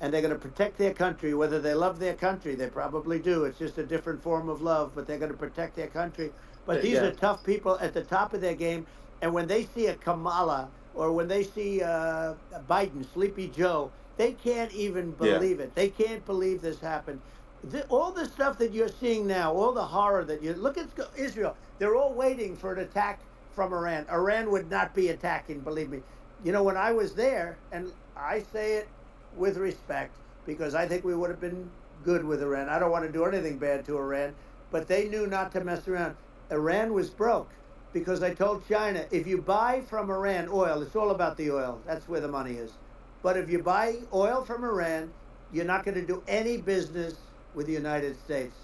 and they're going to protect their country, whether they love their country. They probably do. It's just a different form of love, but they're going to protect their country. But these Yeah. are tough people at the top of their game. And when they see a Kamala or when they see Biden, Sleepy Joe, they can't even believe it. They can't believe this happened. All the stuff that you're seeing now, all the horror that you look at Israel, they're all waiting for an attack from Iran. Iran would not be attacking, believe me. When I was there, and I say it with respect because I think we would have been good with Iran. I don't want to do anything bad to Iran, but they knew not to mess around. Iran was broke because I told China, if you buy from Iran oil, it's all about the oil. That's where the money is. But if you buy oil from Iran, you're not going to do any business with the United States.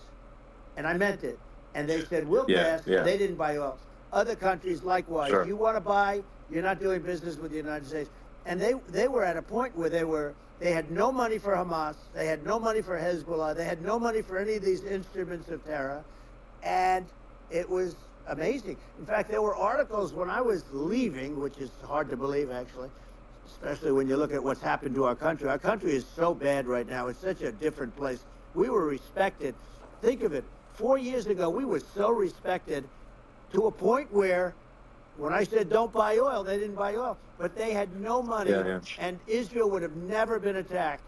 And I meant it. And they said, we'll pass. Yeah. They didn't buy oil. Other countries, likewise. Sure. You want to buy, you're not doing business with the United States. And they were at a point where they had no money for Hamas. They had no money for Hezbollah. They had no money for any of these instruments of terror. And it was amazing. In fact, there were articles when I was leaving, which is hard to believe, actually, especially when you look at what's happened to our country. Our country is so bad right now. It's such a different place. We were respected. Think of it. 4 years ago, we were so respected to a point where when I said don't buy oil, they didn't buy oil. But they had no money, and Israel would have never been attacked.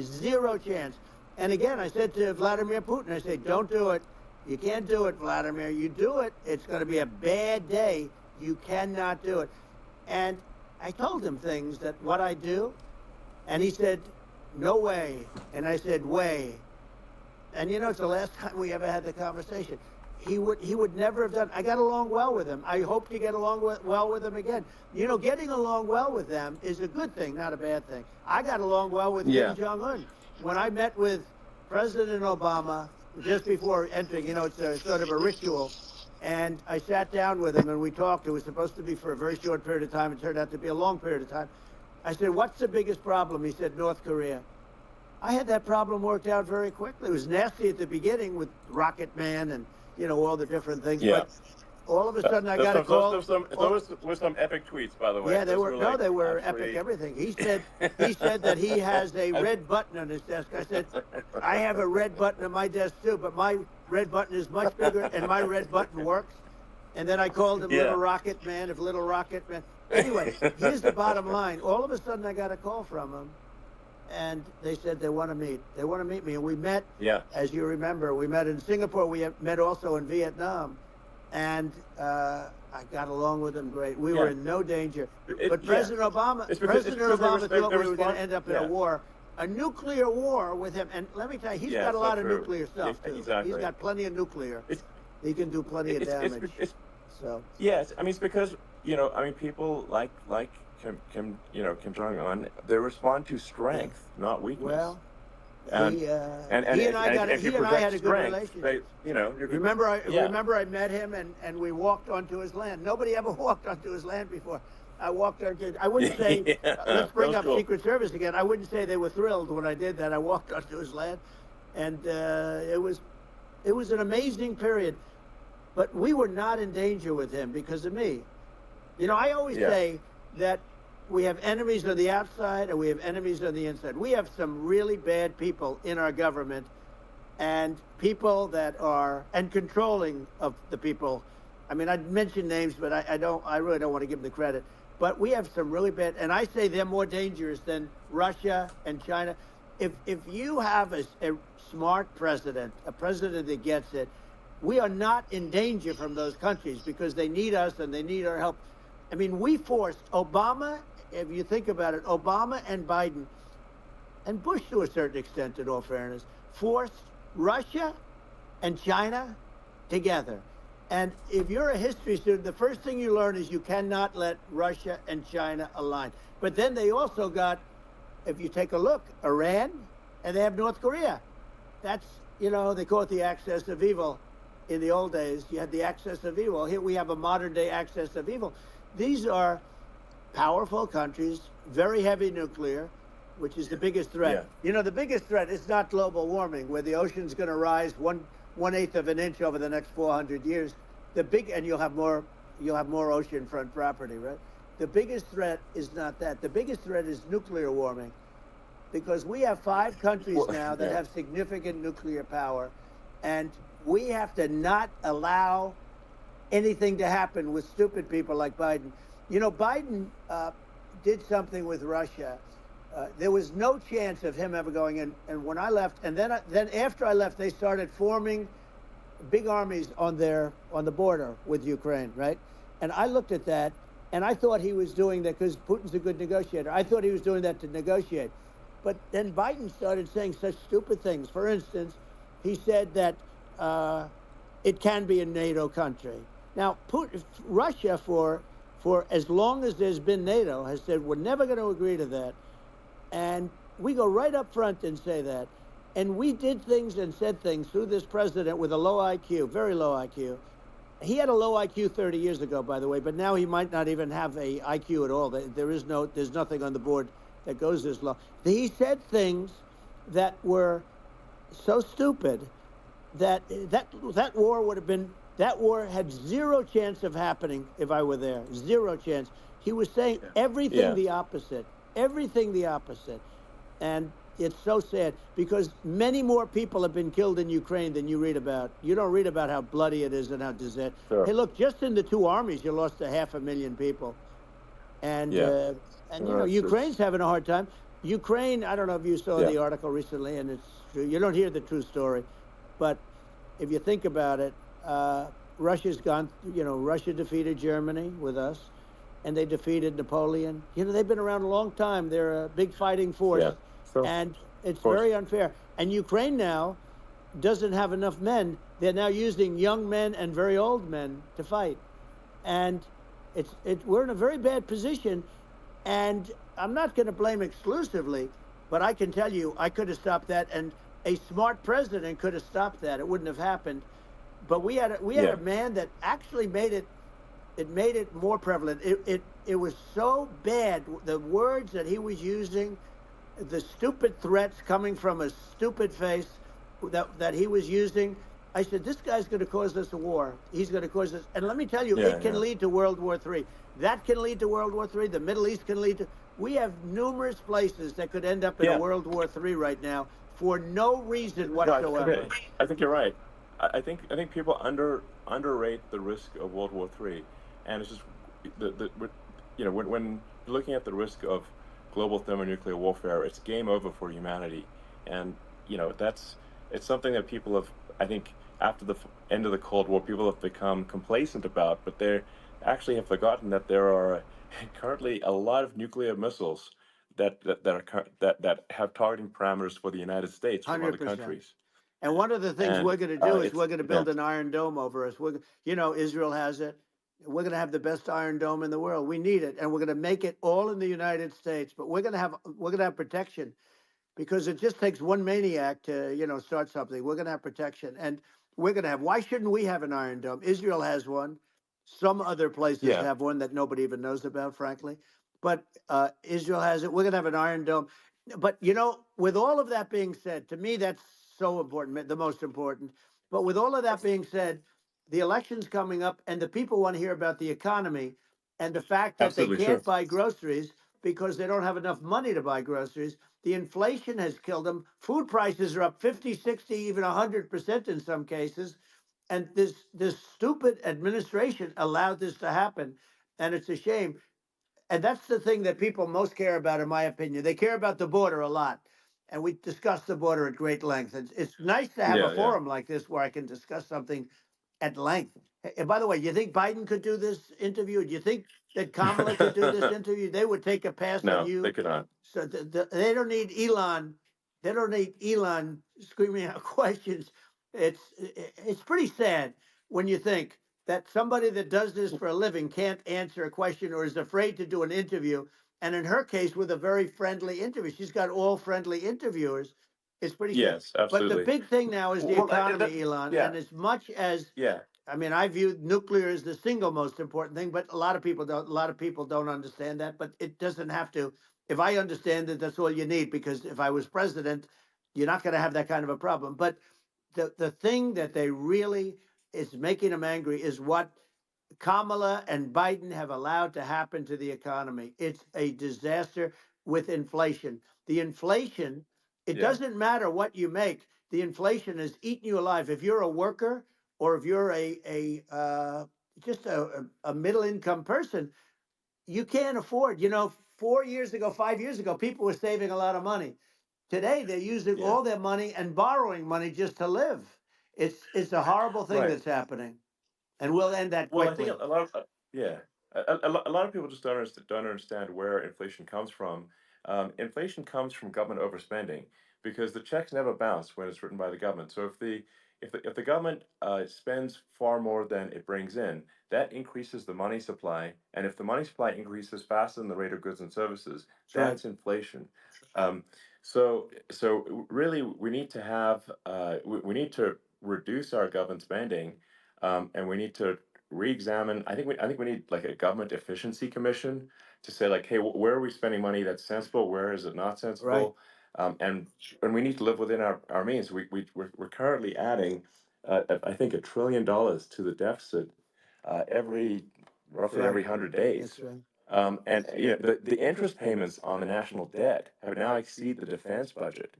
Zero chance. And again, I said to Vladimir Putin, I said, don't do it. You can't do it, Vladimir. You do it, it's going to be a bad day. You cannot do it. And I told him things that what I do, and he said, no way. And I said, way. And it's the last time we ever had the conversation. He would never have done. I got along well with him. I hope to get along well with him again. Getting along well with them is a good thing, not a bad thing. I got along well with Kim Jong-un. When I met with President Obama just before entering, it's a sort of a ritual, and I sat down with him and we talked. It was supposed to be for a very short period of time. It turned out to be a long period of time. I said, what's the biggest problem? He said, North Korea. I had that problem worked out very quickly. It was nasty at the beginning with Rocket Man and all the different things. Yeah. But all of a sudden, I got a call. Those were some epic tweets, by the way. Yeah, they were. Like They were absolutely epic. Everything. He said that he has a red button on his desk. I said, I have a red button on my desk too, but my red button is much bigger, and my red button works. And then I called him Little Rocket Man. If Little Rocket Man. Anyway, here's the bottom line. All of a sudden, I got a call from him. And they said they want to meet. They want to meet me. And we met, as you remember, we met in Singapore. We met also in Vietnam. And I got along with them great. We were in no danger. But President Obama thought we were going to end up in a war, a nuclear war with him. And let me tell you, he's got a lot of nuclear stuff, too. Exactly. He's got plenty of nuclear. He can do plenty of damage. Yes, I mean, it's because, people like Kim Jong-un, they respond to strength, not weakness. Well, he and I had a good relationship. Remember I met him and we walked onto his land. Nobody ever walked onto his land before. I walked onto. I wouldn't say. Let's bring up Secret Service again. I wouldn't say they were thrilled when I did that. I walked onto his land, and it was an amazing period. But we were not in danger with him because of me. You know, I always Yeah. say that we have enemies on the outside and we have enemies on the inside. We have some really bad people in our government and people that are and controlling of the people. I mean, I'd mention names, but I don't. I really don't want to give them the credit. But we have some really bad, and I say they're more dangerous than Russia and China. If you have a smart president, a president that gets it, we are not in danger from those countries because they need us and they need our help. I mean, we forced Obama. If you think about it, Obama and Biden and Bush, to a certain extent, in all fairness, forced Russia and China together. And if you're a history student, the first thing you learn is you cannot let Russia and China align. But then they also got, if you take a look, Iran, and they have North Korea. That's, you know, they call it the axis of evil. In the old days, you had the axis of evil. Here we have a modern day axis of evil. These are powerful countries, very heavy nuclear, which is the biggest threat. Yeah. You know, the biggest threat is not global warming, where the ocean's going to rise one eighth of an inch over the next 400 years. And you'll have more oceanfront property, right? The biggest threat is not that. The biggest threat is nuclear warming, because we have 5 countries Well, now that yeah. have significant nuclear power, and we have to not allow anything to happen with stupid people like Biden. You know, Biden did something with Russia. There was no chance of him ever going in. And when I left, and then after I left, they started forming big armies on the border with Ukraine, right? And I looked at that, and I thought he was doing that because Putin's a good negotiator. I thought he was doing that to negotiate. But then Biden started saying such stupid things. For instance, he said that it can be a NATO country. Now, Russia, for as long as there's been NATO, has said we're never going to agree to that. And we go right up front and say that. And we did things and said things through this president with a low IQ, very low IQ. He had a low IQ 30 years ago, by the way, but now he might not even have a IQ at all. There's nothing on the board that goes this low. He said things that were so stupid that war had zero chance of happening if I were there. Zero chance. He was saying everything the opposite. Everything the opposite. And it's so sad because many more people have been killed in Ukraine than you read about. You don't read about how bloody it is and how disaster. Sure. Hey, look, just in the 2 armies, you lost 500,000 people. And Yeah. you know, Ukraine's having a hard time. Ukraine, I don't know if you saw Yeah. the article recently, and it's true. You don't hear the true story, but if you think about it, Russia's gone. You know, Russia defeated Germany with us, and they defeated Napoleon. You know, they've been around a long time. They're a big fighting force, Yeah. Sure. and it's Of course. very unfair. And Ukraine now doesn't have enough men. They're now using young men and very old men to fight, and we're in a very bad position. And I'm not going to blame exclusively, but I can tell you I could have stopped that, and a smart president could have stopped that. It wouldn't have happened. But we had a man that actually made it more prevalent. It was so bad, the words that he was using, the stupid threats coming from a stupid face that he was using. I said, this guy's going to cause us a war. He's going to cause us. And let me tell you, it can lead to World War III. That can lead to World War III. The Middle East can lead to. We have numerous places that could end up in a World War III right now for no reason whatsoever. I think you're right. I think people underrate the risk of World War III, and it's just when looking at the risk of global thermonuclear warfare, it's game over for humanity, and it's something that people have, I think, after the end of the Cold War, people have become complacent about, but they actually have forgotten that there are currently a lot of nuclear missiles that have targeting parameters for the United States from other 100%. countries. And one of the things And, we're going to do is it's- we're going to build yeah. an Iron Dome over us. Israel has it. We're going to have the best Iron Dome in the world. We need it, and we're going to make it all in the United States. But we're going to have protection, because it just takes one maniac to start something. We're going to have protection, and we're going to have. Why shouldn't we have an Iron Dome? Israel has one. Some other places have one that nobody even knows about, frankly. But Israel has it. We're going to have an Iron Dome. But with all of that being said, to me, that's so important, the most important. But with all of that being said, the election's coming up, and the people want to hear about the economy and the fact that they Absolutely, sure. can't buy groceries because they don't have enough money to buy groceries. The inflation has killed them. Food prices are up 50, 60, even 100% in some cases. And this stupid administration allowed this to happen. And it's a shame. And that's the thing that people most care about, in my opinion. They care about the border a lot. And we discussed the border at great length. It's nice to have a Yeah, yeah. forum like this where I can discuss something at length. And by the way, you think Biden could do this interview? Do you think that Kamala could do this interview? They would take a pass on No, they you. could not. So they don't need Elon. They don't need Elon screaming out questions. It's pretty sad when you think that somebody that does this for a living can't answer a question or is afraid to do an interview. And in her case, with a very friendly interview, she's got all friendly interviewers. It's pretty sad. Yes, But the absolutely. big thing now is the Well, economy, Elon. yeah, And as much as yeah, I mean, I view nuclear as the single most important thing, but a lot of people don't. A lot of people don't understand that. But it doesn't have to. If I understand it, that's all you need. Because if I was president, you're not going to have that kind of a problem. But the thing that they really is making them angry is what Kamala and Biden have allowed to happen to the economy. It's a disaster with inflation. The inflation, it yeah, doesn't matter what you make. The inflation is eating you alive. If you're a worker or if you're just a middle income person, you can't afford. 4 years ago, 5 years ago, people were saving a lot of money. Today, they're using yeah. all their money and borrowing money just to live. It's a horrible thing Right. that's happening, and we'll end that Well, I think quickly. a lot of yeah, a lot of people just don't understand where inflation comes from. Inflation comes from government overspending because the checks never bounce when it's written by the government. So if the government spends far more than it brings in, that increases the money supply, and if the money supply increases faster than the rate of goods and services, That's right. that's inflation. Um, so really, we need to have we need to reduce our government spending, and we need to re-examine. I think we need like a government efficiency commission to say like, hey, where are we spending money that's sensible? Where is it not Right. sensible? And we need to live within our means. We're currently adding, I think, $1 trillion to the deficit every That's roughly right. every 100 days. That's right. And the interest payments on the national debt have now exceeded the defense budget.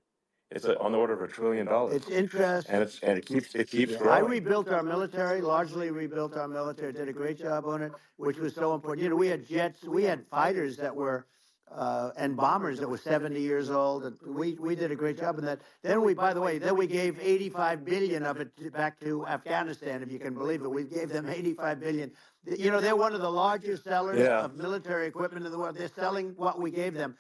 It's on the order of $1 trillion, It's interest. and it keeps Yeah, I growing. rebuilt our military, largely rebuilt our military, did a great job on it, which was so important. We had jets, we had fighters that were, and bombers that were 70 years old. And we did a great job in that. Then by the way, then we gave 85 billion of it back to Afghanistan, if you can believe it. We gave them 85 billion. They're one of the largest sellers Yeah. of military equipment in the world. They're selling what we gave them.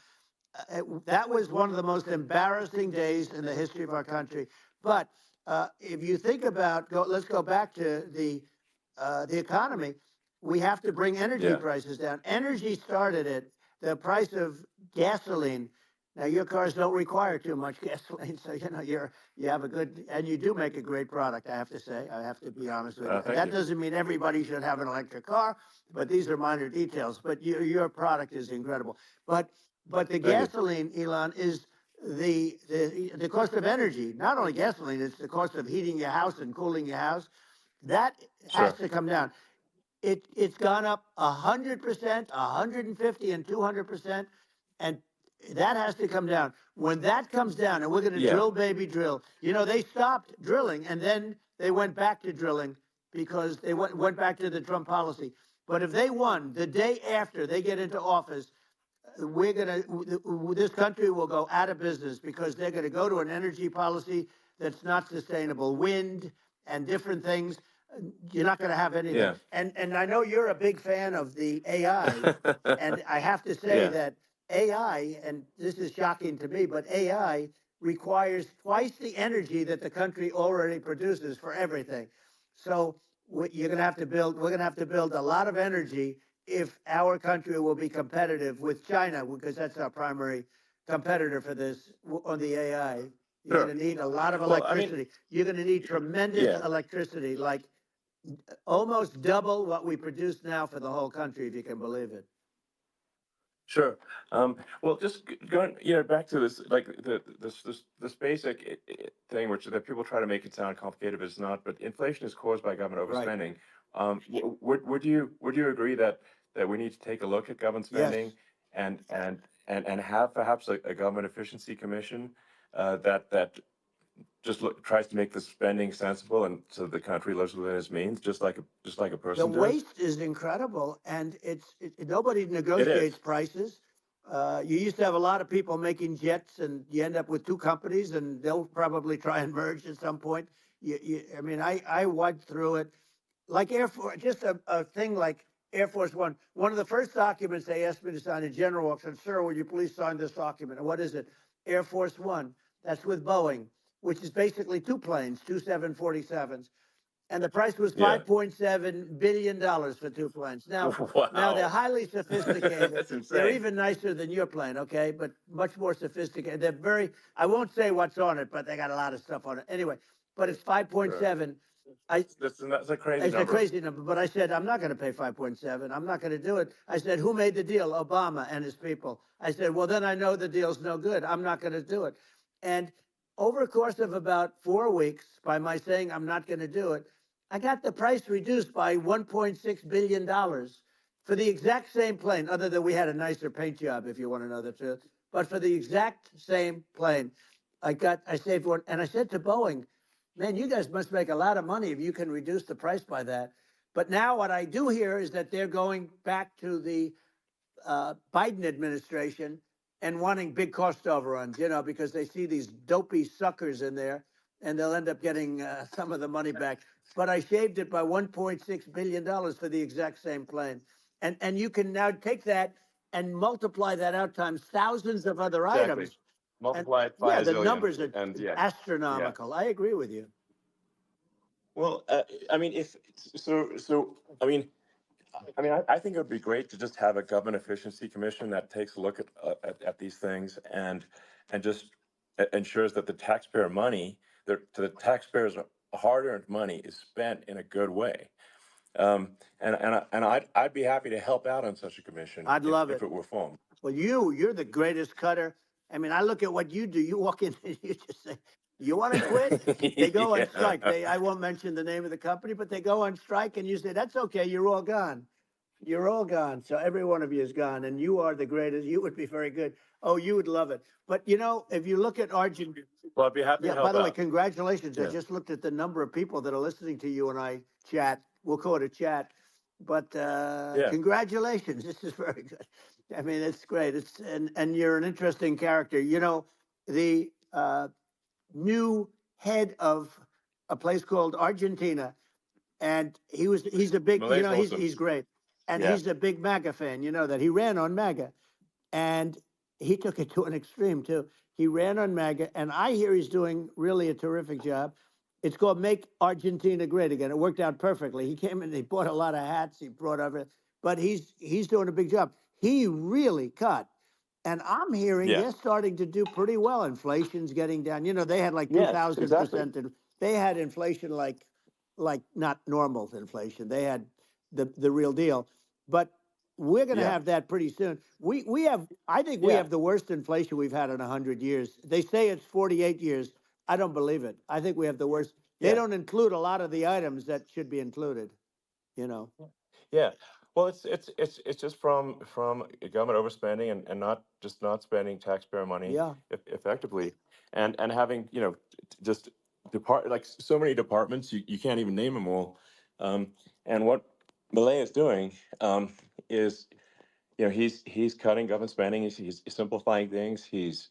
That was one of the most embarrassing days in the history of our country. But if you think about, let's go back to the economy. We have to bring energy Yeah. prices down. Energy started it. The price of gasoline. Now your cars don't require too much gasoline, so you have a good, and you do make a great product. I have to say, I have to be honest with you. Thank That you. doesn't mean everybody should have an electric car, but these are minor details. But your product is incredible. But the Thank you. gasoline, Elon, is the cost of energy. Not only gasoline, it's the cost of heating your house and cooling your house. That has Sure. to come down. It's gone up 100%, 150, and 200%, and that has to come down. When that comes down, and we're going to Yeah. drill, baby, drill. They stopped drilling, and then they went back to drilling because they went back to the Trump policy. But if they won the day after they get into office, this country will go out of business because they're going to go to an energy policy that's not sustainable. Wind and different things. You're not going to have any of that. Yeah. And I know you're a big fan of the AI, and I have to say Yeah. that AI, and this is shocking to me, but AI requires twice the energy that the country already produces for everything. So you're going to have to build. We're going to have to build a lot of energy if our country will be competitive with China, because that's our primary competitor for this on the AI. You're Sure. going to need a lot of Well, I mean, electricity. You're going to need tremendous yeah. electricity, like almost double what we produce now for the whole country, if you can believe it. Sure. Well, just going, back to this, like this basic thing, which that people try to make it sound complicated, but it's not. But inflation is caused by government Right. overspending. Would you agree that we need to take a look at government Yes. spending and have perhaps a government efficiency commission that just tries to make the spending sensible and so the country lives within its means, just like a The person does? waste is incredible, and nobody It negotiates is. prices. You used to have a lot of people making jets, and you end up with two companies, and they'll probably try and merge at some point. I mean, I went through it like Air Force, just a thing like Air Force One. One of the first documents they asked me to sign, a general said, "Sir, will you please sign this document?" And what is it? Air Force One. That's with Boeing, which is basically two planes, two 747s, and the price was Yeah. $5.7 billion for two planes. Now they're Wow. highly sophisticated. That's They're insane. even nicer than your plane, okay, but much more sophisticated. They're very. I won't say what's on it, but they got a lot of stuff on it. Anyway, but it's Sure. 5.7. I That's a crazy It's a number. crazy number, but I said, I'm not going to pay 5.7. I'm not going to do it. I said, who made the deal? Obama and his people. I said, well, then I know the deal's no good. I'm not going to do it. And over a course of about 4 weeks, by my saying I'm not going to do it, I got the price reduced by $1.6 billion for the exact same plane, other than we had a nicer paint job, if you want to know the truth. But for the exact same plane, I saved one. And I said to Boeing, man, you guys must make a lot of money if you can reduce the price by that. But now what I do hear is that they're going back to the Biden administration and wanting big cost overruns, because they see these dopey suckers in there, and they'll end up getting some of the money back. But I shaved it by $1.6 billion for the exact same plane. And you can now take that and multiply that out times thousands of other Exactly. items. And Multiply it by yeah, a the zillion, numbers are and yeah. astronomical. I agree with you. Well, I mean, if so, I think it would be great to just have a government efficiency commission that takes a look at these things and just ensures that the taxpayer money, the taxpayers' hard-earned money, is spent in a good way. And I'd be happy to help out on such a commission I'd love if it. it were formed. Well, you're the greatest cutter. I mean, I look at what you do. You walk in and you just say, "You want to quit?" They go on strike. I won't mention the name of the company, but they go on strike, and you say, "That's okay. You're all gone. You're all gone." So every one of you is gone, and you are the greatest. You would be very good. Oh, you would love it. But if you look at Argentina. Well, I'd be happy to Yeah, by help the way, out. congratulations. I Yeah. just looked at the number of people that are listening to you and I chat. We'll call it a chat. But Yeah. congratulations. This is very good. I mean, it's great. And you're an interesting character. The new head of a place called Argentina, and he's a big, Malay's awesome. he's great. And Yeah. he's a big MAGA fan, that he ran on MAGA. And he took it to an extreme too. He ran on MAGA, and I hear he's doing really a terrific job. It's called Make Argentina Great Again. It worked out perfectly. He came in, he bought a lot of hats, he brought everything, but he's doing a big job. He really cut. And I'm hearing Yeah. they're starting to do pretty well. Inflation's getting down. They had like Yes, exactly. 2,000%. They had inflation like not normal inflation. They had the real deal. But we're going to Yeah. have that pretty soon. We have, I think we Yeah. have the worst inflation we've had in 100 years. They say it's 48 years. I don't believe it. I think we have the worst. They Yeah. don't include a lot of the items that should be included. Yeah. Well, it's just from government overspending and not spending taxpayer money Yeah. effectively, and having just like so many departments, you can't even name them all. And what Malay is doing is he's cutting government spending. He's simplifying things. He's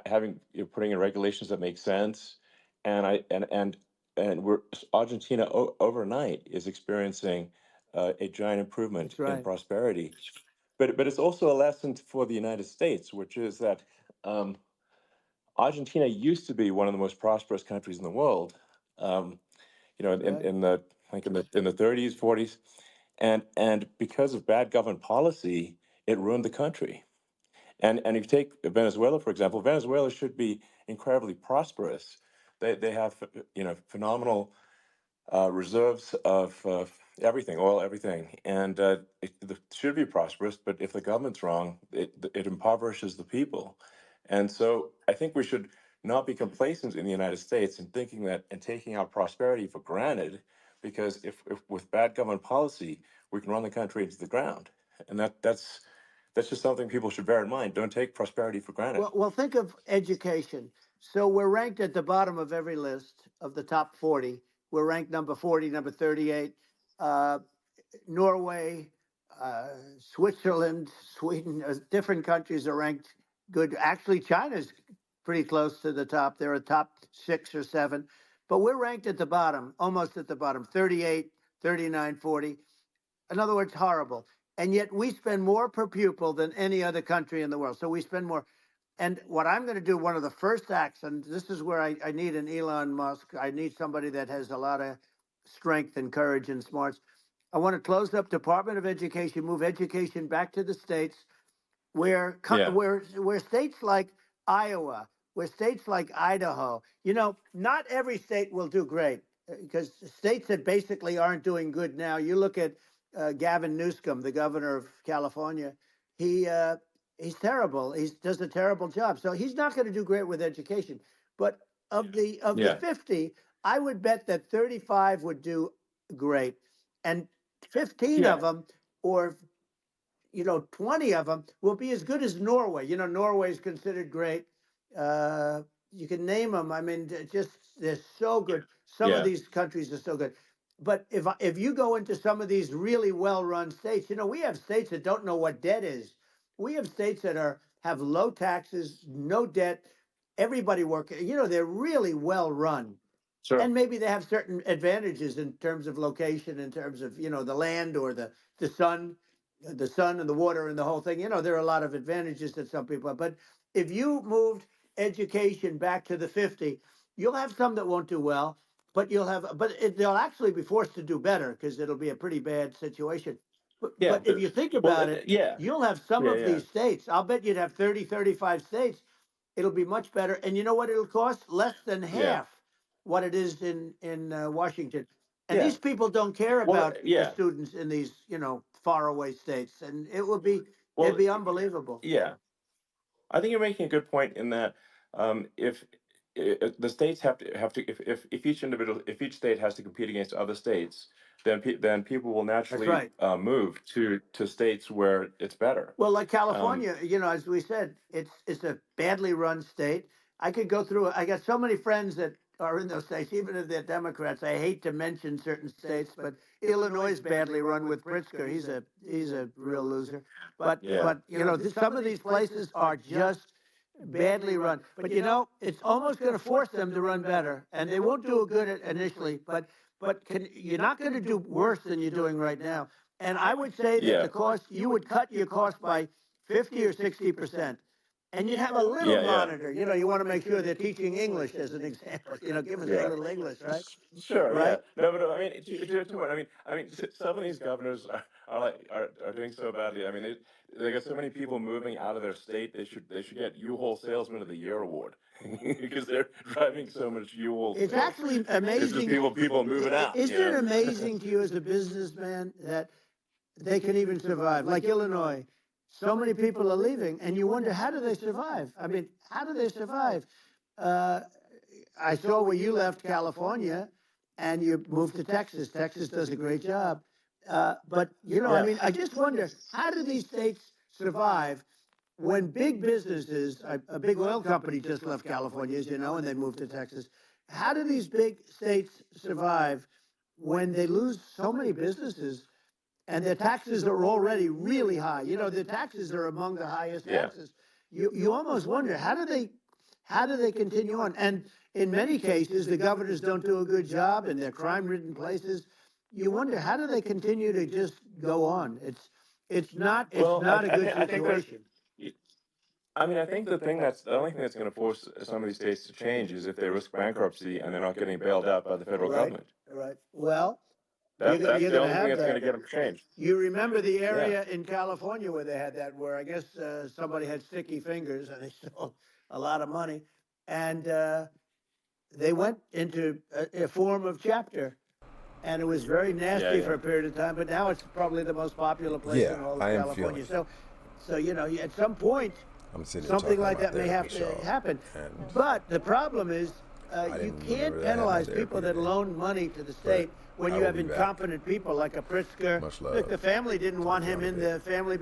having putting in regulations that make sense, and we're Argentina overnight is experiencing a giant improvement That's in right. prosperity. But it's also a lesson for the United States, which is that Argentina used to be one of the most prosperous countries in the world. Um, Right. in the like in the 30s, 40s, and because of bad government policy, it ruined the country. And if you take Venezuela, for example, Venezuela should be incredibly prosperous. They have phenomenal reserves of everything, oil, everything, and it should be prosperous. But if the government's wrong, it impoverishes the people, and so I think we should not be complacent in the United States and thinking that and taking our prosperity for granted, because if with bad government policy we can run the country into the ground, and that's just something people should bear in mind. Don't take prosperity for granted. Well, think of education. So we're ranked at the bottom of every list of the top 40. We're ranked number 40, number 38. Uh, Norway, Switzerland, Sweden, different countries are ranked good. Actually, China's pretty close to the top. They're a top 6 or 7, but we're ranked at the bottom, almost at the bottom, 38, 39, 40. In other words, horrible. And yet we spend more per pupil than any other country in the world. So we spend more. And what I'm going to do, one of the first acts, and this is where I need an Elon Musk. I need somebody that has a lot of strength and courage and smarts. I want to close up Department of Education, move education back to the states, Yeah, where states like Iowa, where states like Idaho, not every state will do great because states that basically aren't doing good now. You look at Gavin Newsom, the governor of California. He he's terrible. He does a terrible job. So he's not going to do great with education. But of the yeah, 50, I would bet that 35 would do great, and 15 yeah, of them, or 20 of them will be as good as Norway. Norway is considered great. You can name them. I mean, just they're so good. Some of yeah. these countries are so good. But if you go into some of these really well-run states, we have states that don't know what debt is. We have states that have low taxes, no debt, everybody working. They're really well run, Sure. and maybe they have certain advantages in terms of location, in terms of the land or the sun, and the water and the whole thing. There are a lot of advantages that some people have. But if you moved education back to the 50, you'll have some that won't do well, but they'll actually be forced to do better because it'll be a pretty bad situation. But, Yeah, but if you think well, about it, yeah, you'll have some yeah, of yeah, these states. I'll bet you'd have 30, 35 states. It'll be much better. And you know what it'll cost? Less than yeah, half what it is in Washington. And yeah. these people don't care Well, about the yeah. students in these faraway states, and it'd Well, be unbelievable. yeah. I think you're making a good point in that if the states have to if if each state has to compete against other states, then people will That's naturally right. move to states where it's better. Well, like Um, California, as we said, it's a badly run state. I could go through. I got so many friends that are in those states, even if they're Democrats. I hate to mention certain states, but Illinois is badly run with Pritzker. He's a real loser. But yeah, but some of these places are just badly run. But it's almost going to force them to run better, and they won't do it good initially. But you're not going to do worse than you're doing right now. And I would say that yeah, the cost, you would cut your cost by 50 or 60%. And you'd have a little yeah, yeah, monitor. You want to make sure they're teaching English as an example. Give us a yeah. little English, right? Sure, yeah. Right? No, but I mean, to what some of these governors are doing so badly. I mean, they got so many people moving out of their state. They should get U-Haul Salesman of the Year award because they're driving so much U-Haul It's sales. actually It's just amazing. people moving out. Isn't it amazing to you as a businessman that they can even survive? Like Illinois, so many people are leaving, and you wonder, how do they survive? I mean, how do they survive? Uh, I saw where you left California and you moved to Texas. Texas does a great job. But, I Yeah, mean, I just wonder, how do these states survive when big businesses, a big oil company just left California, as you know, and they moved to Texas. How do these big states survive when they lose so many businesses and their taxes are already really high? The taxes are among the highest yeah. taxes. You almost wonder, how do they continue on? And in many cases, the governors don't do a good job in their crime-ridden places. You wonder, how do they continue to just go on? It's Well, not a good I think there's. situation. I think the only thing that's going to force some of these states to change is if they risk bankruptcy and they're not getting bailed out by the federal Right, government. right. Well, That's you're the going to only thing have that's going that. to get them to change. You remember the Yeah, area in California where they had that, where I guess somebody had sticky fingers and they stole a lot of money, and they went into a form of chapter. and it was very nasty for a period of time. But now it's probably the most popular place Yeah, in all of I am California. feeling So you know, at some point, I'm sitting something talking like about that may have therapy, to y'all, happen. and But the problem is, you didn't can't remember that I had my penalize people therapy that today. loan money to the state when I you will have be back. incompetent people like a Pritzker. Much Look, love the family didn't to want the him in family. the family